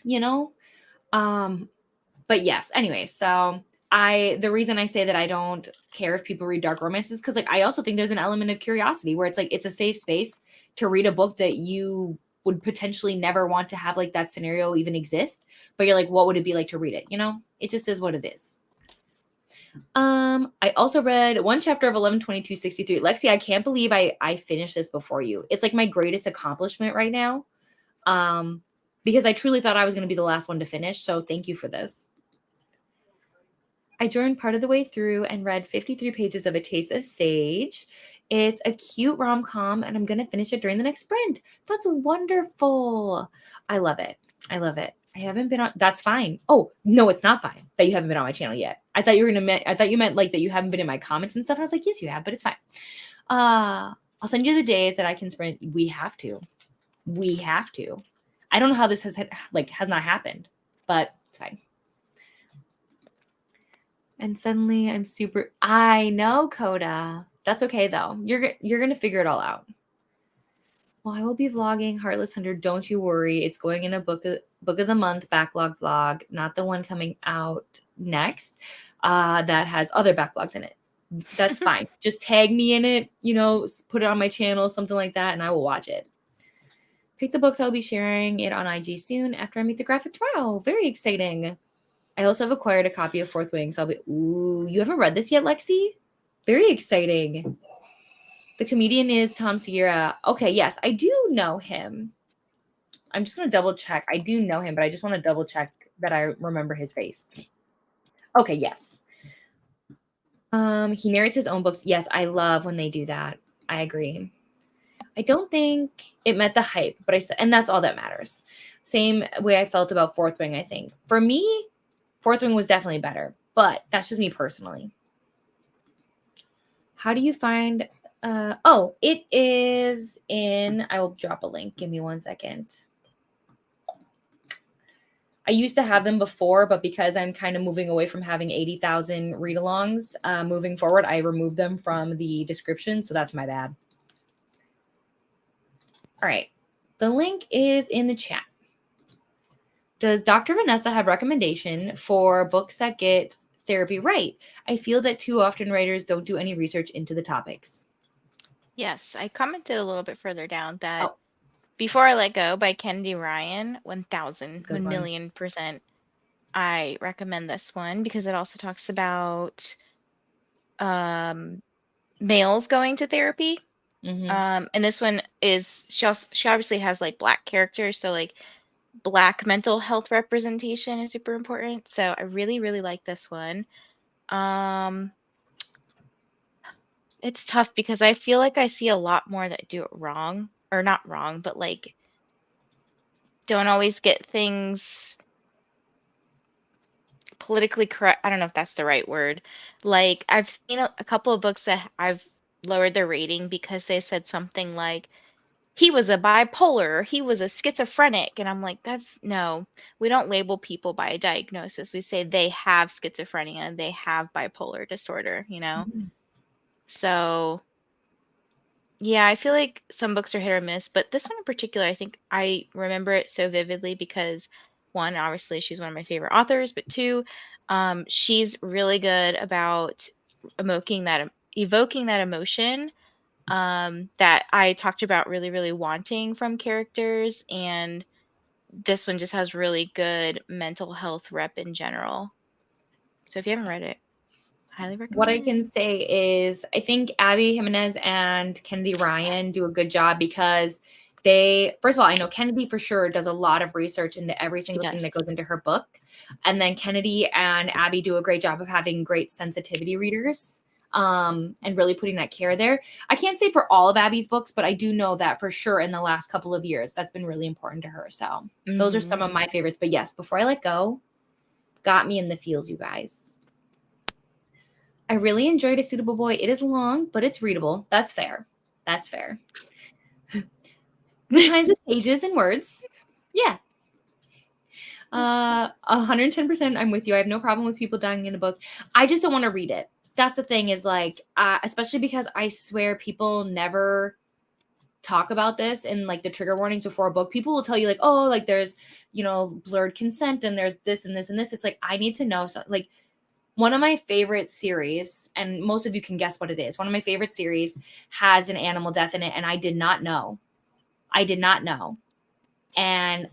you know, um, but yes, anyway, so the reason I say that I don't care if people read dark romance is because like I also think there's an element of curiosity where it's like it's a safe space to read a book that you would potentially never want to have like that scenario even exist, but you're like, what would it be like to read it? It just is what it is. I also read one chapter of 11/22/63. Lexi, I can't believe I finished this before you. It's like my greatest accomplishment right now. Because I truly thought I was going to be the last one to finish. So thank you for this. I joined part of the way through and read 53 pages of A Taste of Sage. It's a cute rom-com, and I'm going to finish it during the next sprint. That's wonderful. I love it. I love it. I haven't been on. That's fine. Oh, no, it's not fine that you haven't been on my channel yet. I thought I thought you meant like that you haven't been in my comments and stuff. And I was like, yes, you have, but it's fine. I'll send you the days that I can sprint. We have to. We have to. I don't know how this has not happened, but it's fine. And suddenly I know, Coda. That's okay though. You're going to figure it all out. Well, I will be vlogging Heartless Hunter. Don't you worry. It's going in a book of the month backlog vlog, not the one coming out next. That has other backlogs in it. That's fine. Just tag me in it, put it on my channel, something like that, and I will watch it. Pick the books. I'll be sharing it on IG soon after I meet the graphic tomorrow. Very exciting. I also have acquired a copy of Fourth Wing, so I'll be. Ooh, you haven't read this yet, Lexi? Very exciting. The comedian is Tom Segura. Okay, yes, I do know him. I'm just going to double check. I do know him, but I just want to double check that I remember his face. Okay, yes. He narrates his own books. Yes, I love when they do that. I agree. I don't think it met the hype, but and that's all that matters. Same way I felt about Fourth Wing, I think. For me, Fourth Wing was definitely better, but that's just me personally. How do you find... it is in... I will drop a link. Give me 1 second. I used to have them before, but because I'm kind of moving away from having 80,000 read-alongs moving forward, I removed them from the description, so that's my bad. All right. The link is in the chat. Does Dr. Vanessa have recommendation for books that get therapy right? I feel that too often writers don't do any research into the topics. Yes, I commented a little bit further down that Before I Let Go by Kennedy Ryan, 1,000,000,000%, I recommend this one because it also talks about males going to therapy. Mm-hmm. And this one is, she obviously has like Black characters, so like Black mental health representation is super important. So I really, really like this one. It's tough because I feel like I see a lot more that do it wrong, or not wrong, but like don't always get things politically correct. I don't know if that's the right word. Like I've seen a couple of books that I've lowered their rating because they said something like he was a bipolar, he was a schizophrenic. And I'm like, no, we don't label people by a diagnosis. We say they have schizophrenia, they have bipolar disorder, you know? So yeah, I feel like some books are hit or miss, but this one in particular, I think I remember it so vividly because one, obviously she's one of my favorite authors, but two, she's really good about evoking that emotion that I talked about really, really wanting from characters. And this one just has really good mental health rep in general. So if you haven't read it, highly What I can recommend. say is I think Abby Jimenez and Kennedy Ryan do a good job because first of all, I know Kennedy for sure does a lot of research into every She single thing does. that goes into her book. And then Kennedy and Abby do a great job of having great sensitivity readers and really putting that care there. I can't say for all of Abby's books, but I do know that for sure in the last couple of years, that's been really important to her. So those are some of my favorites. But yes, before I let go, got me in the feels, you guys. I really enjoyed A Suitable Boy. It is long, but it's readable. That's fair. That's fair. Good times with pages and words. Yeah. 110% I'm with you. I have no problem with people dying in a book. I just don't want to read it. That's the thing is like, especially because I swear people never talk about this in like the trigger warnings before a book. People will tell you like, oh, like there's, blurred consent and there's this and this and this. It's like, I need to know. So like, one of my favorite series, and most of you can guess what it is. One of my favorite series has an animal death in it, and I did not know. I did not know. And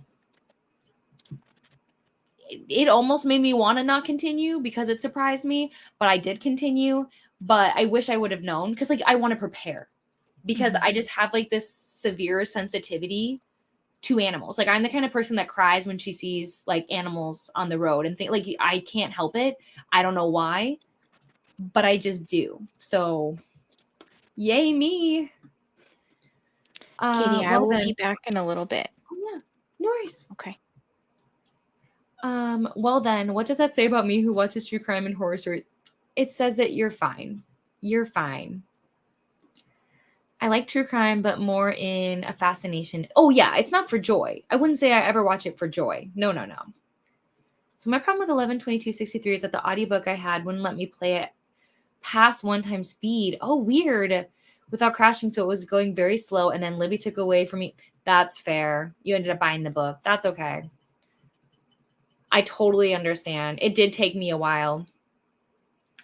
it almost made me want to not continue because it surprised me, but I did continue. But I wish I would have known because like I want to prepare because I just have like this severe sensitivity to animals. Like I'm the kind of person that cries when she sees like animals on the road and think like I can't help it. I don't know why, but I just do. So, yay me. Katie, I Well will then, be back in a little bit. oh yeah, no worries. Okay. Well then, what does that say about me who watches true crime and horror stories? It says that you're fine. You're fine. I like true crime, but more in a fascination. Oh yeah, it's not for joy. I wouldn't say I ever watch it for joy. No, no, no. So my problem with 11/22/63 is that the audiobook I had wouldn't let me play it past 1 time speed. Oh, weird. Without crashing, so it was going very slow, and then Libby took away from me. That's fair. You ended up buying the book. That's okay. I totally understand. It did take me a while.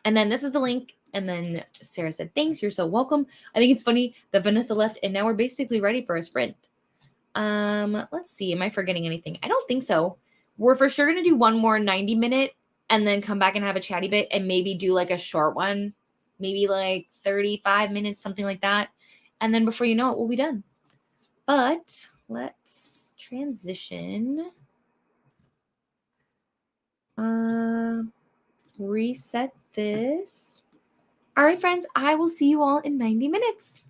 And then this is the link. And then Sarah said, thanks. You're so welcome. I think it's funny that Vanessa left, and now we're basically ready for a sprint. Let's see. Am I forgetting anything? I don't think so. We're for sure going to do one more 90-minute and then come back and have a chatty bit and maybe do like a short one, maybe like 35 minutes, something like that. And then before you know it, we'll be done. But let's transition. Reset this. All right, friends, I will see you all in 90 minutes.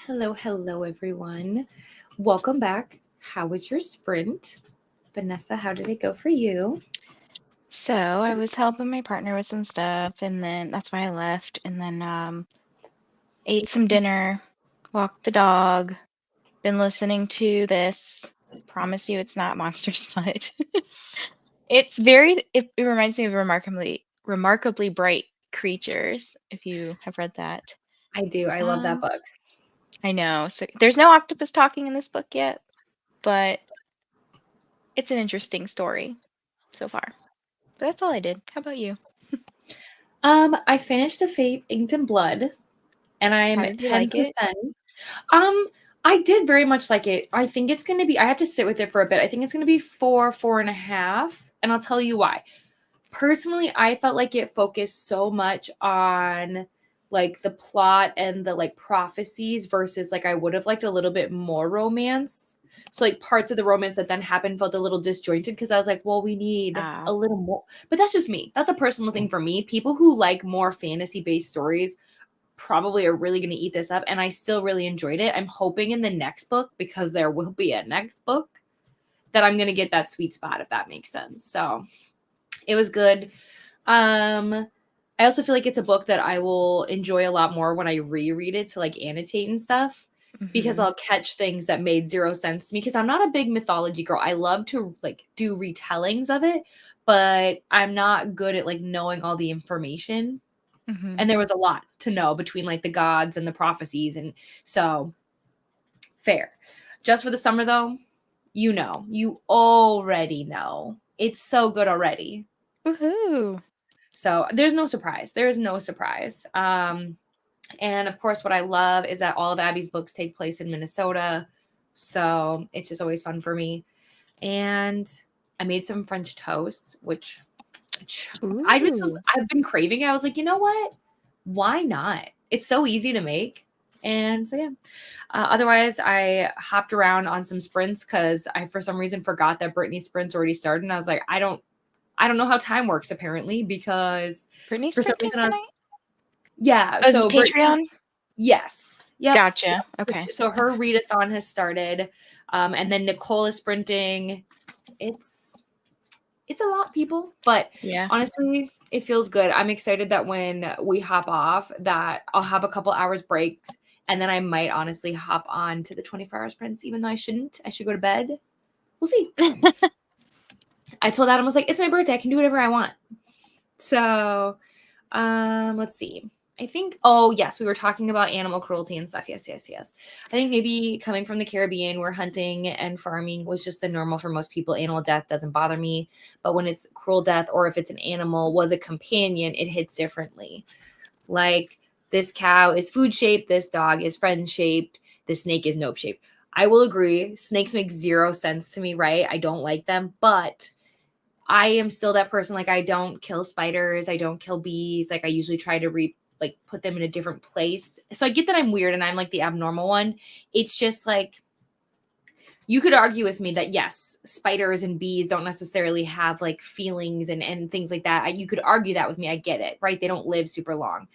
Hello, everyone. Welcome back. How was your sprint? Vanessa, how did it go for you? So I was helping my partner with some stuff, and then that's why I left. And then ate some dinner, walked the dog, been listening to this. Promise you it's not Monsters, but it reminds me of remarkably bright creatures, if you have read that. I do. I love that book. I know. So there's no octopus talking in this book yet, but it's an interesting story so far. But that's all I did. How about you? I finished The Fate Inked in Blood, and I'm How did you like 10%. it? I did very much like it. I think it's going to be, I have to sit with it for a bit. I think it's going to be 4.5, and I'll tell you why. Personally, I felt like it focused so much on like the plot and the like prophecies versus like I would have liked a little bit more romance. So like parts of the romance that then happened felt a little disjointed because I was like, well, we need a little more. But that's just me. That's a personal thing for me. People who like more fantasy-based stories probably are really going to eat this up, and I still really enjoyed it. I'm hoping in the next book, because there will be a next book, that I'm going to get that sweet spot, if that makes sense. So it was good. I also feel like it's a book that I will enjoy a lot more when I reread it to like annotate and stuff, because I'll catch things that made zero sense to me, because I'm not a big mythology girl. I love to like do retellings of it, but I'm not good at like knowing all the information. And there was a lot to know between like the gods and the prophecies, and so fair. Just for the summer though, you already know. It's so good already. Woohoo. So there's no surprise. There is no surprise. And of course, what I love is that all of Abby's books take place in Minnesota. So it's just always fun for me. And I made some French toast, which I've been craving it. I was like, you know what? Why not? It's so easy to make. And so, yeah. Otherwise, I hopped around on some sprints because I, for some reason, forgot that Brittany's sprints already started. And I was like, I don't know how time works, apparently, because Brittany's for some sprinting reason, tonight? yeah. Oh, So Patreon? Yes. Yep. Gotcha. Yep. Okay. So her readathon has started. And then Nicole is sprinting. It's a lot, people, but yeah, honestly, it feels good. I'm excited that when we hop off, that I'll have a couple hours breaks, and then I might honestly hop on to the 24-hour sprints, even though I shouldn't. I should go to bed. We'll see. I told Adam, I was like, it's my birthday. I can do whatever I want. So, let's see. I think, oh, yes, we were talking about animal cruelty and stuff. Yes. I think maybe coming from the Caribbean where hunting and farming was just the normal for most people. Animal death doesn't bother me. But when it's cruel death, or if it's an animal was a companion, it hits differently. Like this cow is food shaped, this dog is friend shaped, this snake is nope shaped. I will agree. Snakes make zero sense to me, right? I don't like them, but I am still that person. Like, I don't kill spiders. I don't kill bees. Like, I usually try to put them in a different place. So I get that I'm weird and I'm like the abnormal one. It's just like, you could argue with me that yes, spiders and bees don't necessarily have like feelings and things like that. You could argue that with me. I get it, right? They don't live super long.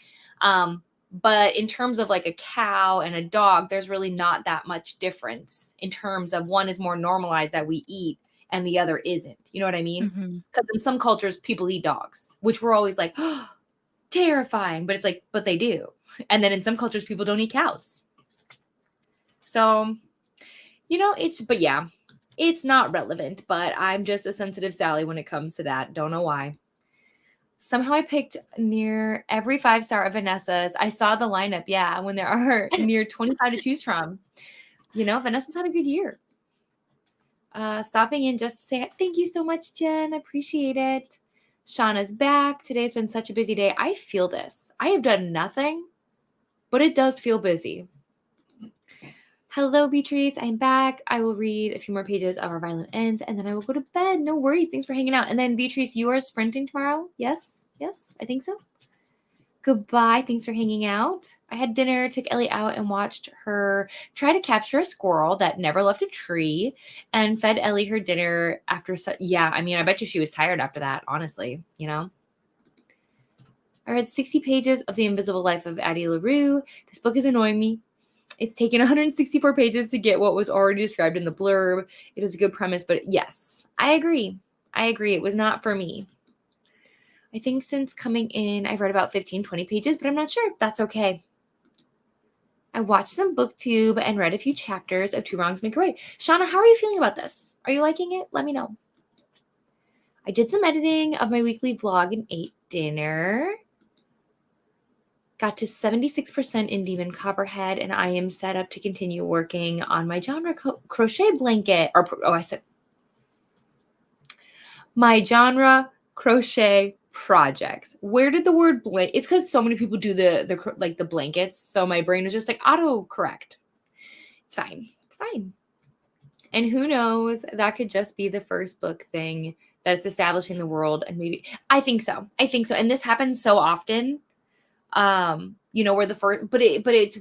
But in terms of like a cow and a dog, there's really not that much difference in terms of one is more normalized that we eat and the other isn't. You know what I mean? Because in some cultures, people eat dogs, which we're always like, oh, terrifying. But it's like, but they do. And then in some cultures, people don't eat cows. So, it's not relevant. But I'm just a sensitive Sally when it comes to that. Don't know why. Somehow I picked near every 5-star of Vanessa's. I saw the lineup, when there are near 25 to choose from. Vanessa's had a good year. Stopping in just to say thank you so much, Jen. I appreciate it. Shauna's back. Today's been such a busy day. I feel this. I have done nothing, but it does feel busy. Hello, Beatrice. I'm back. I will read a few more pages of Our Violent Ends, and then I will go to bed. No worries. Thanks for hanging out. And then, Beatrice, you are sprinting tomorrow? Yes, I think so. Goodbye. Thanks for hanging out. I had dinner, took Ellie out, and watched her try to capture a squirrel that never left a tree, and fed Ellie her dinner after. I bet you she was tired after that, honestly, I read 60 pages of The Invisible Life of Addie LaRue. This book is annoying me. It's taken 164 pages to get what was already described in the blurb. It is a good premise, but yes, I agree. It was not for me. I think since coming in, I've read about 15, 20 pages, but I'm not sure. That's okay. I watched some booktube and read a few chapters of Two Wrongs Make a Right. Shauna, how are you feeling about this? Are you liking it? Let me know. I did some editing of my weekly vlog and ate dinner. Got to 76% in Demon Copperhead, and I am set up to continue working on my genre crochet blanket. My genre crochet projects. Where did the word blanket? It's because so many people do the blankets, so my brain was just like autocorrect. It's fine. It's fine. And who knows? That could just be the first book thing that's establishing the world, and maybe I think so. And this happens so often. Where the first, but it's,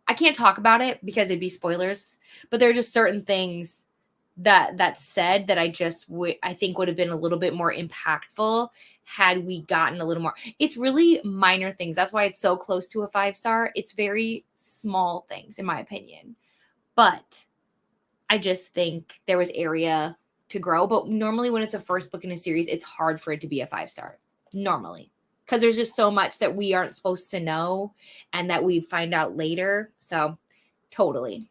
I can't talk about it because it'd be spoilers, but there are just certain things that's said that I think would have been a little bit more impactful had we gotten a little more. It's really minor things. That's why it's so close to a 5-star. It's very small things, in my opinion, but I just think there was area to grow. But normally when it's a first book in a series, it's hard for it to be a 5-star normally, because there's just so much that we aren't supposed to know and that we find out later. So totally.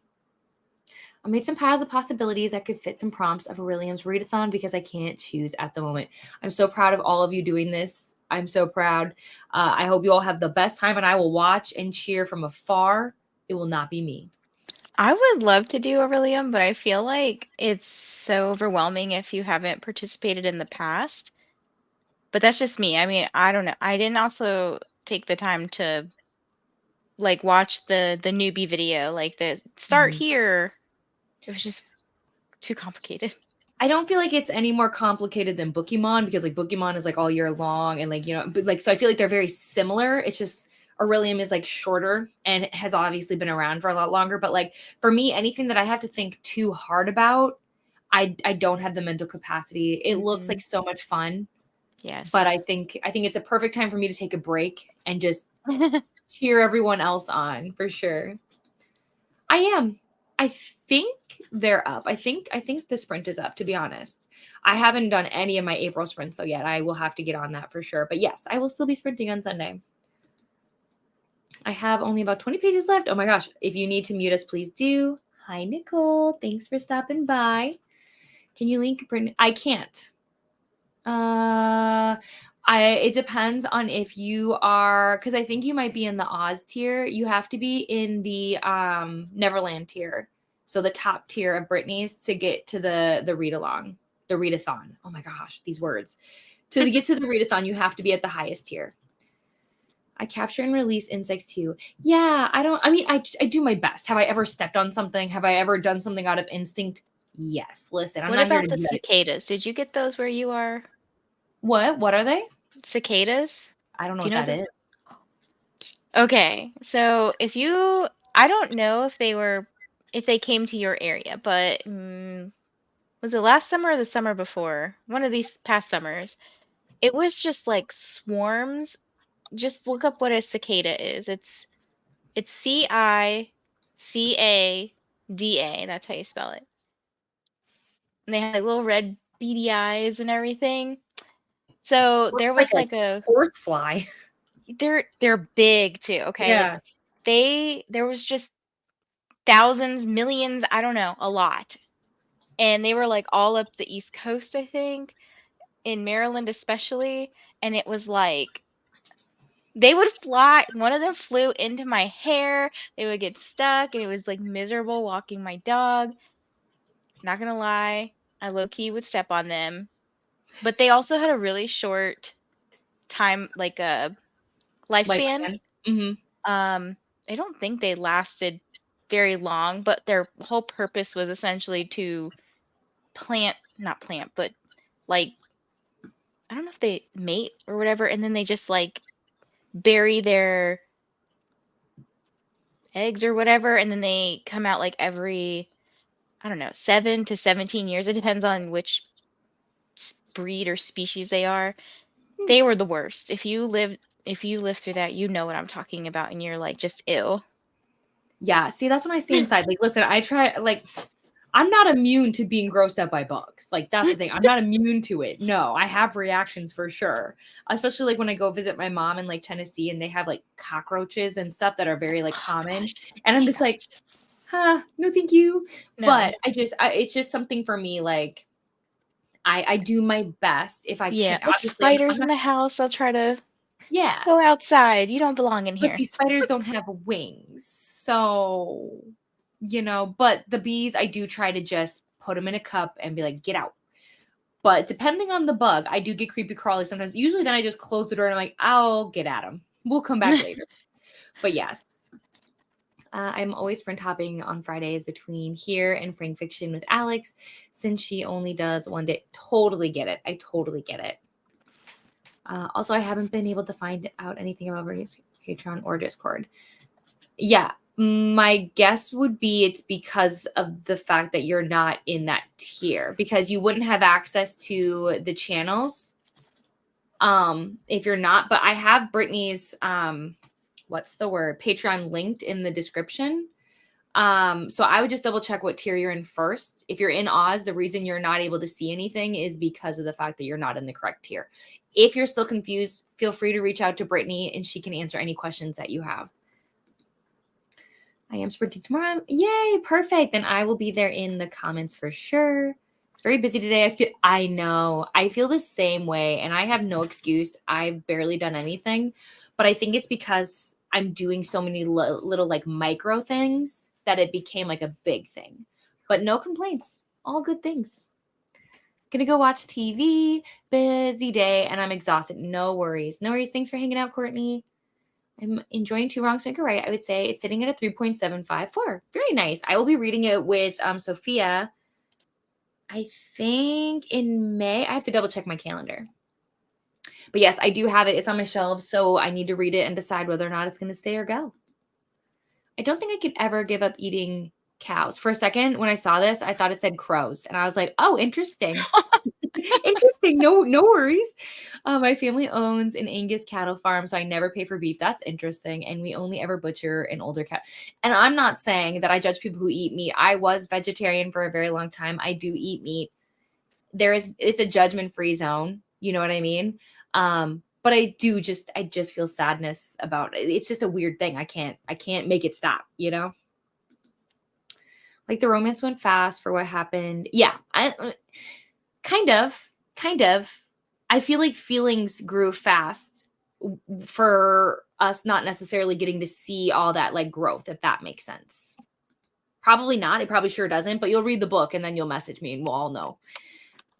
I made some piles of possibilities. I could fit some prompts of Aurelium's readathon because I can't choose at the moment. I'm so proud of all of you doing this. I'm so proud. I hope you all have the best time, and I will watch and cheer from afar. It will not be me. I would love to do Aurelium, but I feel like it's so overwhelming if you haven't participated in the past. But that's just me. I mean, I don't know. I didn't also take the time to like watch the newbie video, like the start here. It was just too complicated. I don't feel like it's any more complicated than Bookemon, because like Bookemon is like all year long, and like, but like, so I feel like they're very similar. It's just Aurelium is like shorter and has obviously been around for a lot longer. But like for me, anything that I have to think too hard about, I don't have the mental capacity. It looks like so much fun. Yes. But I think it's a perfect time for me to take a break and just cheer everyone else on, for sure. I am. I think they're up. I think the sprint is up, to be honest. I haven't done any of my April sprints though yet. I will have to get on that for sure. But yes, I will still be sprinting on Sunday. I have only about 20 pages left. Oh my gosh. If you need to mute us, please do. Hi, Nicole. Thanks for stopping by. Can you link Brittany? I can't. It depends on if you are, because I think you might be in the Oz tier. You have to be in the Neverland tier, so the top tier of Brittany's, to get to the read along, the readathon. Oh my gosh, these words. To get to the readathon, you have to be at the highest tier. I capture and release insects too. Yeah, I do my best. Have I ever stepped on something? Have I ever done something out of instinct? Yes. Listen, I'm what not about here to the cicadas? Did you get those where you are? What are they? Cicadas? I don't know Do you what know that is. Okay, so I don't know if they came to your area, but was it last summer or the summer before? One of these past summers. It was just like swarms. Just look up what a cicada is. It's CICADA. That's how you spell it. And they have like little red beady eyes and everything. So there was like a horsefly. They're big too, okay? Yeah. Like there was just thousands, millions, I don't know, a lot. And they were like all up the East Coast, I think, in Maryland especially, and it was like they would fly. One of them flew into my hair. They would get stuck, and it was like miserable walking my dog. Not gonna lie, I low-key would step on them. But they also had a really short time, like a lifespan. Mm-hmm. I don't think they lasted very long, but their whole purpose was essentially to not plant, but like, I don't know if they mate or whatever, and then they just like bury their eggs or whatever, and then they come out like every, I don't know, 7 to 17 years. It depends on which breed or species they are. They were the worst. If you lived through that, you know what I'm talking about, and you're like just ill. Yeah, see, that's when I stay inside. Like, listen, I try, like, I'm not immune to being grossed out by bugs. Like, that's the thing. I'm not immune to it. No, I have reactions for sure. Especially like when I go visit my mom in like Tennessee and they have like cockroaches and stuff that are very like common. And I'm just like, no, thank you. No. But it's just something for me. Like, I do my best if I Yeah, can. like Obviously, spiders in the house, I'll try to yeah. go outside. You don't belong in But here. see, spiders don't have wings. So, but the bees, I do try to just put them in a cup and be like, get out. But depending on the bug, I do get creepy crawly sometimes. Usually then I just close the door and I'm like, I'll get at them. We'll come back later. But yes. I'm always sprint hopping on Fridays between here and Frank Fiction with Alex, since she only does one day. Totally get it. I totally get it. Also, I haven't been able to find out anything about Bernie's Patreon or Discord. Yeah, my guess would be it's because of the fact that you're not in that tier, because you wouldn't have access to the channels if you're not. But I have Brittany's Patreon linked in the description. So I would just double check what tier you're in first. If you're in Oz, the reason you're not able to see anything is because of the fact that you're not in the correct tier. If you're still confused, feel free to reach out to Brittany and she can answer any questions that you have. I am sprinting tomorrow. Yay, perfect. Then I will be there in the comments for sure. It's very busy today. I know. I feel the same way and I have no excuse. I've barely done anything, but I think it's because I'm doing so many little like micro things that it became like a big thing. But no complaints. All good things. Gonna go watch TV. Busy day and I'm exhausted. No worries. No worries. Thanks for hanging out, Courtney. I'm enjoying Two Wrongs Make a Right. I would say it's sitting at a 3.754. Very nice. I will be reading it with Sophia, I think in May. I have to double check my calendar. But yes, I do have it. It's on my shelves, so I need to read it and decide whether or not it's going to stay or go. I don't think I could ever give up eating cows. For a second, when I saw this, I thought it said crows. And I was like, oh, interesting. Interesting. No worries. My family owns an Angus cattle farm, so I never pay for beef. That's interesting. And we only ever butcher an older cat. And I'm not saying that I judge people who eat meat. I was vegetarian for a very long time. I do eat meat. It's a judgment-free zone. You know what I mean? But I just feel sadness about it. It's just a weird thing. I can't make it stop, Like the romance went fast for what happened. Yeah. Kind of. I feel like feelings grew fast for us not necessarily getting to see all that like growth, if that makes sense. Probably not. It probably sure doesn't, but you'll read the book and then you'll message me and we'll all know.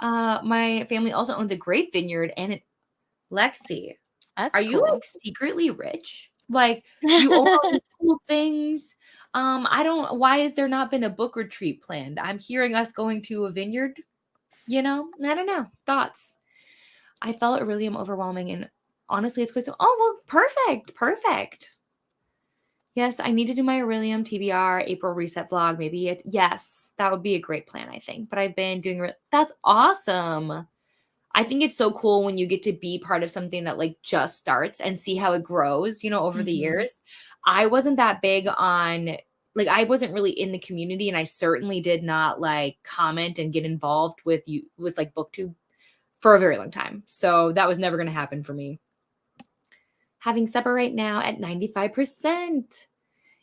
My family also owns a grape vineyard and Lexi, That's are you cool. like secretly rich? Like you own all these cool things. Why has there not been a book retreat planned? I'm hearing us going to a vineyard. I don't know. Thoughts. I felt Aurelium overwhelming and honestly, it's quite so. Oh, well, perfect. Yes, I need to do my Aurelium TBR April reset vlog. Maybe yes, that would be a great plan, I think. But I've been doing, that's awesome. I think it's so cool when you get to be part of something that like just starts and see how it grows, over the years. I wasn't that big on, like, I wasn't really in the community and I certainly did not like comment and get involved with like BookTube for a very long time. So that was never going to happen for me. Having supper right now at 95%.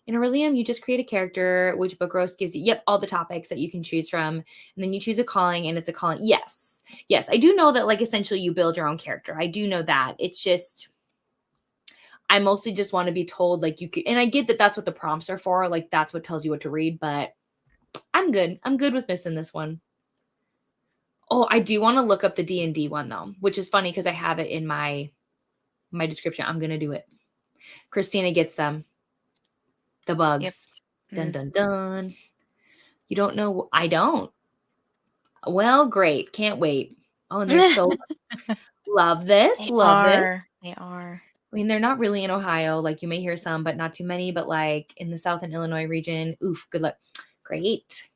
In Aurelium, you just create a character, which Book Roast gives you, all the topics that you can choose from. And then you choose a calling and it's a calling. Yes, I do know that like essentially you build your own character. I do know that. It's just, I mostly just want to be told like you could, and I get that that's what the prompts are for. Like that's what tells you what to read, but I'm good. I'm good with missing this one. Oh, I do want to look up the D&D one though, which is funny because I have it in my description. I'm going to do it. Christina gets them. The bugs. Yep. Dun, dun, dun. You don't know? I don't. Well, great. Can't wait. Oh, and they're so love this. They are. I mean, they're not really in Ohio. Like you may hear some, but not too many. But like in the South and Illinois region, oof, good luck. Great.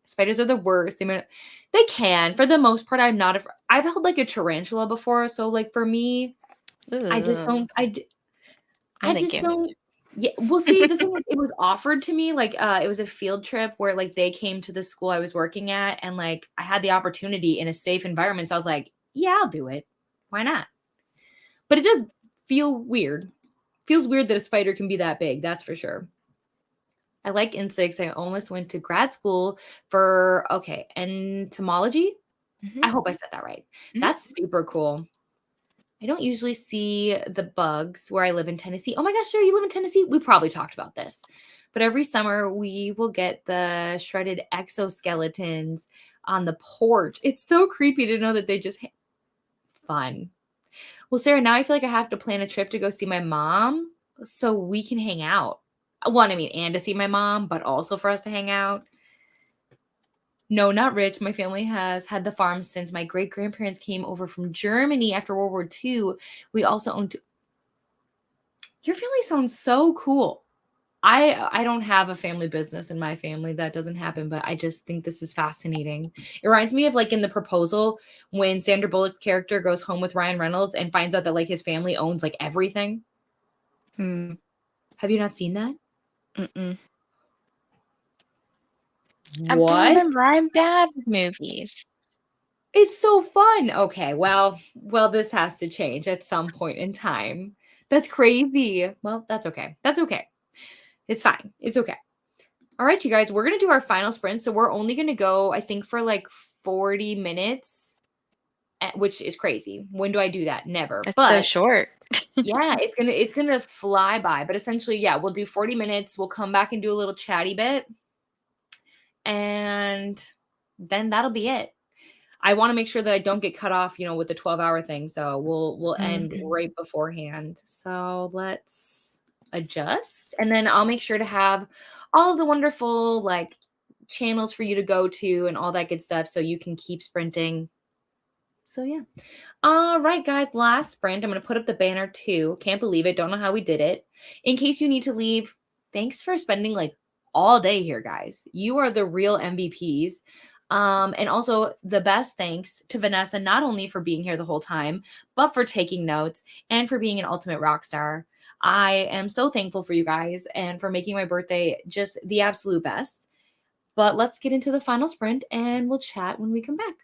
Spiders are the worst. They can. For the most part, I'm not. I've held like a tarantula before. So like for me, I just don't. I just don't. Yeah, well, see, the thing is, it was offered to me, like, it was a field trip where, like, they came to the school I was working at, and, like, I had the opportunity in a safe environment, so I was like, "Yeah, I'll do it. Why not?" But it does feel weird. Feels weird that a spider can be that big, that's for sure. I like insects. I almost went to grad school for entomology? I Mhm, hope I said that right. mhm. That's super cool. I don't usually see the bugs where I live in Tennessee. Oh my gosh, Sarah, you live in Tennessee? We probably talked about this. But every summer we will get the shredded exoskeletons on the porch. It's so creepy to know that they just fun. Well, Sarah, now I feel like I have to plan a trip to go see my mom so we can hang out. One, I mean, and to see my mom, but also for us to hang out. No, not rich. My family has had the farm since my great grandparents came over from Germany after World War II. We also own two. Your family sounds so cool. I don't have a family business in my family. That doesn't happen, but I just think this is fascinating. It reminds me of like in The Proposal when Sandra Bullock's character goes home with Ryan Reynolds and finds out that like his family owns like everything. Hmm. Have you not seen that? Mm-mm. I don't What? remember. I'm bad with movies. It's so fun. Okay, well, this has to change at some point in time. That's crazy. Well, that's okay. That's okay. It's fine. It's okay. All right, you guys, we're gonna do our final sprint. So we're only gonna go, I think, for like 40 minutes, which is crazy. When do I do that? Never. It's so But short. yeah, it's gonna fly by. But essentially, yeah, we'll do 40 minutes. We'll come back and do a little chatty bit, and then that'll be it. I want to make sure that I don't get cut off, with the 12-hour thing. So we'll end Mhm. right beforehand. So let's adjust. And then I'll make sure to have all of the wonderful like channels for you to go to and all that good stuff so you can keep sprinting. So yeah. All right, guys, last sprint. I'm going to put up the banner too. Can't believe it. Don't know how we did it. In case you need to leave, thanks for spending like all day here, guys. You are the real MVPs. And also the best thanks to Vanessa, not only for being here the whole time, but for taking notes and for being an ultimate rock star. I am so thankful for you guys and for making my birthday just the absolute best. But let's get into the final sprint and we'll chat when we come back.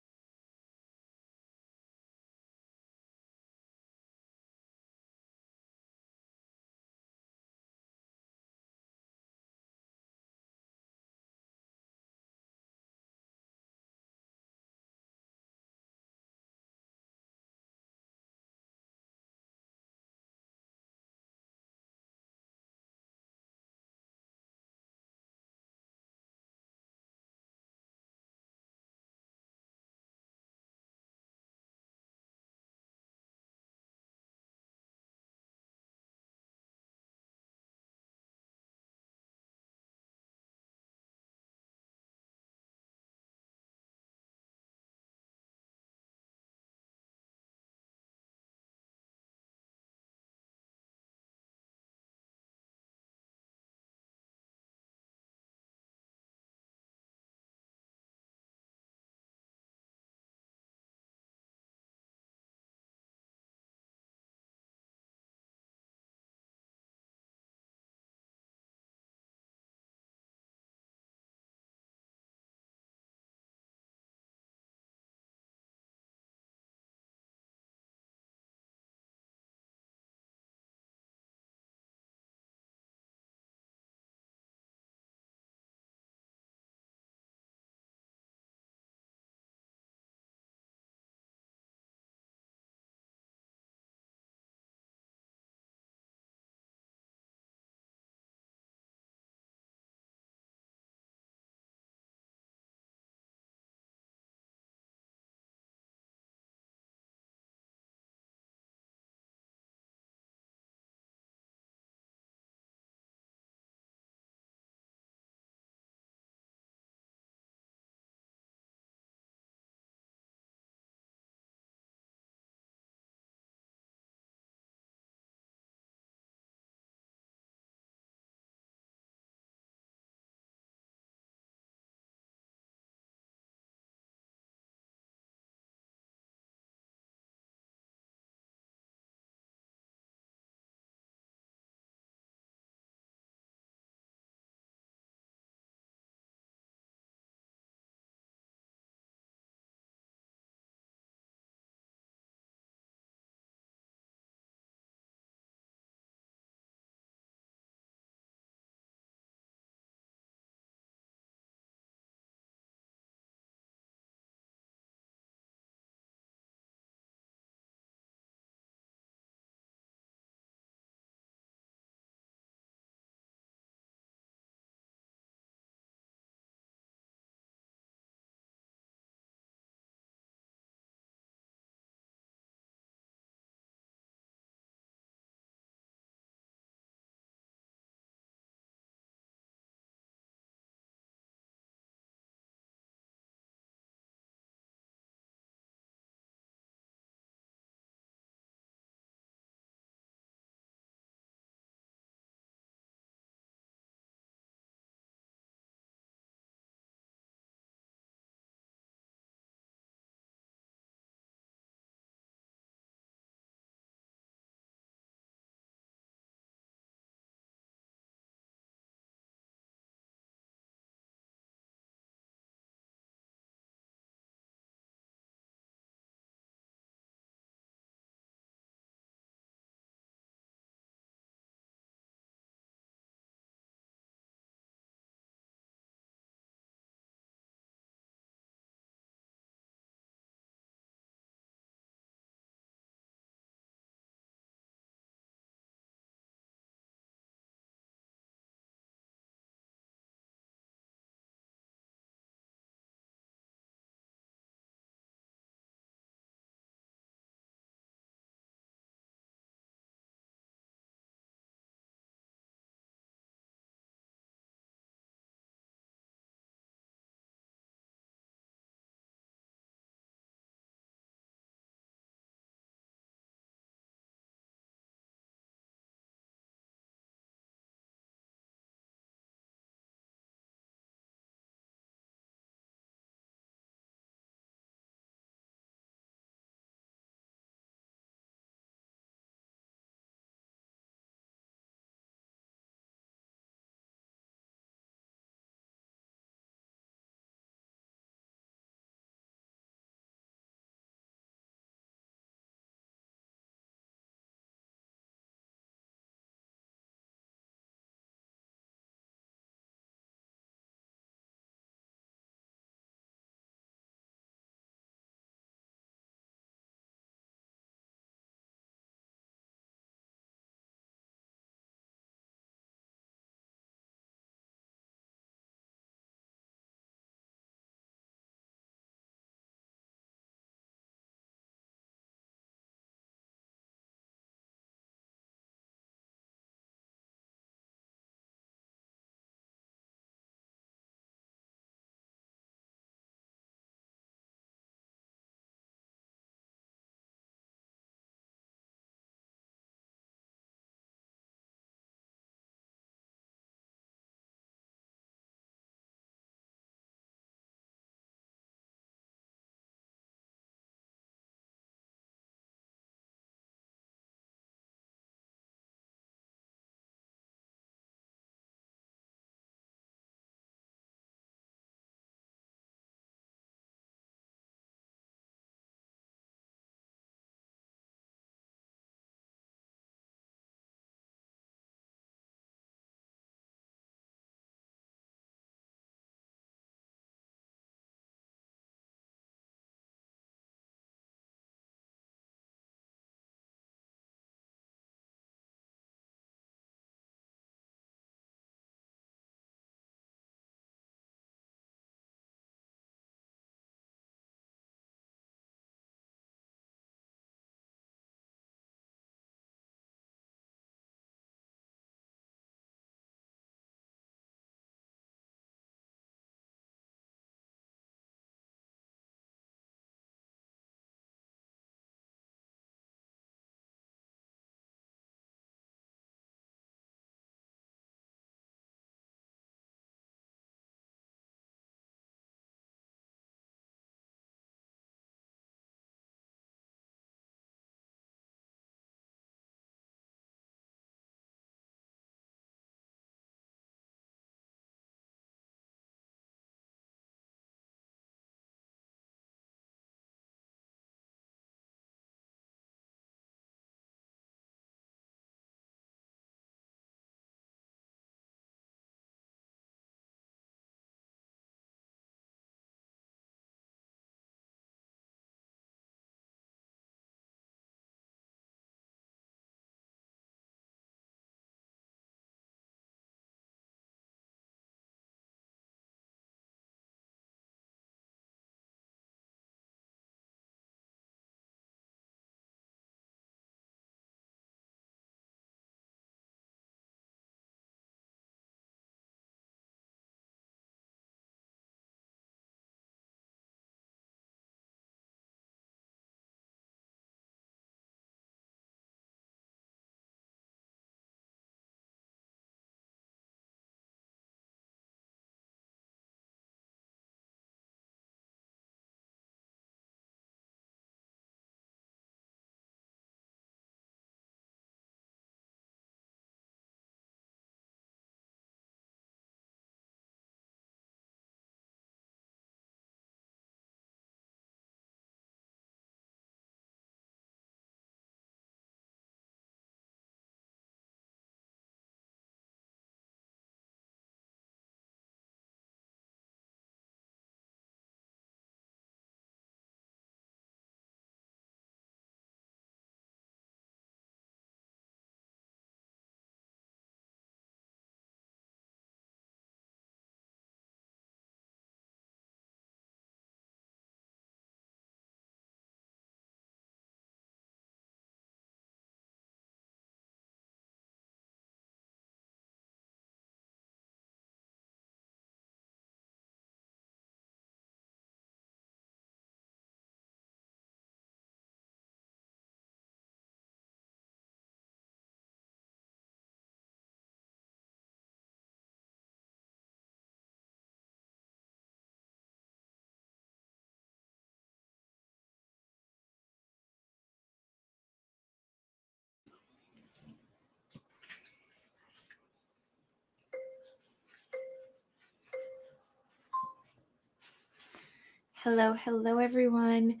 Hello, everyone.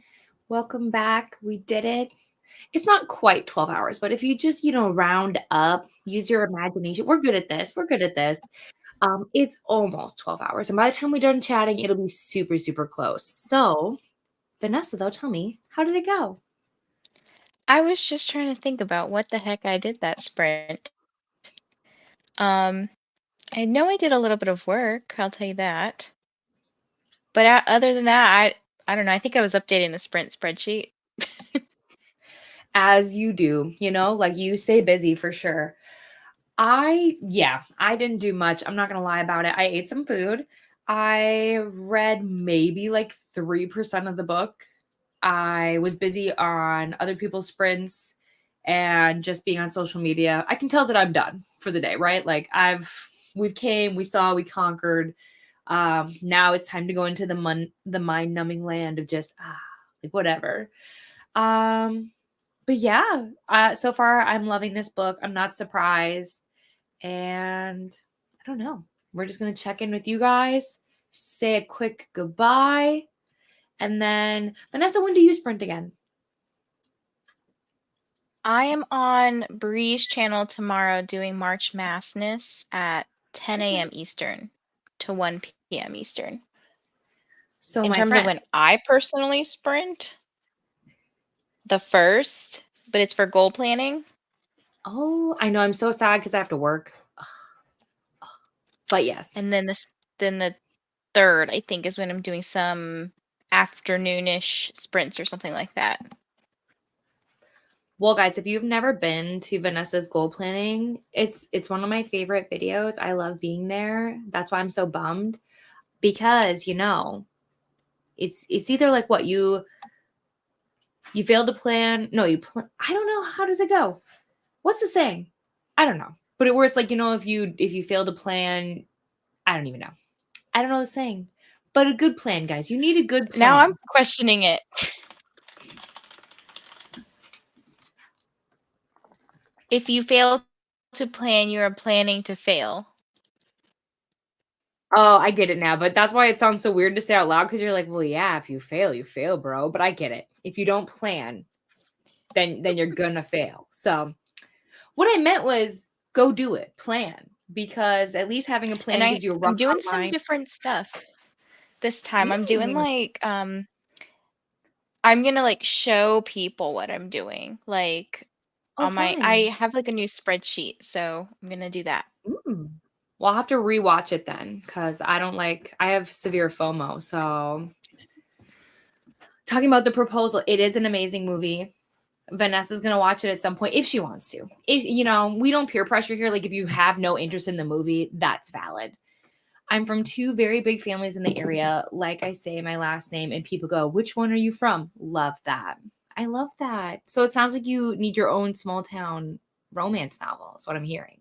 Welcome back. We did it. It's not quite 12 hours, but if you just, round up, use your imagination. We're good at this. It's almost 12 hours. And by the time we're done chatting, it'll be super, super close. So, Vanessa, though, tell me, how did it go? I was just trying to think about what the heck I did that sprint. I know I did a little bit of work, I'll tell you that. But other than that, I don't know. I think I was updating the sprint spreadsheet. As you do, like you stay busy for sure. I didn't do much. I'm not going to lie about it. I ate some food. I read maybe like 3% of the book. I was busy on other people's sprints and just being on social media. I can tell that I'm done for the day, right? Like we saw, we conquered. Now it's time to go into the mind-numbing land of just like whatever. But yeah, so far I'm loving this book. I'm not surprised. And I don't know. We're just going to check in with you guys, say a quick goodbye. And then, Vanessa, when do you sprint again? I am on Bree's channel tomorrow doing March Massness at 10 a.m. Eastern to 1 p.m. Eastern. So in my terms friend, of when I personally sprint, the first, but it's for goal planning. Oh, I know. I'm so sad because I have to work. But yes. And then the third, I think, is when I'm doing some afternoonish sprints or something like that. Well, guys, if you've never been to Vanessa's goal planning, it's one of my favorite videos. I love being there. That's why I'm so bummed because, it's either like what you failed to plan. No, I don't know. How does it go? What's the saying? I don't know. But where it's like, if you fail to plan, I don't even know. I don't know the saying. But a good plan, guys. You need a good plan. Now I'm questioning it. If you fail to plan, you are planning to fail. Oh, I get it now. But that's why it sounds so weird to say out loud because you're like, well, yeah, if you fail, you fail, bro. But I get it. If you don't plan, then you're gonna fail. So what I meant was go do it. Plan. Because at least having a plan And gives you a rough I'm doing outline. some different stuff this time. I'm doing like I'm gonna like show people what I'm doing. Like on my I have like a new spreadsheet, so I'm gonna do that. Well, I'll have to rewatch it then because I have severe FOMO. So talking about The Proposal, it is an amazing movie. Vanessa's going to watch it at some point if she wants to. If we don't peer pressure here. Like if you have no interest in the movie, that's valid. I'm from two very big families in the area. Like I say my last name and people go, which one are you from? Love that. I love that. So it sounds like you need your own small town romance novel is what I'm hearing.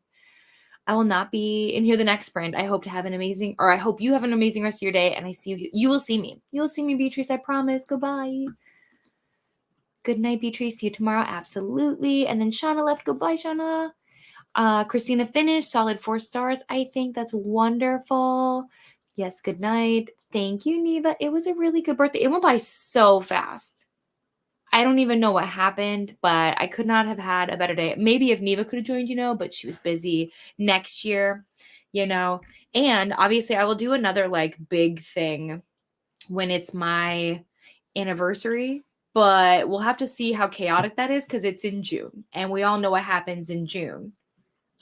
I will not be in here the next sprint. I hope you have an amazing rest of your day. And I see you. You will see me. You will see me, Beatrice. I promise. Goodbye. Good night, Beatrice. See you tomorrow. Absolutely. And then Shauna left. Goodbye, Shauna. Christina finished. Solid 4 stars. I think that's wonderful. Yes, good night. Thank you, Neva. It was a really good birthday. It went by so fast. I don't even know what happened, but I could not have had a better day. Maybe if Neva could have joined, but she was busy next year, And obviously I will do another like big thing when it's my anniversary, but we'll have to see how chaotic that is because it's in June. And we all know what happens in June.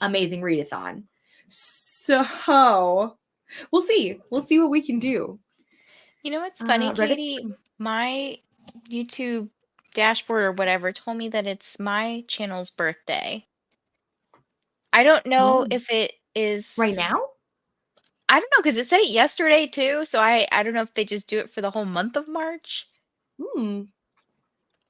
Amazing readathon. So we'll see. We'll see what we can do. You know what's funny, Katie? My YouTube dashboard or whatever told me that it's my channel's birthday. I don't know if it is right now. I don't know because it said it yesterday too. So I don't know if they just do it for the whole month of March. I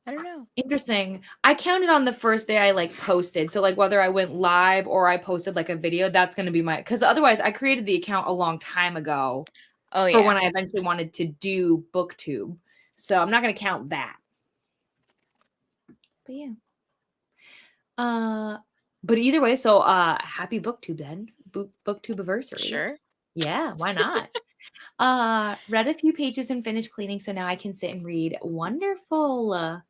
don't know. Interesting. I counted on the first day I posted. So whether I went live or I posted a video, that's going to be because otherwise I created the account a long time ago. Oh, for when I eventually wanted to do BookTube. So I'm not going to count that. But yeah. But either way, so happy BookTube then. BookTube anniversary. Sure. Yeah, why not? Read a few pages and finished cleaning, so now I can sit and read. Wonderful.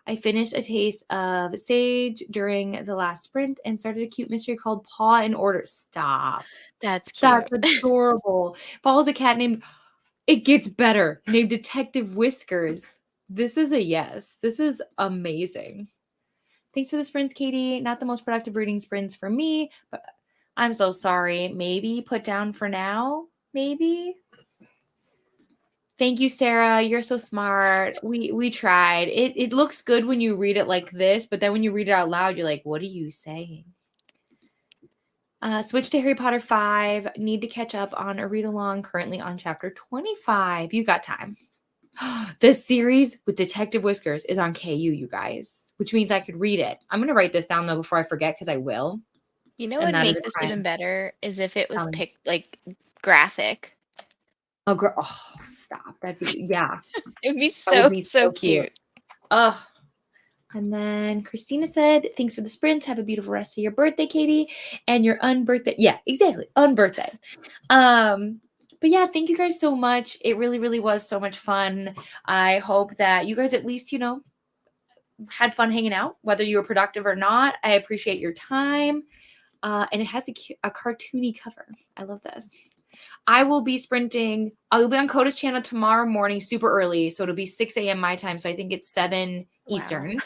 I finished A Taste of Sage during the last sprint and started a cute mystery called Paw in Order. Stop. That's That's cute. adorable. Follows a cat named, it gets better, named Detective Whiskers. This is a yes. This is amazing. Thanks for the sprints, Katie. Not the most productive reading sprints for me, but I'm so sorry. Maybe put down for now. Maybe. Thank you, Sarah. You're so smart. We tried. It looks good when you read it like this, but then when you read it out loud, you're like, what are you saying? Switch to Harry Potter 5. Need to catch up on a read along. Currently on chapter 25. You got time. This series with Detective Whiskers is on KU, you guys, which means I could read it. I'm going to write this down, though, before I forget, because I will. You know And what would that is make a this crime. even better is if it was Tell me. picked like graphic. Oh, girl. Oh, stop. That'd be, yeah. It'd be That would so be so cute. Oh. And then Christina said, thanks for the sprints. Have a beautiful rest of your birthday, Katie. And your unbirthday. Yeah, exactly. Unbirthday. But yeah, thank you guys so much. It really, really was so much fun. I hope that you guys at least, had fun hanging out, whether you were productive or not. I appreciate your time. And it has a cartoony cover. I love this. I will be sprinting. I'll be on Coda's channel tomorrow morning, super early. So it'll be 6 a.m. my time. So I think it's 7 Eastern.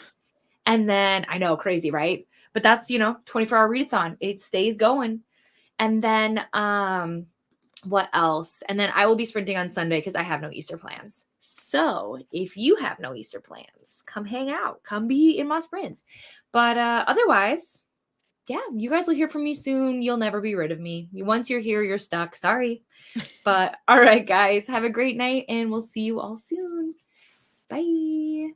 And then, I know, crazy, right? But that's, 24-hour readathon. It stays going. And then, what else? And then I will be sprinting on Sunday because I have no Easter plans. So if you have no Easter plans, come hang out. Come be in my sprints. But otherwise, yeah, you guys will hear from me soon. You'll never be rid of me. Once you're here, you're stuck. Sorry. But all right, guys, have a great night, and we'll see you all soon. Bye.